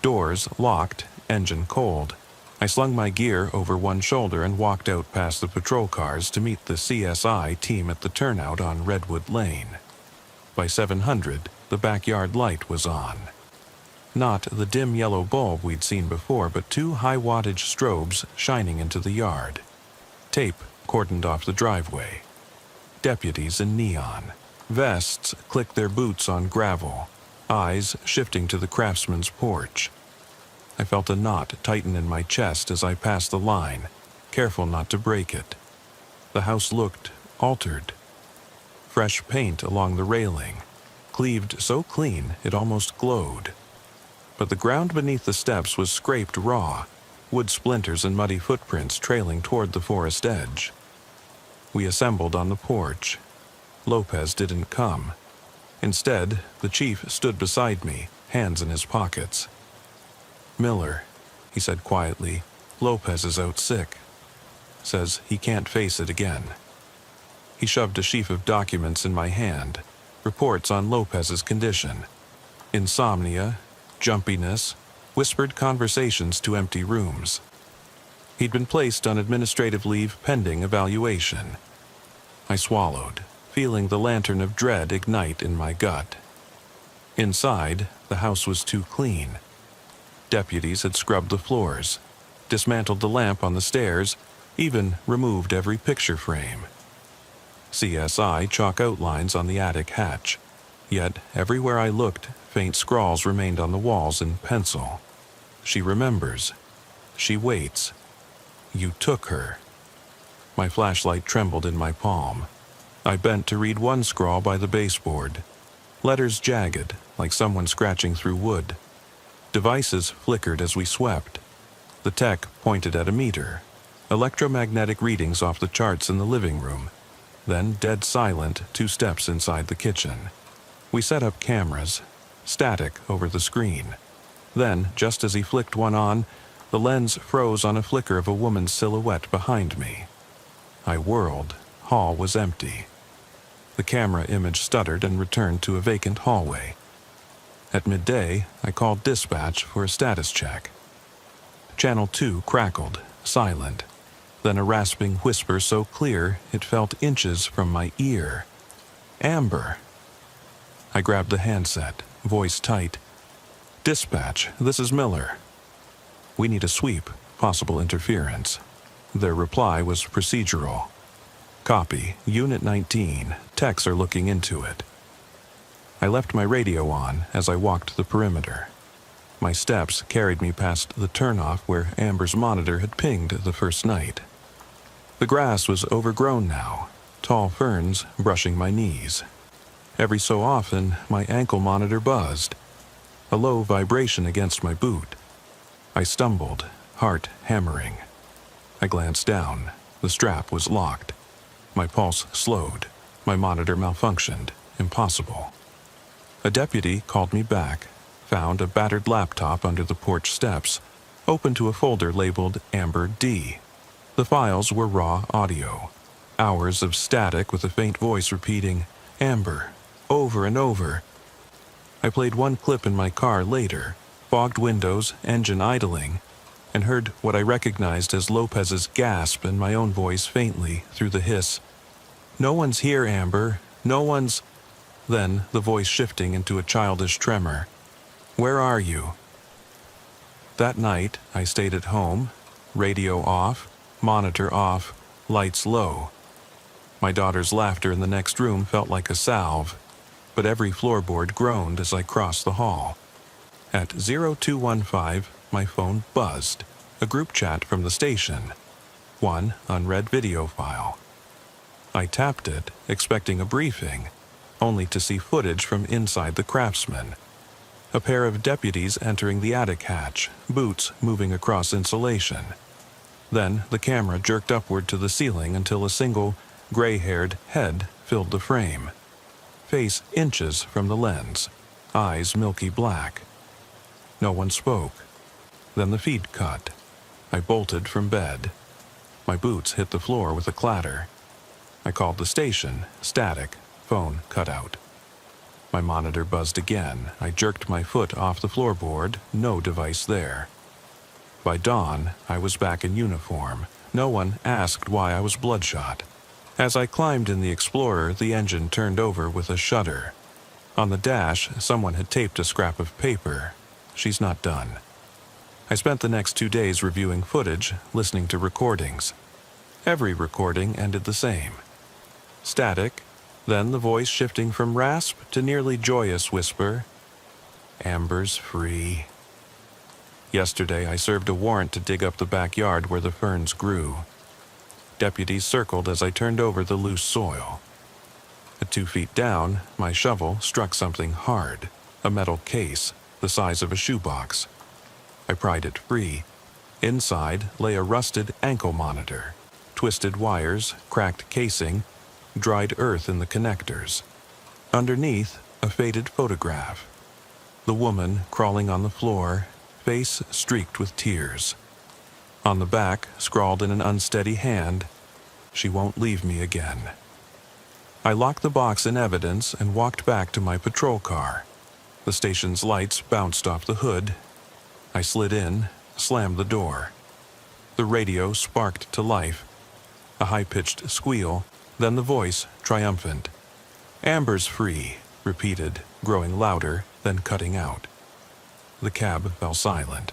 Doors locked, engine cold. I slung my gear over one shoulder and walked out past the patrol cars to meet the CSI team at the turnout on Redwood Lane. By 700, the backyard light was on. Not the dim yellow bulb we'd seen before, but two high-wattage strobes shining into the yard. Tape cordoned off the driveway. Deputies in neon. Vests clicked their boots on gravel, eyes shifting to the craftsman's porch. I felt a knot tighten in my chest as I passed the line, careful not to break it. The house looked altered. Fresh paint along the railing, cleaved so clean it almost glowed. But the ground beneath the steps was scraped raw, wood splinters and muddy footprints trailing toward the forest edge. We assembled on the porch. Lopez didn't come. Instead, the chief stood beside me, hands in his pockets. "Miller," he said quietly, "Lopez is out sick. Says he can't face it again." He shoved a sheaf of documents in my hand, reports on Lopez's condition. Insomnia, jumpiness, whispered conversations to empty rooms. He'd been placed on administrative leave pending evaluation. I swallowed, feeling the lantern of dread ignite in my gut. Inside, the house was too clean. Deputies had scrubbed the floors, dismantled the lamp on the stairs, even removed every picture frame. CSI chalk outlines on the attic hatch, yet everywhere I looked, faint scrawls remained on the walls in pencil. She remembers. She waits. You took her. My flashlight trembled in my palm. I bent to read one scrawl by the baseboard. Letters jagged, like someone scratching through wood. Devices flickered as we swept. The tech pointed at a meter. Electromagnetic readings off the charts in the living room. Then dead silent 2 steps inside the kitchen. We set up cameras. Static over the screen. Then, just as he flicked one on, the lens froze on a flicker of a woman's silhouette behind me. I whirled. Hall was empty. The camera image stuttered and returned to a vacant hallway. At midday, I called dispatch for a status check. Channel 2 crackled, silent. Then a rasping whisper so clear it felt inches from my ear. "Amber." I grabbed the handset, voice tight. "Dispatch, this is Miller. We need a sweep, possible interference." Their reply was procedural. "Copy, Unit 19, techs are looking into it." I left my radio on as I walked the perimeter. My steps carried me past the turnoff where Amber's monitor had pinged the first night. The grass was overgrown now, tall ferns brushing my knees. Every so often, my ankle monitor buzzed, a low vibration against my boot. I stumbled, heart hammering. I glanced down. The strap was locked. My pulse slowed. My monitor malfunctioned. Impossible. A deputy called me back, found a battered laptop under the porch steps, opened to a folder labeled Amber D. The files were raw audio. Hours of static with a faint voice repeating, "Amber," over and over. I played one clip in my car later, fogged windows, engine idling, and heard what I recognized as Lopez's gasp and my own voice faintly through the hiss. "No one's here, Amber. No one's—" Then the voice shifting into a childish tremor. "Where are you?" That night, I stayed at home, radio off, monitor off, lights low. My daughter's laughter in the next room felt like a salve, but every floorboard groaned as I crossed the hall. At 0215, my phone buzzed, a group chat from the station. One unread video file. I tapped it, expecting a briefing, only to see footage from inside the Craftsman. A pair of deputies entering the attic hatch, boots moving across insulation. Then the camera jerked upward to the ceiling until a single, gray-haired head filled the frame. Face inches from the lens, eyes milky black. No one spoke. Then the feed cut. I bolted from bed. My boots hit the floor with a clatter. I called the station, static, phone cut out. My monitor buzzed again. I jerked my foot off the floorboard, no device there. By dawn, I was back in uniform. No one asked why I was bloodshot. As I climbed in the Explorer, the engine turned over with a shudder. On the dash, someone had taped a scrap of paper. She's not done. I spent the next 2 days reviewing footage, listening to recordings. Every recording ended the same. Static, then the voice shifting from rasp to nearly joyous whisper, "Amber's free." Yesterday, I served a warrant to dig up the backyard where the ferns grew. Deputies circled as I turned over the loose soil. At 2 feet down, my shovel struck something hard, a metal case, the size of a shoebox. I pried it free. Inside lay a rusted ankle monitor, twisted wires, cracked casing, dried earth in the connectors. Underneath, a faded photograph. The woman crawling on the floor, face streaked with tears. On the back, scrawled in an unsteady hand, "She won't leave me again." I locked the box in evidence and walked back to my patrol car. The station's lights bounced off the hood. I slid in, slammed the door. The radio sparked to life. A high-pitched squeal, then the voice, triumphant. "Amber's free," repeated, growing louder, then cutting out. The cab fell silent.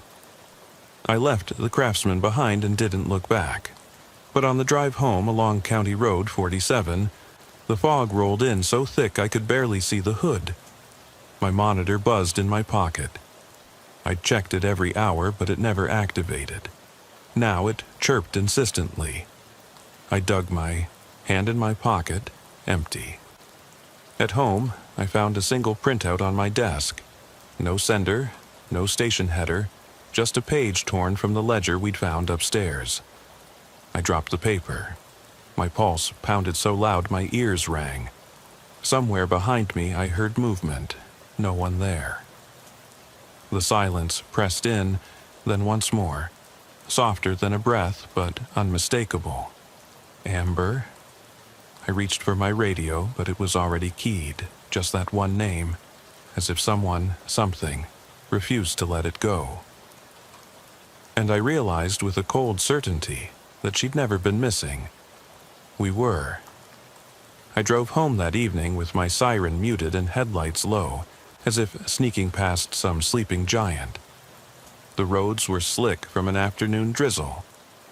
I left the Craftsman behind and didn't look back. But on the drive home along County Road 47, the fog rolled in so thick I could barely see the hood. My monitor buzzed in my pocket. I'd checked it every hour, but it never activated. Now it chirped insistently. I dug my hand in my pocket, empty. At home, I found a single printout on my desk. No sender, no station header, just a page torn from the ledger we'd found upstairs. I dropped the paper. My pulse pounded so loud my ears rang. Somewhere behind me I heard movement. No one there. The silence pressed in, then once more, softer than a breath, but unmistakable. Amber? I reached for my radio, but it was already keyed, just that one name, as if someone, something, refused to let it go. And I realized with a cold certainty that she'd never been missing. We were. I drove home that evening with my siren muted and headlights low, as if sneaking past some sleeping giant. The roads were slick from an afternoon drizzle,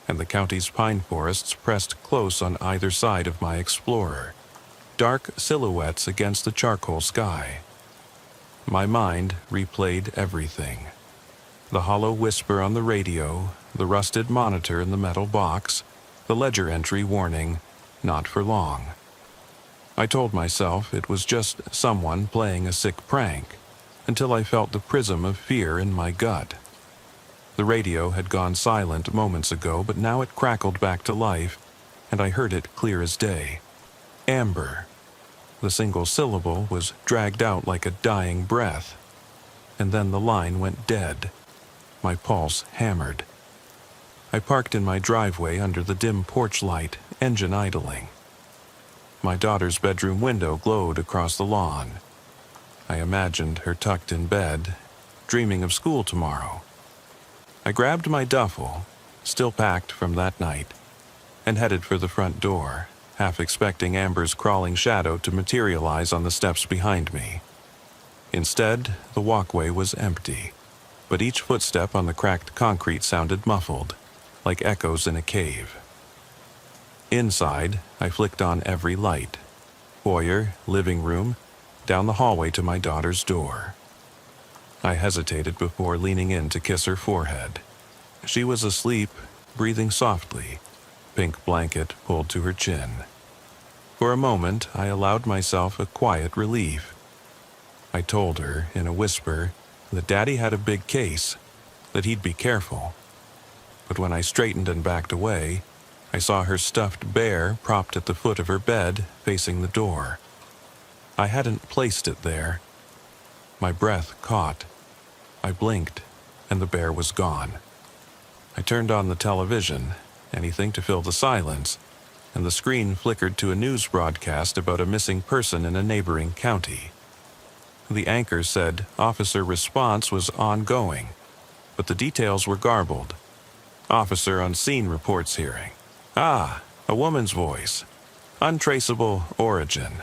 and the county's pine forests pressed close on either side of my Explorer, dark silhouettes against the charcoal sky. My mind replayed everything. The hollow whisper on the radio, the rusted monitor in the metal box, the ledger entry warning, "Not for long." I told myself it was just someone playing a sick prank, until I felt the prism of fear in my gut. The radio had gone silent moments ago, but now it crackled back to life, and I heard it clear as day. Amber. The single syllable was dragged out like a dying breath, and then the line went dead. My pulse hammered. I parked in my driveway under the dim porch light, engine idling. My daughter's bedroom window glowed across the lawn. I imagined her tucked in bed, dreaming of school tomorrow. I grabbed my duffel, still packed from that night, and headed for the front door, half expecting Amber's crawling shadow to materialize on the steps behind me. Instead, the walkway was empty, but each footstep on the cracked concrete sounded muffled, like echoes in a cave. Inside, I flicked on every light. Foyer, living room, down the hallway to my daughter's door. I hesitated before leaning in to kiss her forehead. She was asleep, breathing softly, pink blanket pulled to her chin. For a moment, I allowed myself a quiet relief. I told her, in a whisper, that Daddy had a big case, that he'd be careful. But when I straightened and backed away, I saw her stuffed bear propped at the foot of her bed, facing the door. I hadn't placed it there. My breath caught. I blinked, and the bear was gone. I turned on the television, anything to fill the silence, and the screen flickered to a news broadcast about a missing person in a neighboring county. The anchor said officer response was ongoing, but the details were garbled. Officer on scene reports hearing. Ah, a woman's voice. Untraceable origin.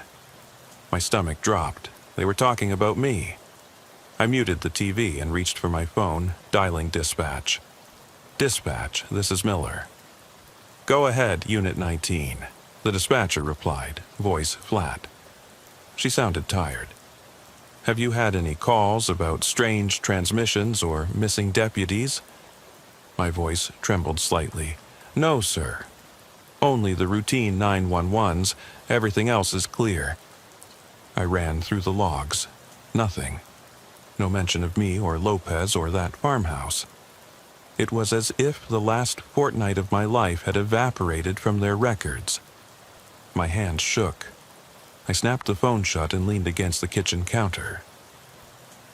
My stomach dropped. They were talking about me. I muted the TV and reached for my phone, dialing dispatch. Dispatch, this is Miller. Go ahead, Unit 19. The dispatcher replied, voice flat. She sounded tired. Have you had any calls about strange transmissions or missing deputies? My voice trembled slightly. No, sir. Only the routine 911s. Everything else is clear. I ran through the logs. Nothing. No mention of me or Lopez or that farmhouse. It was as if the last fortnight of my life had evaporated from their records. My hands shook. I snapped the phone shut and leaned against the kitchen counter.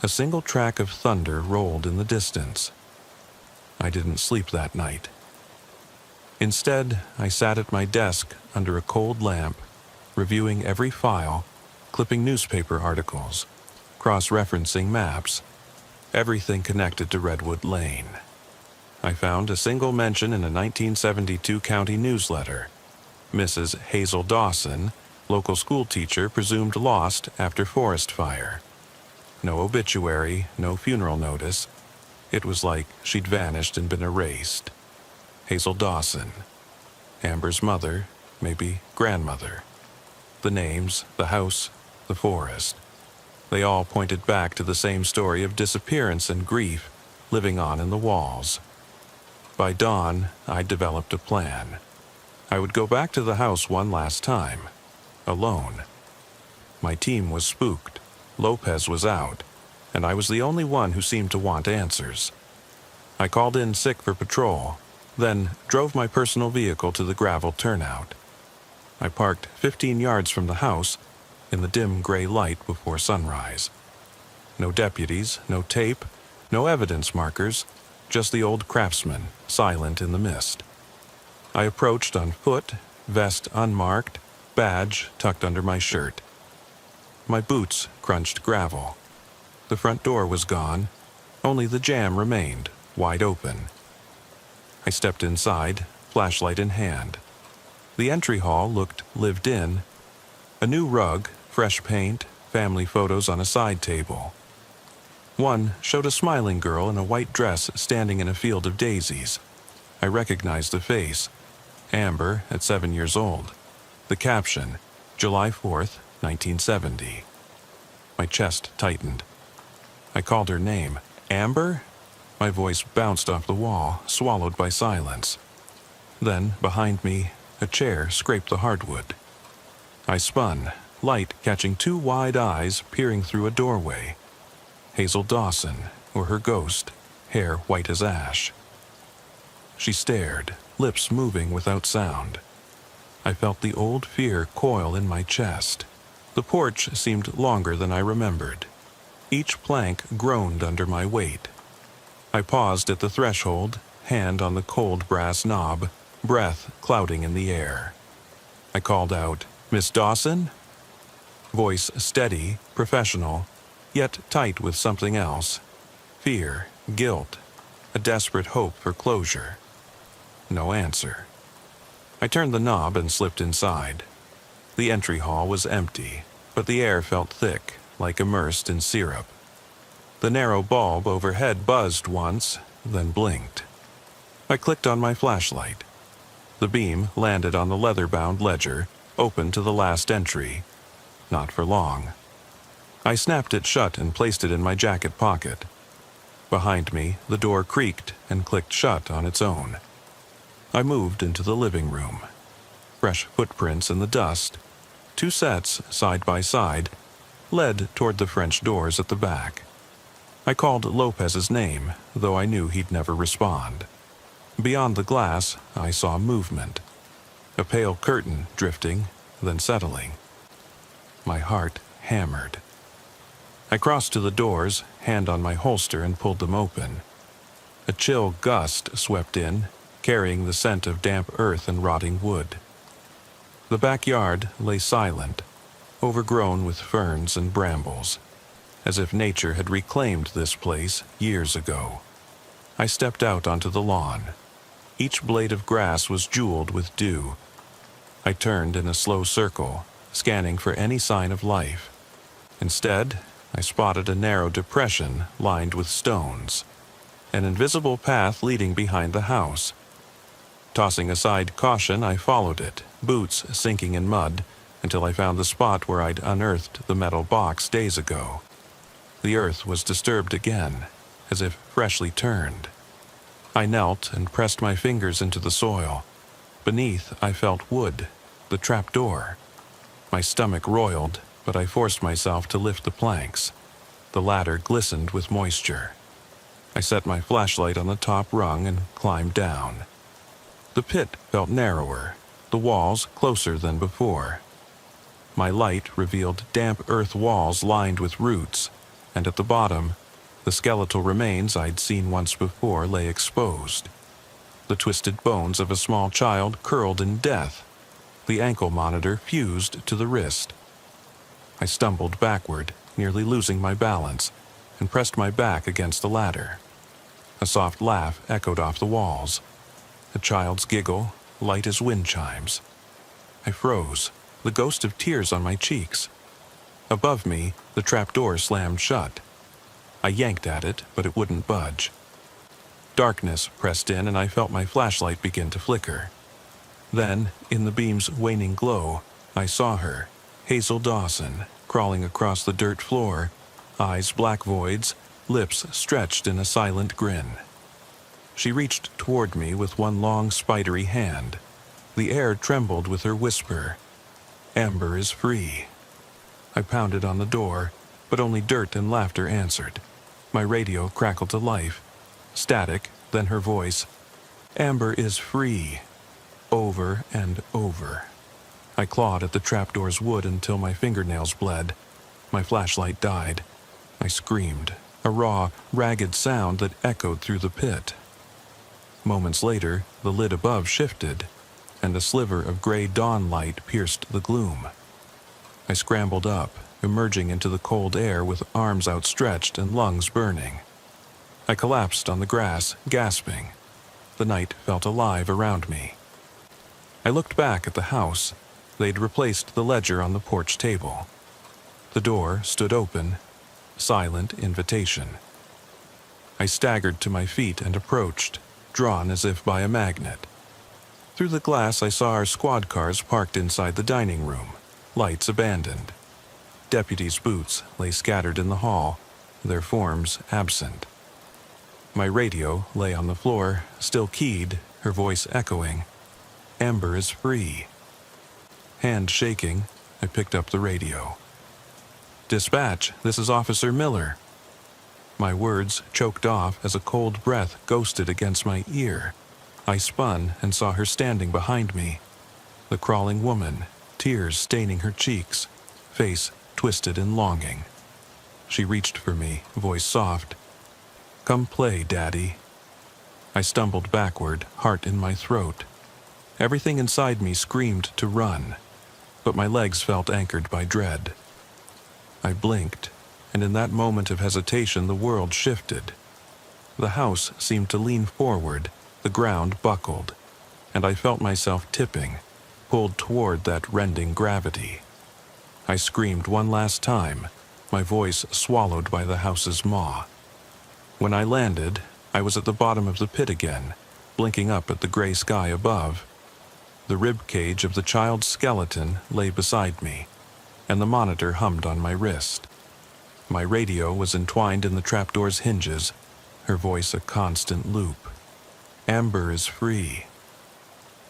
A single track of thunder rolled in the distance. I didn't sleep that night. Instead, I sat at my desk under a cold lamp, reviewing every file, clipping newspaper articles, cross-referencing maps, everything connected to Redwood Lane. I found a single mention in a 1972 county newsletter. Mrs. Hazel Dawson, local school teacher, presumed lost after forest fire. No obituary, no funeral notice. It was like she'd vanished and been erased. Hazel Dawson. Amber's mother, maybe grandmother. The names, the house, the forest. They all pointed back to the same story of disappearance and grief living on in the walls. By dawn, I'd developed a plan. I would go back to the house one last time, alone. My team was spooked. Lopez was out, and I was the only one who seemed to want answers. I called in sick for patrol, then drove my personal vehicle to the gravel turnout. I parked 15 yards from the house in the dim gray light before sunrise. No deputies, no tape, no evidence markers, just the old craftsman, silent in the mist. I approached on foot, vest unmarked, badge tucked under my shirt. My boots crunched gravel. The front door was gone. Only the jamb remained, wide open. I stepped inside, flashlight in hand. The entry hall looked lived in. A new rug, fresh paint, family photos on a side table. One showed a smiling girl in a white dress standing in a field of daisies. I recognized the face. Amber, at 7 years old. The caption, July 4th, 1970. My chest tightened. I called her name. Amber? My voice bounced off the wall, swallowed by silence. Then, behind me, a chair scraped the hardwood. I spun, light catching two wide eyes peering through a doorway. Hazel Dawson, or her ghost, hair white as ash. She stared, lips moving without sound. I felt the old fear coil in my chest. The porch seemed longer than I remembered. Each plank groaned under my weight. I paused at the threshold, hand on the cold brass knob, breath clouding in the air. I called out, "Miss Dawson?" Voice steady, professional, yet tight with something else. Fear, guilt, a desperate hope for closure. No answer. I turned the knob and slipped inside. The entry hall was empty, but the air felt thick, like immersed in syrup. The narrow bulb overhead buzzed once, then blinked. I clicked on my flashlight. The beam landed on the leather-bound ledger, open to the last entry. Not for long. I snapped it shut and placed it in my jacket pocket. Behind me, the door creaked and clicked shut on its own. I moved into the living room. Fresh footprints in the dust, two sets, side by side, led toward the French doors at the back. I called Lopez's name, though I knew he'd never respond. Beyond the glass, I saw movement. A pale curtain drifting, then settling. My heart hammered. I crossed to the doors, hand on my holster, and pulled them open. A chill gust swept in, carrying the scent of damp earth and rotting wood. The backyard lay silent, overgrown with ferns and brambles, as if nature had reclaimed this place years ago. I stepped out onto the lawn. Each blade of grass was jeweled with dew. I turned in a slow circle, scanning for any sign of life. Instead, I spotted a narrow depression lined with stones, an invisible path leading behind the house. Tossing aside caution, I followed it, boots sinking in mud, until I found the spot where I'd unearthed the metal box days ago. The earth was disturbed again, as if freshly turned. I knelt and pressed my fingers into the soil. Beneath, I felt wood, the trapdoor. My stomach roiled, but I forced myself to lift the planks. The ladder glistened with moisture. I set my flashlight on the top rung and climbed down. The pit felt narrower, the walls closer than before. My light revealed damp earth walls lined with roots, and at the bottom, the skeletal remains I'd seen once before lay exposed. The twisted bones of a small child curled in death. The ankle monitor fused to the wrist. I stumbled backward, nearly losing my balance, and pressed my back against the ladder. A soft laugh echoed off the walls. A child's giggle, light as wind chimes. I froze, the ghost of tears on my cheeks. Above me, the trapdoor slammed shut. I yanked at it, but it wouldn't budge. Darkness pressed in, and I felt my flashlight begin to flicker. Then, in the beam's waning glow, I saw her, Hazel Dawson, crawling across the dirt floor, eyes black voids, lips stretched in a silent grin. She reached toward me with one long, spidery hand. The air trembled with her whisper, "Amber is free." I pounded on the door, but only dirt and laughter answered. My radio crackled to life. Static, then her voice, "Amber is free," over and over. I clawed at the trapdoor's wood until my fingernails bled. My flashlight died. I screamed, a raw, ragged sound that echoed through the pit. Moments later, the lid above shifted, and a sliver of gray dawn light pierced the gloom. I scrambled up, emerging into the cold air with arms outstretched and lungs burning. I collapsed on the grass, gasping. The night felt alive around me. I looked back at the house. They'd replaced the ledger on the porch table. The door stood open, silent invitation. I staggered to my feet and approached, drawn as if by a magnet. Through the glass I saw our squad cars parked inside the dining room, lights abandoned. Deputies' boots lay scattered in the hall, their forms absent. My radio lay on the floor, still keyed, her voice echoing, "Amber is free." Hand shaking, I picked up the radio. "Dispatch, this is Officer Miller." My words choked off as a cold breath ghosted against my ear. I spun and saw her standing behind me. The crawling woman, tears staining her cheeks, face twisted in longing. She reached for me, voice soft. "Come play, Daddy." I stumbled backward, heart in my throat. Everything inside me screamed to run, but my legs felt anchored by dread. I blinked, and in that moment of hesitation the world shifted. The house seemed to lean forward, the ground buckled, and I felt myself tipping, pulled toward that rending gravity. I screamed one last time, my voice swallowed by the house's maw. When I landed, I was at the bottom of the pit again, blinking up at the gray sky above. The rib cage of the child's skeleton lay beside me, and the monitor hummed on my wrist. My radio was entwined in the trapdoor's hinges, her voice a constant loop. "Amber is free."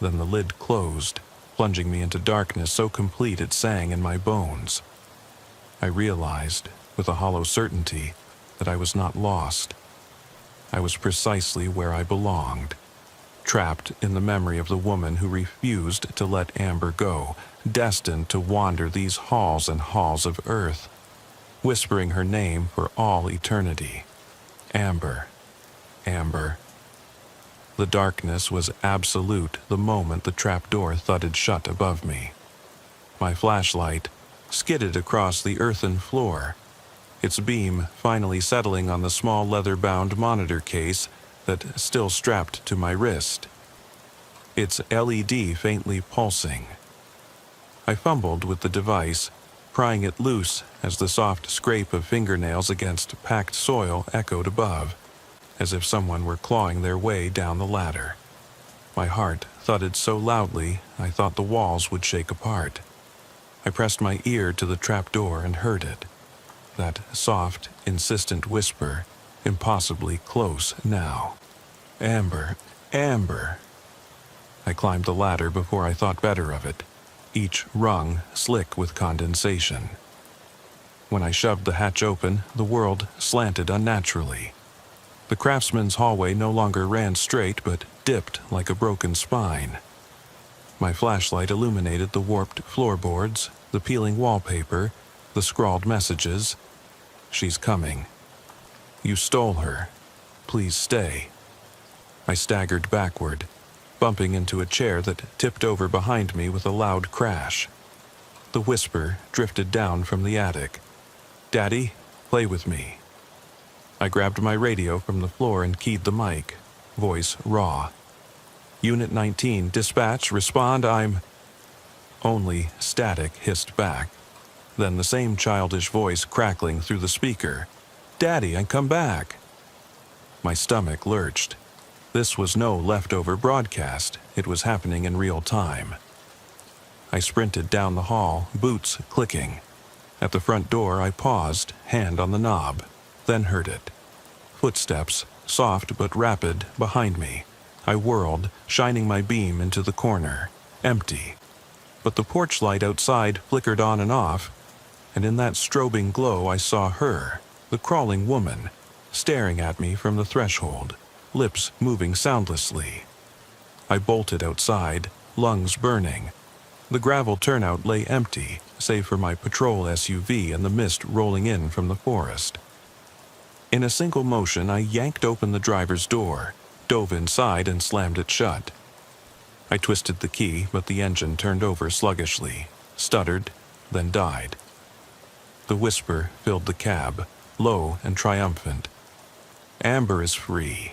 Then the lid closed, plunging me into darkness so complete it sang in my bones. I realized, with a hollow certainty, that I was not lost. I was precisely where I belonged, trapped in the memory of the woman who refused to let Amber go, destined to wander these halls and halls of earth, whispering her name for all eternity. Amber, Amber. The darkness was absolute the moment the trapdoor thudded shut above me. My flashlight skidded across the earthen floor, its beam finally settling on the small leather-bound monitor case that still strapped to my wrist, its LED faintly pulsing. I fumbled with the device, prying it loose as the soft scrape of fingernails against packed soil echoed above, as if someone were clawing their way down the ladder. My heart thudded so loudly I thought the walls would shake apart. I pressed my ear to the trapdoor and heard it. That soft, insistent whisper, impossibly close now. "Amber, Amber." I climbed the ladder before I thought better of it, each rung slick with condensation. When I shoved the hatch open, the world slanted unnaturally. The craftsman's hallway no longer ran straight but dipped like a broken spine. My flashlight illuminated the warped floorboards, the peeling wallpaper, the scrawled messages. "She's coming. You stole her. Please stay." I staggered backward, bumping into a chair that tipped over behind me with a loud crash. The whisper drifted down from the attic. "Daddy, play with me." I grabbed my radio from the floor and keyed the mic, voice raw. "Unit 19, dispatch, respond, I'm—" Only static hissed back. Then the same childish voice crackling through the speaker. "Daddy, I come back." My stomach lurched. This was no leftover broadcast. It was happening in real time. I sprinted down the hall, boots clicking. At the front door I paused, hand on the knob, then heard it. Footsteps, soft but rapid, behind me. I whirled, shining my beam into the corner. Empty. But the porch light outside flickered on and off, and in that strobing glow I saw her, the crawling woman, staring at me from the threshold, lips moving soundlessly. I bolted outside, lungs burning. The gravel turnout lay empty, save for my patrol SUV and the mist rolling in from the forest. In a single motion, I yanked open the driver's door, dove inside, and slammed it shut. I twisted the key, but the engine turned over sluggishly, stuttered, then died. The whisper filled the cab, low and triumphant. "Amber is free."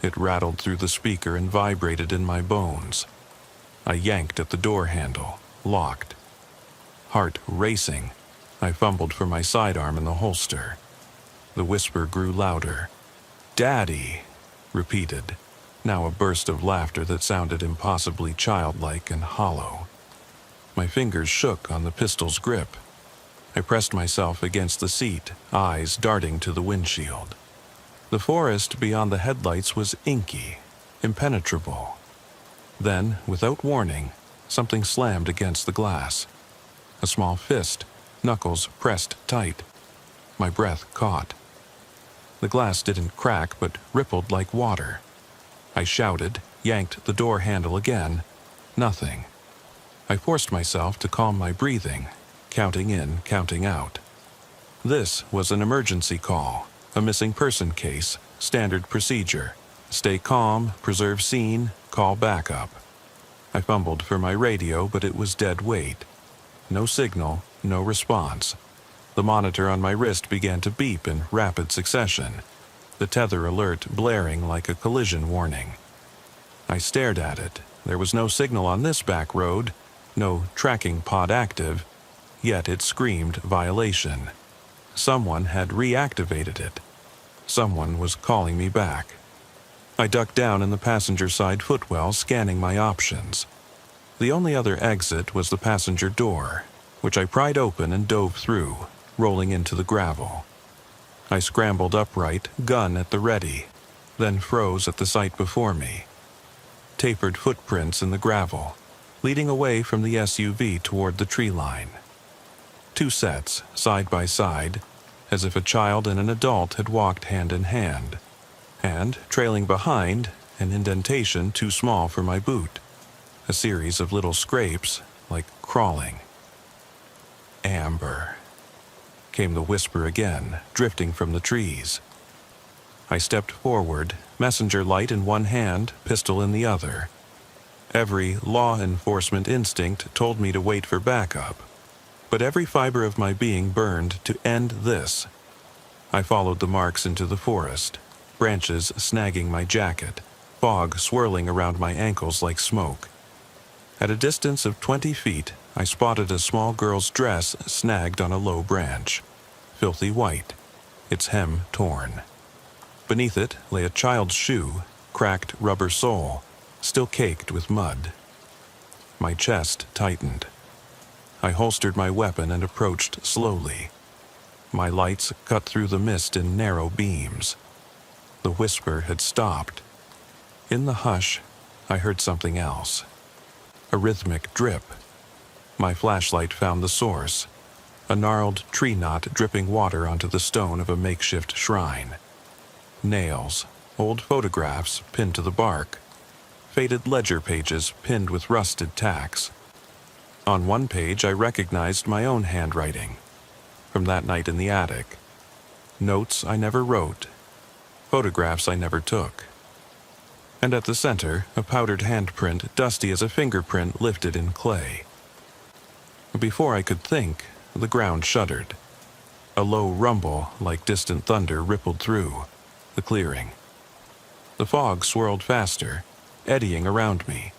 It rattled through the speaker and vibrated in my bones. I yanked at the door handle, locked. Heart racing, I fumbled for my sidearm in the holster. The whisper grew louder. "Daddy," repeated, now a burst of laughter that sounded impossibly childlike and hollow. My fingers shook on the pistol's grip. I pressed myself against the seat, eyes darting to the windshield. The forest beyond the headlights was inky, impenetrable. Then, without warning, something slammed against the glass. A small fist, knuckles pressed tight. My breath caught. The glass didn't crack, but rippled like water. I shouted, yanked the door handle again. Nothing. I forced myself to calm my breathing, counting in, counting out. This was an emergency call, a missing person case, standard procedure. Stay calm, preserve scene, call backup. I fumbled for my radio, but it was dead weight. No signal, no response. The monitor on my wrist began to beep in rapid succession, the tether alert blaring like a collision warning. I stared at it. There was no signal on this back road, no tracking pod active, yet it screamed violation. Someone had reactivated it. Someone was calling me back. I ducked down in the passenger side footwell, scanning my options. The only other exit was the passenger door, which I pried open and dove through, rolling into the gravel. I scrambled upright, gun at the ready, then froze at the sight before me. Tapered footprints in the gravel, leading away from the SUV toward the tree line. Two sets, side by side, as if a child and an adult had walked hand in hand. And, trailing behind, an indentation too small for my boot. A series of little scrapes, like crawling. "Amber," came the whisper again, drifting from the trees. I stepped forward, messenger light in one hand, pistol in the other. Every law enforcement instinct told me to wait for backup, but every fiber of my being burned to end this. I followed the marks into the forest, branches snagging my jacket, fog swirling around my ankles like smoke. At a distance of 20 feet, I spotted a small girl's dress snagged on a low branch, filthy white, its hem torn. Beneath it lay a child's shoe, cracked rubber sole, still caked with mud. My chest tightened. I holstered my weapon and approached slowly. My lights cut through the mist in narrow beams. The whisper had stopped. In the hush, I heard something else. A rhythmic drip. My flashlight found the source, a gnarled tree knot dripping water onto the stone of a makeshift shrine. Nails, old photographs pinned to the bark, faded ledger pages pinned with rusted tacks. On one page I recognized my own handwriting, from that night in the attic. Notes I never wrote, photographs I never took. And at the center, a powdered handprint dusty as a fingerprint lifted in clay. Before I could think, the ground shuddered. A low rumble, like distant thunder, rippled through the clearing. The fog swirled faster, eddying around me.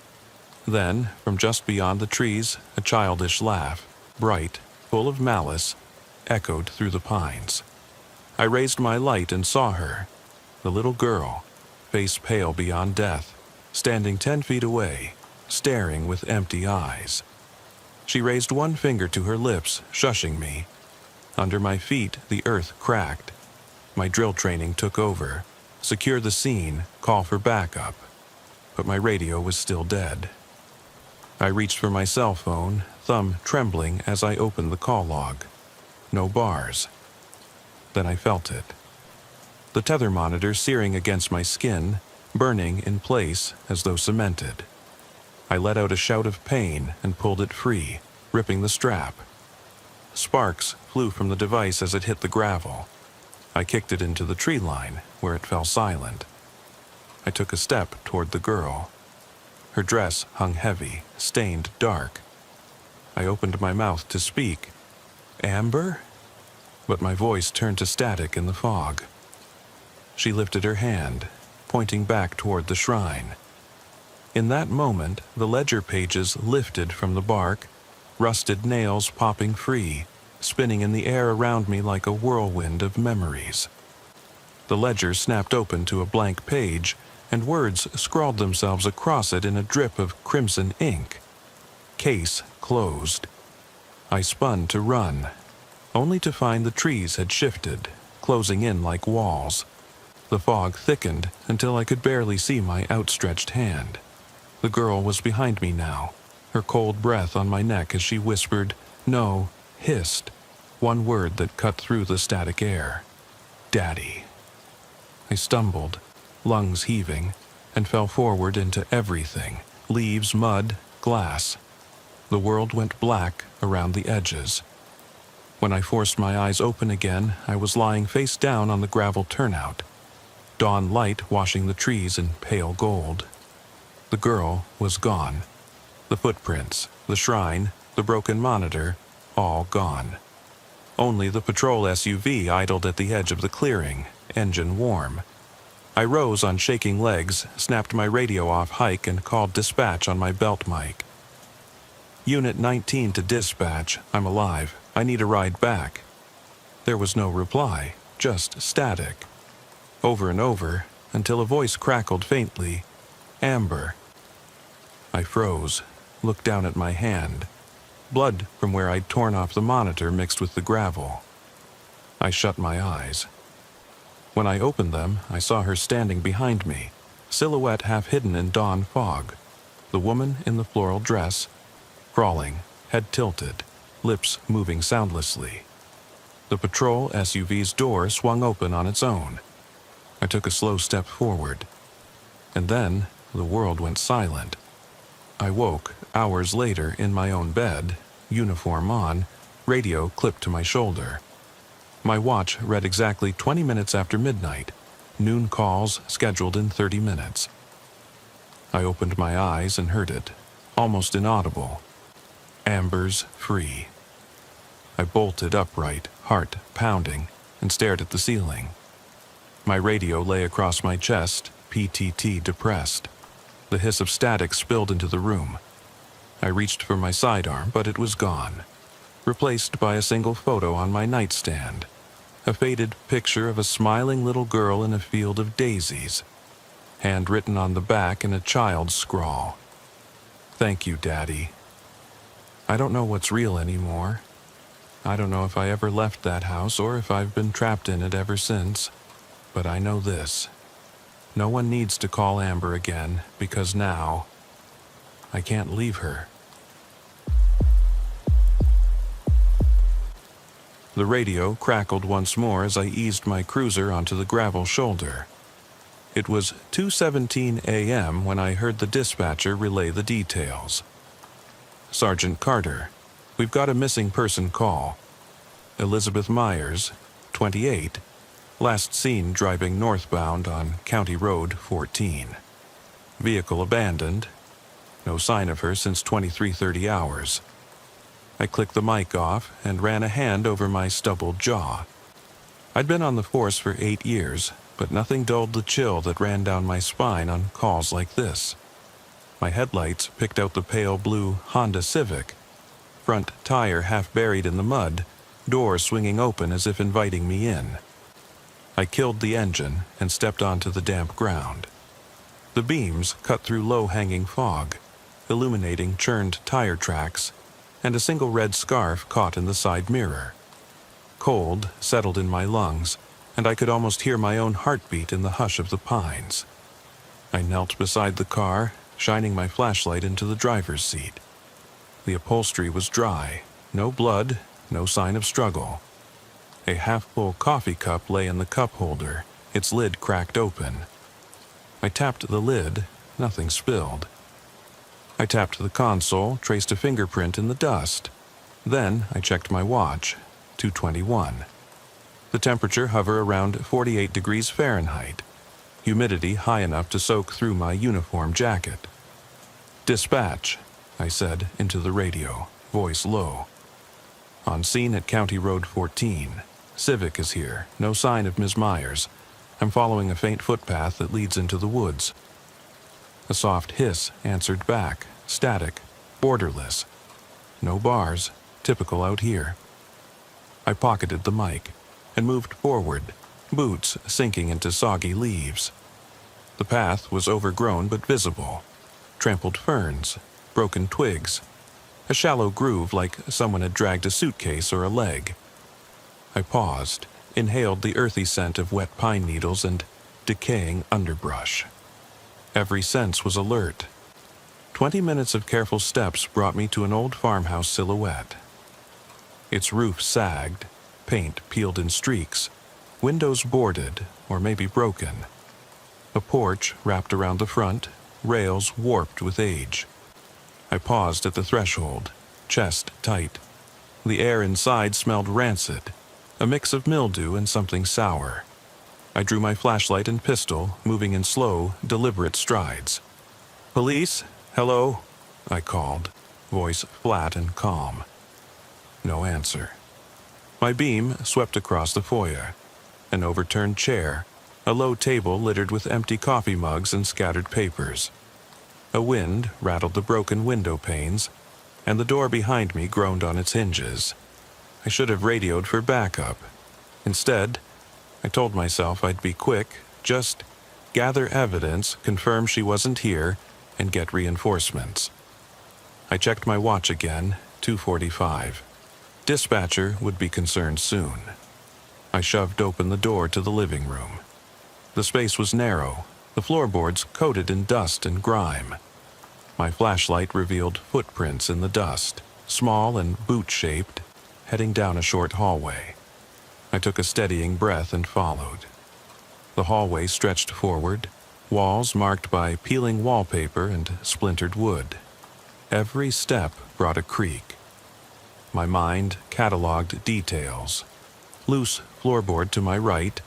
Then, from just beyond the trees, a childish laugh, bright, full of malice, echoed through the pines. I raised my light and saw her, the little girl, face pale beyond death, standing 10 feet away, staring with empty eyes. She raised one finger to her lips, shushing me. Under my feet, the earth cracked. My drill training took over. Secure the scene, call for backup. But my radio was still dead. I reached for my cell phone, thumb trembling as I opened the call log. No bars. Then I felt it. the tether monitor searing against my skin, burning in place as though cemented. I let out a shout of pain and pulled it free, ripping the strap. Sparks flew from the device as it hit the gravel. I kicked it into the tree line, where it fell silent. I took a step toward the girl. Her dress hung heavy, stained dark. I opened my mouth to speak. "Amber?" But my voice turned to static in the fog. She lifted her hand, pointing back toward the shrine. In that moment, the ledger pages lifted from the bark, rusted nails popping free, spinning in the air around me like a whirlwind of memories. The ledger snapped open to a blank page, and words scrawled themselves across it in a drip of crimson ink. Case closed. I spun to run, only to find the trees had shifted, closing in like walls. The fog thickened until I could barely see my outstretched hand. The girl was behind me now, her cold breath on my neck as she whispered, "No," hissed, one word that cut through the static air. "Daddy." I stumbled, lungs heaving, and fell forward into everything, leaves, mud, glass. The world went black around the edges. When I forced my eyes open again, I was lying face down on the gravel turnout, dawn light washing the trees in pale gold. The girl was gone. The footprints, the shrine, the broken monitor, all gone. Only the patrol SUV idled at the edge of the clearing, engine warm. I rose on shaking legs, snapped my radio off hike, and called dispatch on my belt mic. "Unit 19 to dispatch. I'm alive. I need a ride back." There was no reply, just static. Over and over, until a voice crackled faintly, "Amber." I froze, looked down at my hand. Blood from where I'd torn off the monitor mixed with the gravel. I shut my eyes. When I opened them, I saw her standing behind me, silhouette half hidden in dawn fog. The woman in the floral dress, crawling, head tilted, lips moving soundlessly. The patrol SUV's door swung open on its own. I took a slow step forward. And then the world went silent. I woke hours later in my own bed, uniform on, radio clipped to my shoulder. My watch read exactly 20 minutes after midnight, noon calls scheduled in 30 minutes. I opened my eyes and heard it, almost inaudible. "Amber's free." I bolted upright, heart pounding, and stared at the ceiling. My radio lay across my chest, PTT depressed. The hiss of static spilled into the room. I reached for my sidearm, but it was gone, replaced by a single photo on my nightstand, a faded picture of a smiling little girl in a field of daisies, handwritten on the back in a child's scrawl. "Thank you, Daddy." I don't know what's real anymore. I don't know if I ever left that house or if I've been trapped in it ever since. But I know this. No one needs to call Amber again, because now I can't leave her. The radio crackled once more as I eased my cruiser onto the gravel shoulder. It was 2:17 a.m. when I heard the dispatcher relay the details. "Sergeant Carter, we've got a missing person call. Elizabeth Myers, 28, last seen driving northbound on County Road 14. Vehicle abandoned. No sign of her since 23:30 hours." I clicked the mic off and ran a hand over my stubbled jaw. I'd been on the force for 8 years, but nothing dulled the chill that ran down my spine on calls like this. My headlights picked out the pale blue Honda Civic, front tire half buried in the mud, door swinging open as if inviting me in. I killed the engine and stepped onto the damp ground. The beams cut through low-hanging fog, illuminating churned tire tracks, and a single red scarf caught in the side mirror. Cold settled in my lungs, and I could almost hear my own heartbeat in the hush of the pines. I knelt beside the car, shining my flashlight into the driver's seat. The upholstery was dry, no blood, no sign of struggle. A half-full coffee cup lay in the cup holder, Its lid cracked open. I tapped the lid, nothing spilled. I tapped the console, traced a fingerprint in the dust. Then I checked my watch, 2:21. The temperature hovered around 48 degrees Fahrenheit, humidity high enough to soak through my uniform jacket. "Dispatch," I said into the radio, voice low. "On scene at County Road 14. Civic is here, no sign of Ms. Myers. I'm following a faint footpath that leads into the woods." A soft hiss answered back, static, borderless. No bars, typical out here. I pocketed the mic and moved forward, boots sinking into soggy leaves. The path was overgrown but visible. Trampled ferns, broken twigs, a shallow groove like someone had dragged a suitcase or a leg. I paused, inhaled the earthy scent of wet pine needles and decaying underbrush. Every sense was alert. 20 minutes of careful steps brought me to an old farmhouse silhouette. Its roof sagged, paint peeled in streaks, windows boarded or maybe broken. A porch wrapped around the front, rails warped with age. I paused at the threshold, chest tight. The air inside smelled rancid, a mix of mildew and something sour. I drew my flashlight and pistol, moving in slow, deliberate strides. "Police? Hello?" I called, voice flat and calm. No answer. My beam swept across the foyer. An overturned chair, a low table littered with empty coffee mugs and scattered papers. A wind rattled the broken window panes, and the door behind me groaned on its hinges. I should have radioed for backup. Instead, I told myself I'd be quick, just gather evidence, confirm she wasn't here, and get reinforcements. I checked my watch again, 2:45. Dispatcher would be concerned soon. I shoved open the door to the living room. The space was narrow, the floorboards coated in dust and grime. My flashlight revealed footprints in the dust, small and boot-shaped, heading down a short hallway. I took a steadying breath and followed. The hallway stretched forward, walls marked by peeling wallpaper and splintered wood. Every step brought a creak. My mind cataloged details. Loose floorboard to my right,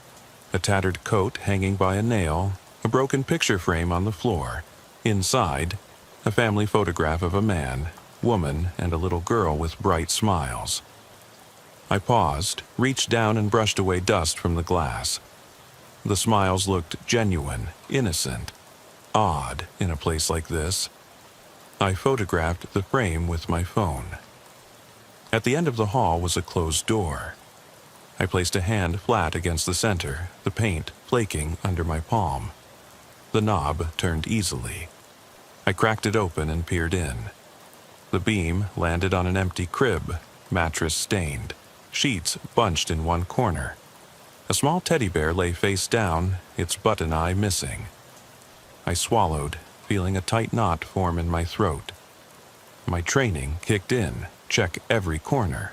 a tattered coat hanging by a nail, a broken picture frame on the floor. Inside, a family photograph of a man, woman, and a little girl with bright smiles. I paused, reached down and brushed away dust from the glass. The smiles looked genuine, innocent, odd in a place like this. I photographed the frame with my phone. At the end of the hall was a closed door. I placed a hand flat against the center, the paint flaking under my palm. The knob turned easily. I cracked it open and peered in. The beam landed on an empty crib, mattress stained, sheets bunched in one corner. A small teddy bear lay face down, its button eye missing. I swallowed, feeling a tight knot form in my throat. My training kicked in, check every corner.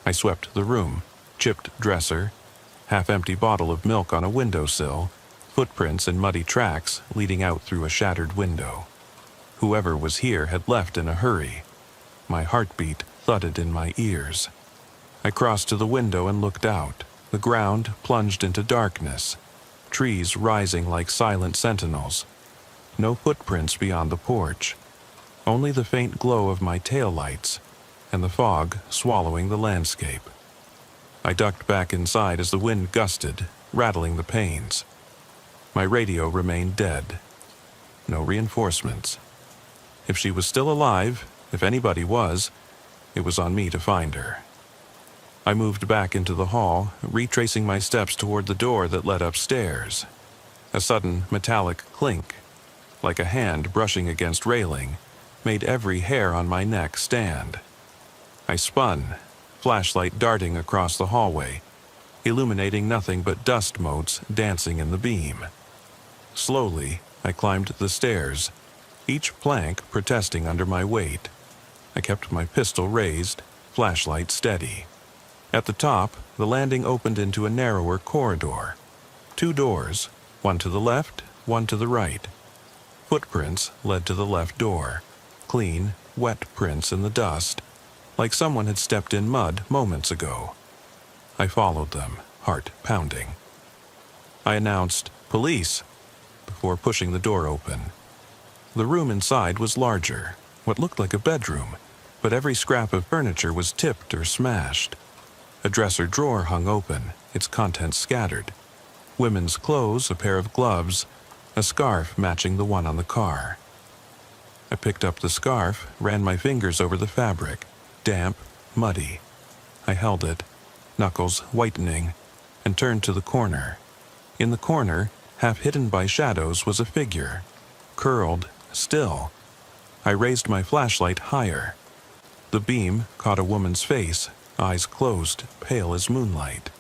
I swept the room, chipped dresser, half-empty bottle of milk on a windowsill, footprints and muddy tracks leading out through a shattered window. Whoever was here had left in a hurry. My heartbeat thudded in my ears. I crossed to the window and looked out. The ground plunged into darkness, trees rising like silent sentinels. No footprints beyond the porch, only the faint glow of my taillights and the fog swallowing the landscape. I ducked back inside as the wind gusted, rattling the panes. My radio remained dead. No reinforcements. If she was still alive, if anybody was, it was on me to find her. I moved back into the hall, retracing my steps toward the door that led upstairs. A sudden metallic clink, like a hand brushing against railing, made every hair on my neck stand. I spun, flashlight darting across the hallway, illuminating nothing but dust motes dancing in the beam. Slowly, I climbed the stairs, each plank protesting under my weight. I kept my pistol raised, flashlight steady. At the top, the landing opened into a narrower corridor. 2 doors, one to the left, one to the right. Footprints led to the left door, clean, wet prints in the dust, like someone had stepped in mud moments ago. I followed them, heart pounding. I announced, "Police," before pushing the door open. The room inside was larger, what looked like a bedroom, but every scrap of furniture was tipped or smashed. A dresser drawer hung open, its contents scattered. Women's clothes, a pair of gloves, a scarf matching the one on the car. I picked up the scarf, ran my fingers over the fabric, damp, muddy. I held it, knuckles whitening, and turned to the corner. In the corner, half hidden by shadows, was a figure, curled, still. I raised my flashlight higher. The beam caught a woman's face, eyes closed, pale as moonlight.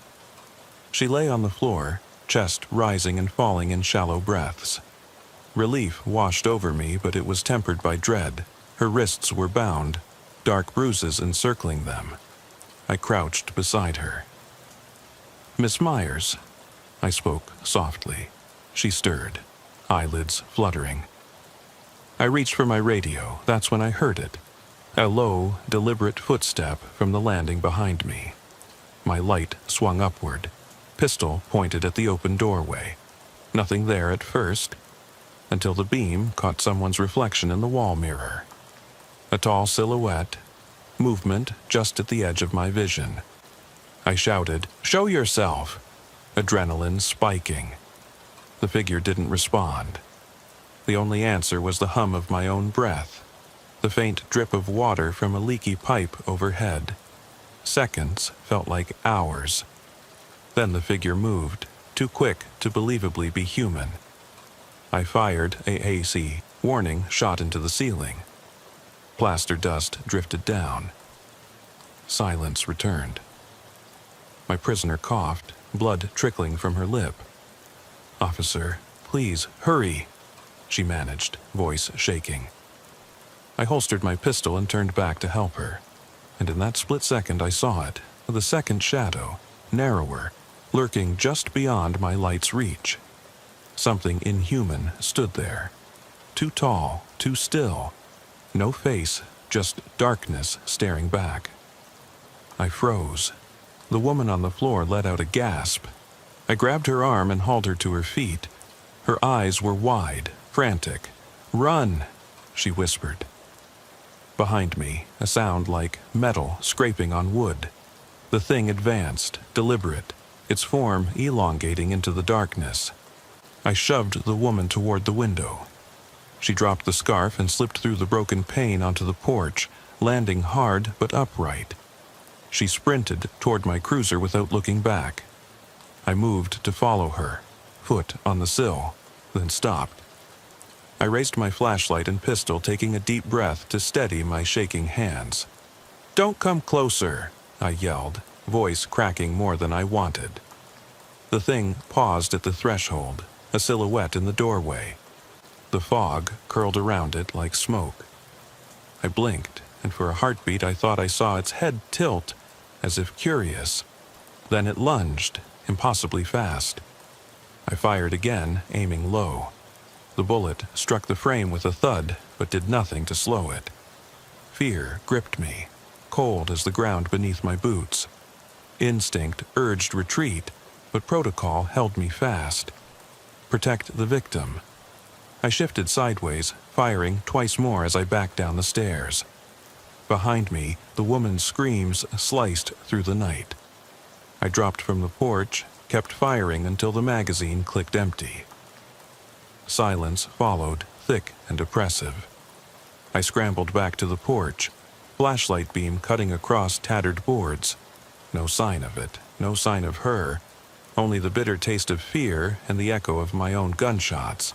She lay on the floor, chest rising and falling in shallow breaths. Relief washed over me, but it was tempered by dread. Her wrists were bound, dark bruises encircling them. I crouched beside her. "Miss Myers," I spoke softly. She stirred, eyelids fluttering. I reached for my radio. That's when I heard it. A low, deliberate footstep from the landing behind me. My light swung upward, pistol pointed at the open doorway. Nothing there at first, until the beam caught someone's reflection in the wall mirror. A tall silhouette, movement just at the edge of my vision. I shouted, "Show yourself!" Adrenaline spiking. The figure didn't respond. The only answer was the hum of my own breath, the faint drip of water from a leaky pipe overhead. Seconds felt like hours. Then the figure moved, too quick to believably be human. I fired a AC warning shot into the ceiling. Plaster dust drifted down. Silence returned. My prisoner coughed, blood trickling from her lip. "Officer, please, hurry," she managed, voice shaking. I holstered my pistol and turned back to help her. And in that split second I saw it, the second shadow, narrower, lurking just beyond my light's reach. Something inhuman stood there. Too tall, too still. No face, just darkness staring back. I froze. The woman on the floor let out a gasp. I grabbed her arm and hauled her to her feet. Her eyes were wide, frantic. "Run!" she whispered. Behind me, a sound like metal scraping on wood. The thing advanced, deliberate, its form elongating into the darkness. I shoved the woman toward the window. She dropped the scarf and slipped through the broken pane onto the porch, landing hard but upright. She sprinted toward my cruiser without looking back. I moved to follow her, foot on the sill, then stopped. I raised my flashlight and pistol, taking a deep breath to steady my shaking hands. "Don't come closer," I yelled, voice cracking more than I wanted. The thing paused at the threshold, a silhouette in the doorway. The fog curled around it like smoke. I blinked, and for a heartbeat I thought I saw its head tilt, as if curious. Then it lunged, impossibly fast. I fired again, aiming low. The bullet struck the frame with a thud, but did nothing to slow it. Fear gripped me, cold as the ground beneath my boots. Instinct urged retreat, but protocol held me fast. Protect the victim. I shifted sideways, firing twice more as I backed down the stairs. Behind me, the woman's screams sliced through the night. I dropped from the porch, kept firing until the magazine clicked empty. Silence followed, thick and oppressive. I scrambled back to the porch, flashlight beam cutting across tattered boards. No sign of it, no sign of her, only the bitter taste of fear and the echo of my own gunshots.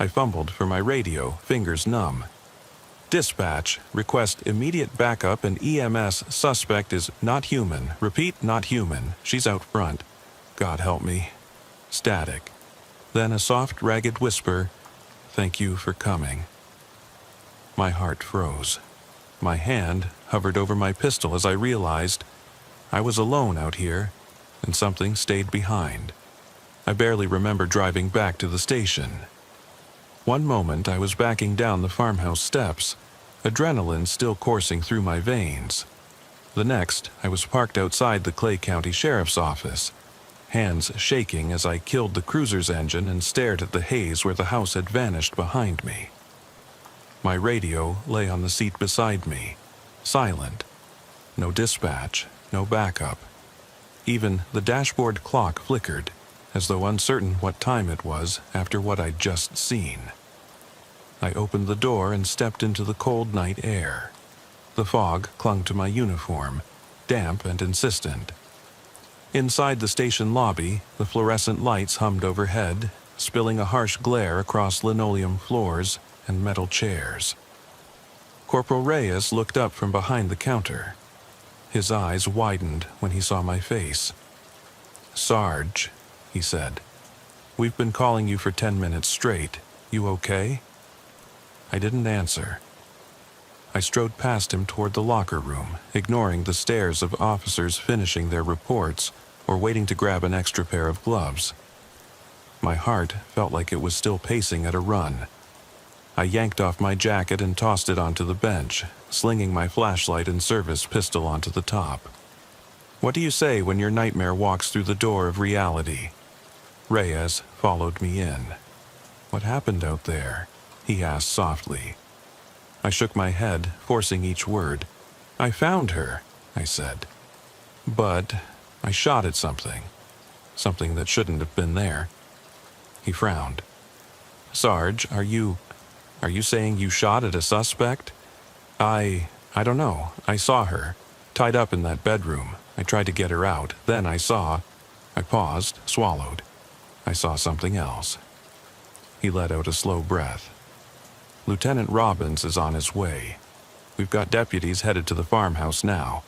I fumbled for my radio, fingers numb. "Dispatch, request immediate backup and EMS suspect is not human. Repeat, not human. She's out front. God help me." Static. Then a soft, ragged whisper, "Thank you for coming." My heart froze. My hand hovered over my pistol as I realized I was alone out here, and something stayed behind. I barely remember driving back to the station. One moment I was backing down the farmhouse steps, adrenaline still coursing through my veins. The next, I was parked outside the Clay County Sheriff's Office, hands shaking as I killed the cruiser's engine and stared at the haze where the house had vanished behind me. My radio lay on the seat beside me, silent. No dispatch, no backup. Even the dashboard clock flickered, as though uncertain what time it was after what I'd just seen. I opened the door and stepped into the cold night air. The fog clung to my uniform, damp and insistent. Inside the station lobby, the fluorescent lights hummed overhead, spilling a harsh glare across linoleum floors and metal chairs. Corporal Reyes looked up from behind the counter. His eyes widened when he saw my face. "Sarge," he said, "we've been calling you for 10 minutes straight. You okay?" I didn't answer. I strode past him toward the locker room, ignoring the stares of officers finishing their reports or waiting to grab an extra pair of gloves. My heart felt like it was still pacing at a run. I yanked off my jacket and tossed it onto the bench, slinging my flashlight and service pistol onto the top. What do you say when your nightmare walks through the door of reality? Reyes followed me in. What happened out there? He asked softly. I shook my head, forcing each word. I found her, I said. But I shot at something. Something that shouldn't have been there. He frowned. Sarge, are you saying you shot at a suspect? I don't know. I saw her, tied up in that bedroom. I tried to get her out. Then I paused, swallowed. I saw something else. He let out a slow breath. Lieutenant Robbins is on his way. We've got deputies headed to the farmhouse now.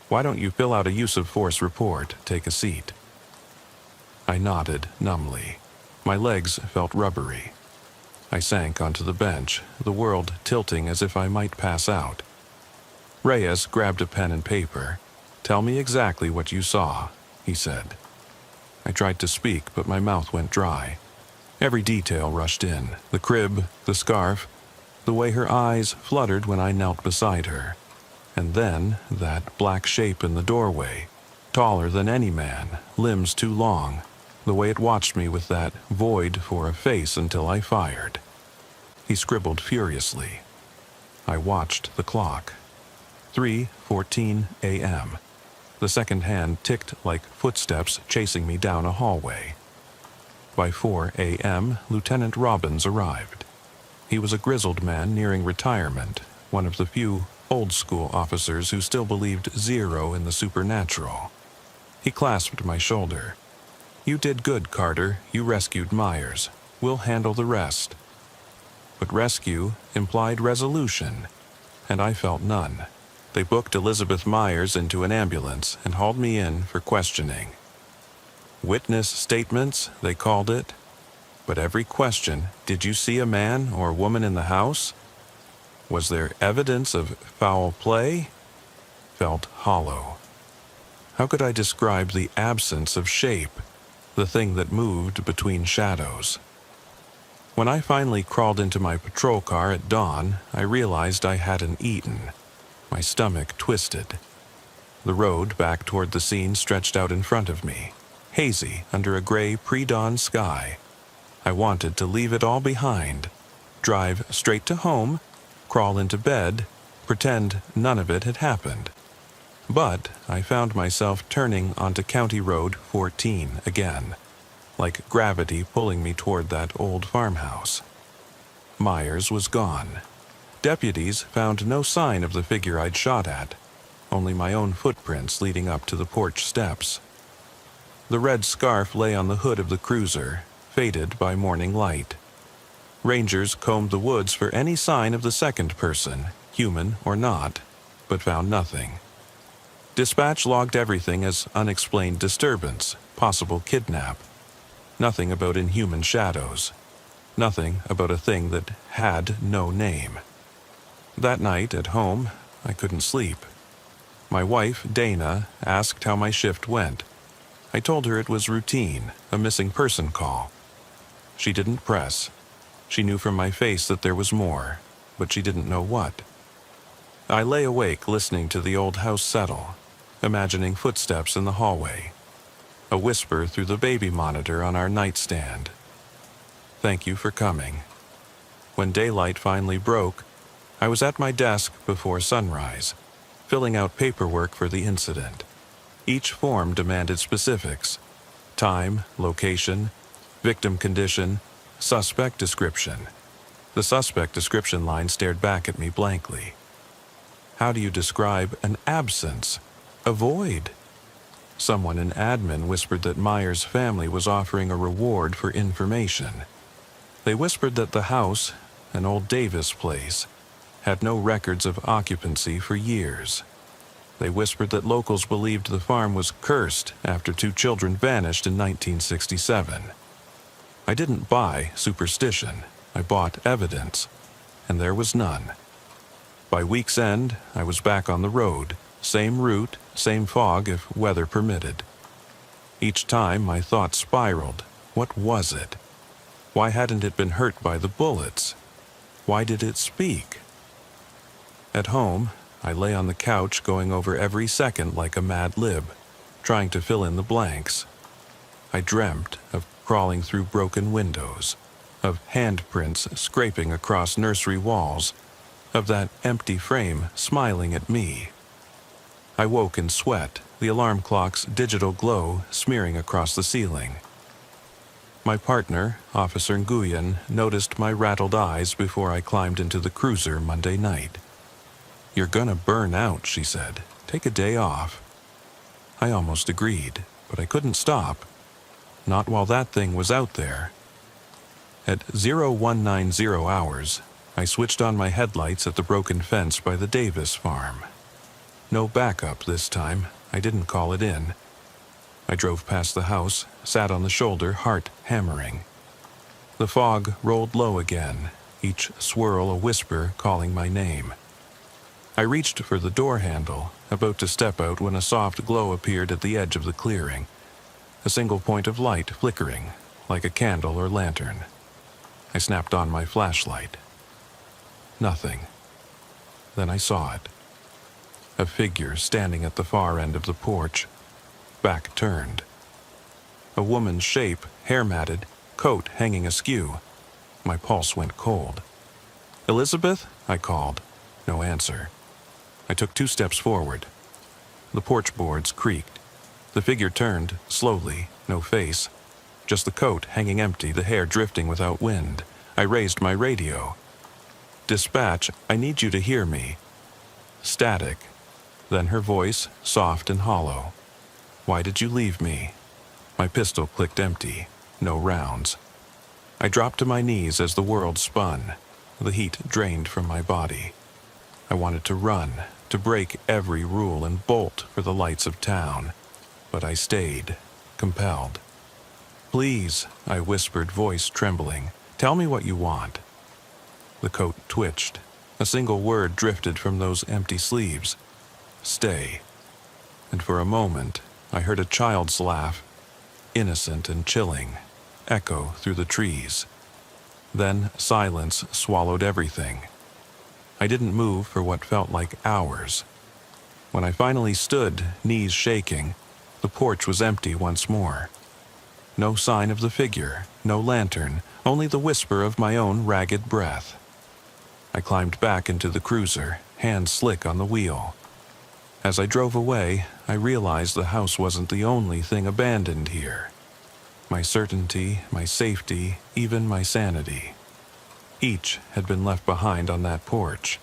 Why don't you fill out a use of force report? Take a seat. I nodded numbly. My legs felt rubbery. I sank onto the bench, the world tilting as if I might pass out. Reyes grabbed a pen and paper. Tell me exactly what you saw, he said. I tried to speak, but my mouth went dry. Every detail rushed in, the crib, the scarf, the way her eyes fluttered when I knelt beside her. And then that black shape in the doorway, taller than any man, limbs too long, the way it watched me with that void for a face until I fired. He scribbled furiously. I watched the clock. 3:14 a.m. The second hand ticked like footsteps chasing me down a hallway. By 4 a.m., Lieutenant Robbins arrived. He was a grizzled man nearing retirement, one of the few old-school officers who still believed zero in the supernatural. He clasped my shoulder. You did good, Carter. You rescued Myers. We'll handle the rest. But rescue implied resolution, and I felt none. They booked Elizabeth Myers into an ambulance and hauled me in for questioning. Witness statements, they called it. But every question, did you see a man or woman in the house? Was there evidence of foul play? Felt hollow. How could I describe the absence of shape, the thing that moved between shadows? When I finally crawled into my patrol car at dawn, I realized I hadn't eaten. My stomach twisted. The road back toward the scene stretched out in front of me, hazy under a gray pre-dawn sky. I wanted to leave it all behind, drive straight to home, crawl into bed, pretend none of it had happened. But I found myself turning onto County Road 14 again, like gravity pulling me toward that old farmhouse. Myers was gone. Deputies found no sign of the figure I'd shot at, only my own footprints leading up to the porch steps. The red scarf lay on the hood of the cruiser, faded by morning light. Rangers combed the woods for any sign of the second person, human or not, but found nothing. Dispatch logged everything as unexplained disturbance, possible kidnap. Nothing about inhuman shadows. Nothing about a thing that had no name. That night at home, I couldn't sleep. My wife, Dana, asked how my shift went. I told her it was routine, a missing person call. She didn't press. She knew from my face that there was more, but she didn't know what. I lay awake listening to the old house settle, imagining footsteps in the hallway, a whisper through the baby monitor on our nightstand. Thank you for coming. When daylight finally broke, I was at my desk before sunrise, filling out paperwork for the incident. Each form demanded specifics: time, location, victim condition, suspect description. The suspect description line stared back at me blankly. How do you describe an absence? A void? Someone in admin whispered that Meyer's family was offering a reward for information. They whispered that the house, an old Davis place, had no records of occupancy for years. They whispered that locals believed the farm was cursed after 2 children vanished in 1967. I didn't buy superstition. I bought evidence, and there was none. By week's end, I was back on the road, same route, same fog if weather permitted. Each time my thoughts spiraled. What was it? Why hadn't it been hurt by the bullets? Why did it speak? At home, I lay on the couch going over every second like a mad lib, trying to fill in the blanks. I dreamt of crawling through broken windows, of handprints scraping across nursery walls, of that empty frame smiling at me. I woke in sweat, the alarm clock's digital glow smearing across the ceiling. My partner, Officer Nguyen, noticed my rattled eyes before I climbed into the cruiser Monday night. "You're gonna burn out," she said. "Take a day off." I almost agreed, but I couldn't stop. Not while that thing was out there. At 0190 hours, I switched on my headlights at the broken fence by the Davis farm. No backup this time. I didn't call it in. I drove past the house, sat on the shoulder, heart hammering. The fog rolled low again, each swirl a whisper calling my name. I reached for the door handle, about to step out when a soft glow appeared at the edge of the clearing. A single point of light flickering, like a candle or lantern. I snapped on my flashlight. Nothing. Then I saw it. A figure standing at the far end of the porch, back turned. A woman's shape, hair matted, coat hanging askew. My pulse went cold. "Elizabeth?" I called. No answer. I took 2 steps forward. The porch boards creaked. The figure turned, slowly, no face. Just the coat hanging empty, the hair drifting without wind. I raised my radio. "Dispatch, I need you to hear me." Static. Then her voice, soft and hollow. "Why did you leave me?" My pistol clicked empty. No rounds. I dropped to my knees as the world spun. The heat drained from my body. I wanted to run, to break every rule and bolt for the lights of town. But I stayed, compelled. "Please," I whispered, voice trembling. "Tell me what you want." The coat twitched. A single word drifted from those empty sleeves. "Stay." And for a moment, I heard a child's laugh, innocent and chilling, echo through the trees. Then silence swallowed everything. I didn't move for what felt like hours. When I finally stood, knees shaking, the porch was empty once more. No sign of the figure, no lantern, only the whisper of my own ragged breath. I climbed back into the cruiser, hands slick on the wheel. As I drove away, I realized the house wasn't the only thing abandoned here. My certainty, my safety, even my sanity. Each had been left behind on that porch,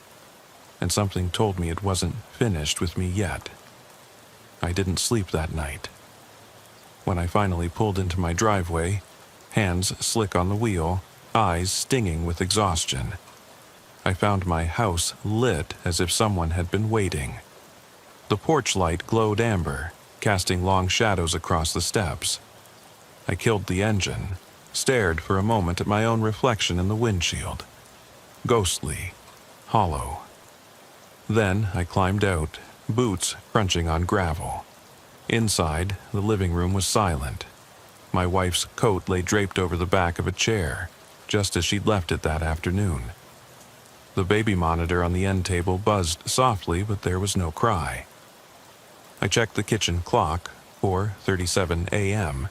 and something told me it wasn't finished with me yet. I didn't sleep that night. When I finally pulled into my driveway, hands slick on the wheel, eyes stinging with exhaustion, I found my house lit as if someone had been waiting. The porch light glowed amber, casting long shadows across the steps. I killed the engine, stared for a moment at my own reflection in the windshield. Ghostly, hollow. Then I climbed out, boots crunching on gravel. Inside, the living room was silent. My wife's coat lay draped over the back of a chair, just as she'd left it that afternoon. The baby monitor on the end table buzzed softly, but there was no cry. I checked the kitchen clock, 4:37 a.m.,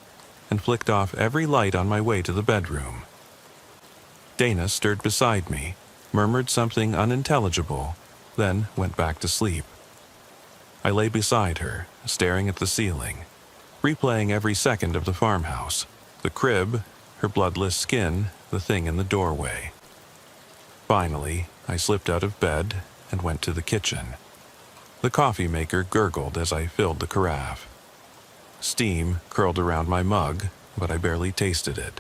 and flicked off every light on my way to the bedroom. Dana stirred beside me, murmured something unintelligible, then went back to sleep. I lay beside her, staring at the ceiling, replaying every second of the farmhouse, the crib, her bloodless skin, the thing in the doorway. Finally, I slipped out of bed and went to the kitchen. The coffee maker gurgled as I filled the carafe. Steam curled around my mug, but I barely tasted it.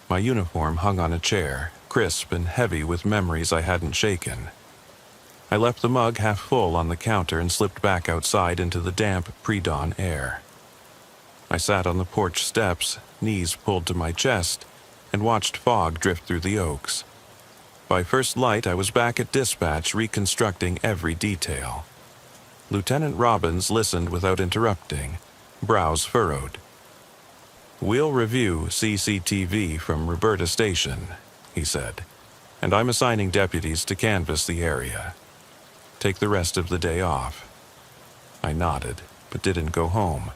My uniform hung on a chair, crisp and heavy with memories I hadn't shaken. I left the mug half full on the counter and slipped back outside into the damp pre-dawn air. I sat on the porch steps, knees pulled to my chest, and watched fog drift through the oaks. By first light, I was back at dispatch reconstructing every detail. Lieutenant Robbins listened without interrupting, brows furrowed. "We'll review CCTV from Roberta Station," he said, "and I'm assigning deputies to canvass the area. Take the rest of the day off." I nodded, but didn't go home.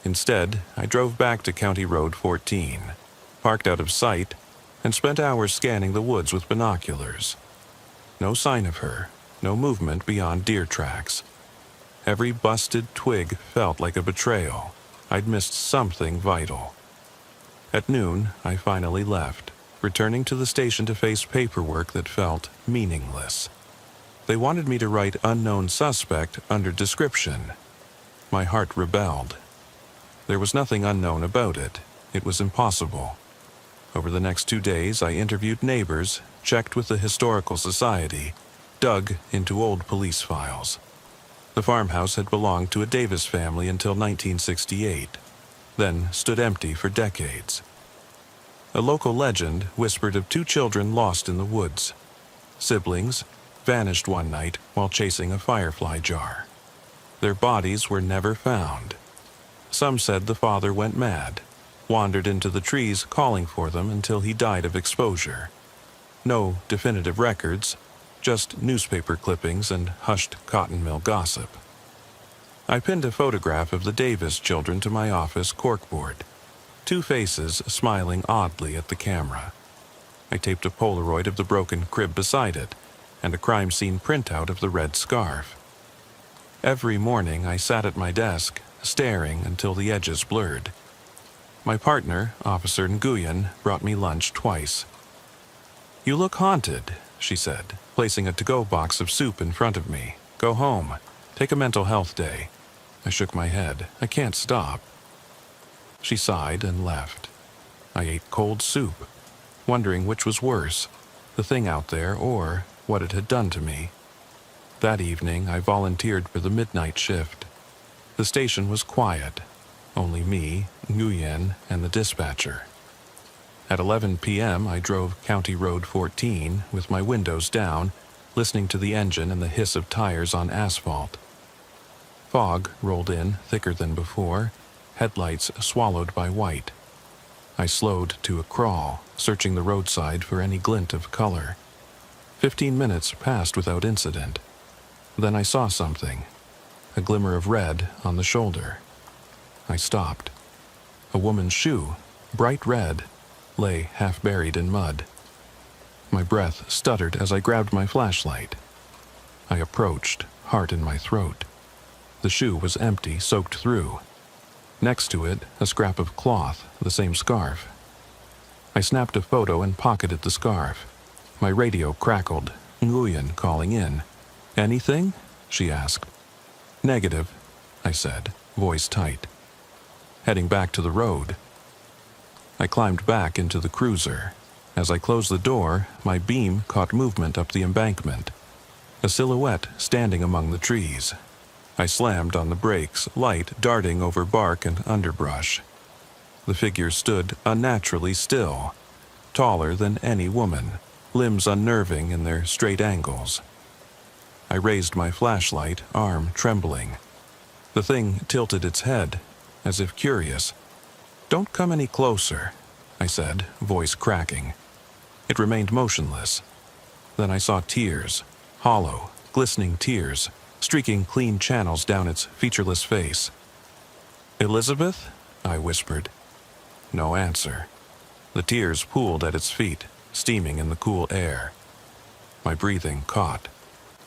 Instead, I drove back to County Road 14, parked out of sight, and spent hours scanning the woods with binoculars. No sign of her, no movement beyond deer tracks. Every busted twig felt like a betrayal. I'd missed something vital. At noon, I finally left, returning to the station to face paperwork that felt meaningless. They wanted me to write unknown suspect under description. My heart rebelled. There was nothing unknown about it. It was impossible. Over the next 2 days, I interviewed neighbors, checked with the Historical Society, dug into old police files. The farmhouse had belonged to a Davis family until 1968, then stood empty for decades. A local legend whispered of 2 children lost in the woods. Siblings vanished one night while chasing a firefly jar. Their bodies were never found. Some said the father went mad, wandered into the trees calling for them until he died of exposure. No definitive records, just newspaper clippings and hushed cotton mill gossip. I pinned a photograph of the Davis children to my office corkboard, 2 faces smiling oddly at the camera. I taped a Polaroid of the broken crib beside it, and a crime scene printout of the red scarf. Every morning I sat at my desk, staring until the edges blurred. My partner, Officer Nguyen, brought me lunch twice. "You look haunted," she said, placing a to-go box of soup in front of me. "Go home. Take a mental health day." I shook my head. "I can't stop." She sighed and left. I ate cold soup, wondering which was worse, the thing out there or what it had done to me. That evening, I volunteered for the midnight shift. The station was quiet. Only me, Nguyen, and the dispatcher. At 11 p.m., I drove County Road 14 with my windows down, listening to the engine and the hiss of tires on asphalt. Fog rolled in thicker than before, headlights swallowed by white. I slowed to a crawl, searching the roadside for any glint of color. 15 minutes passed without incident. Then I saw something, a glimmer of red on the shoulder. I stopped. A woman's shoe, bright red, lay half buried in mud. My breath stuttered as I grabbed my flashlight. I approached, heart in my throat. The shoe was empty, soaked through. Next to it, a scrap of cloth, the same scarf. I snapped a photo and pocketed the scarf. My radio crackled, Nguyen calling in. "Anything?" she asked. "Negative," I said, voice tight. Heading back to the road. I climbed back into the cruiser. As I closed the door, my beam caught movement up the embankment. A silhouette standing among the trees. I slammed on the brakes, light darting over bark and underbrush. The figure stood unnaturally still, taller than any woman, limbs unnerving in their straight angles. I raised my flashlight, arm trembling. The thing tilted its head, as if curious. "Don't come any closer," I said, voice cracking. It remained motionless. Then I saw tears, hollow, glistening tears, streaking clean channels down its featureless face. "Elizabeth?" I whispered. No answer. The tears pooled at its feet, steaming in the cool air. My breathing caught.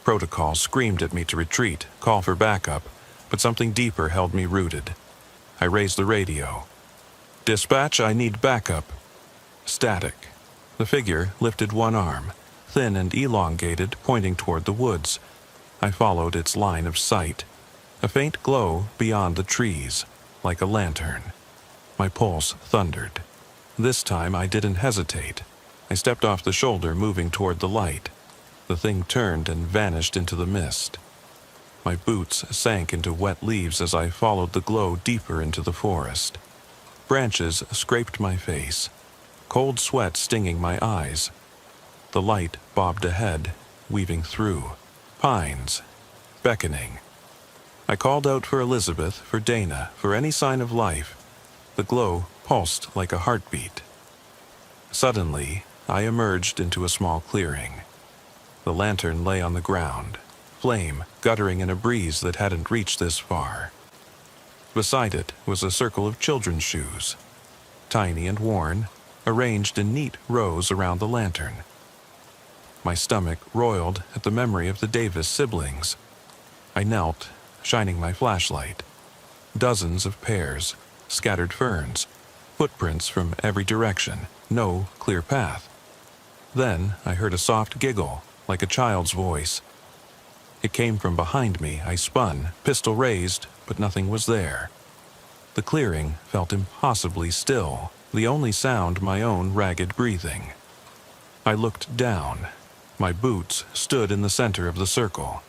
Protocol screamed at me to retreat, call for backup, but something deeper held me rooted. I raised the radio. "Dispatch, I need backup." Static. The figure lifted one arm, thin and elongated, pointing toward the woods. I followed its line of sight. A faint glow beyond the trees, like a lantern. My pulse thundered. This time I didn't hesitate. I stepped off the shoulder, moving toward the light. The thing turned and vanished into the mist. My boots sank into wet leaves as I followed the glow deeper into the forest. Branches scraped my face, cold sweat stinging my eyes. The light bobbed ahead, weaving through. Pines, beckoning. I called out for Elizabeth, for Dana, for any sign of life. The glow pulsed like a heartbeat. Suddenly, I emerged into a small clearing. The lantern lay on the ground, flame guttering in a breeze that hadn't reached this far. Beside it was a circle of children's shoes, tiny and worn, arranged in neat rows around the lantern. My stomach roiled at the memory of the Davis siblings. I knelt, shining my flashlight. Dozens of pairs, scattered ferns, footprints from every direction, no clear path. Then I heard a soft giggle, like a child's voice. It came from behind me. I spun, pistol raised, but nothing was there. The clearing felt impossibly still, the only sound my own ragged breathing. I looked down. My boots stood in the center of the circle.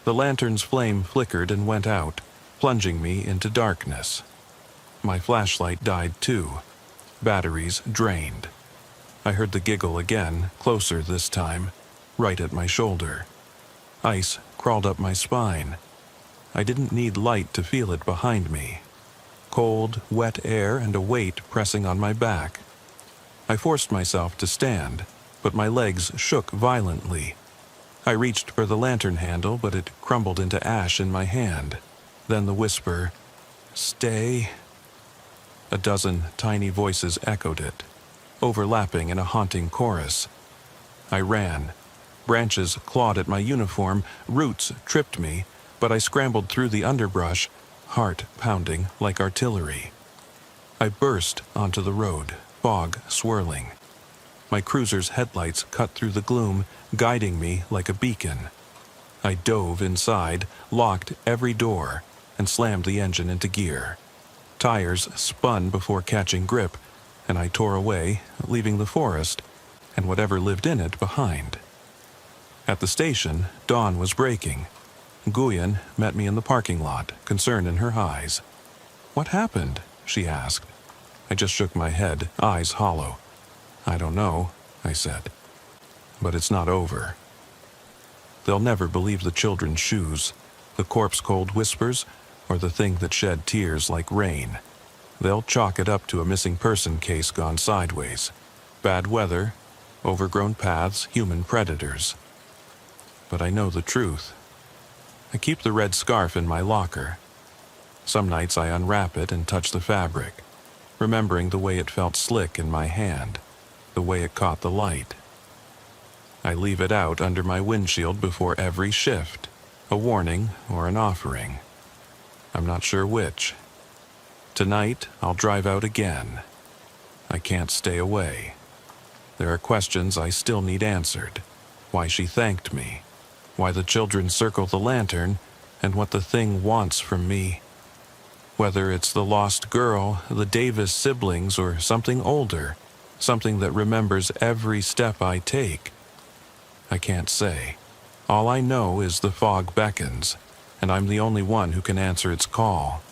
The lantern's flame flickered and went out, plunging me into darkness. My flashlight died too. Batteries drained. I heard the giggle again, closer this time, right at my shoulder. Ice crawled up my spine. I didn't need light to feel it behind me. Cold, wet air and a weight pressing on my back. I forced myself to stand, but my legs shook violently. I reached for the lantern handle, but it crumbled into ash in my hand. Then the whisper, "Stay." A dozen tiny voices echoed it, overlapping in a haunting chorus. I ran. Branches clawed at my uniform, roots tripped me, but I scrambled through the underbrush, heart pounding like artillery. I burst onto the road, fog swirling. My cruiser's headlights cut through the gloom, guiding me like a beacon. I dove inside, locked every door, and slammed the engine into gear. Tires spun before catching grip, and I tore away, leaving the forest and whatever lived in it behind. At the station, dawn was breaking. Nguyen met me in the parking lot, concern in her eyes. "What happened?" she asked. I just shook my head, eyes hollow. "I don't know," I said. "But it's not over." They'll never believe the children's shoes, the corpse-cold whispers, or the thing that shed tears like rain. They'll chalk it up to a missing person case gone sideways. Bad weather, overgrown paths, human predators. But I know the truth. I keep the red scarf in my locker. Some nights I unwrap it and touch the fabric, remembering the way it felt slick in my hand, the way it caught the light. I leave it out under my windshield before every shift, a warning or an offering. I'm not sure which. Tonight, I'll drive out again. I can't stay away. There are questions I still need answered. Why she thanked me, why the children circle the lantern, and what the thing wants from me. Whether it's the lost girl, the Davis siblings, or something older, something that remembers every step I take. I can't say. All I know is the fog beckons, and I'm the only one who can answer its call.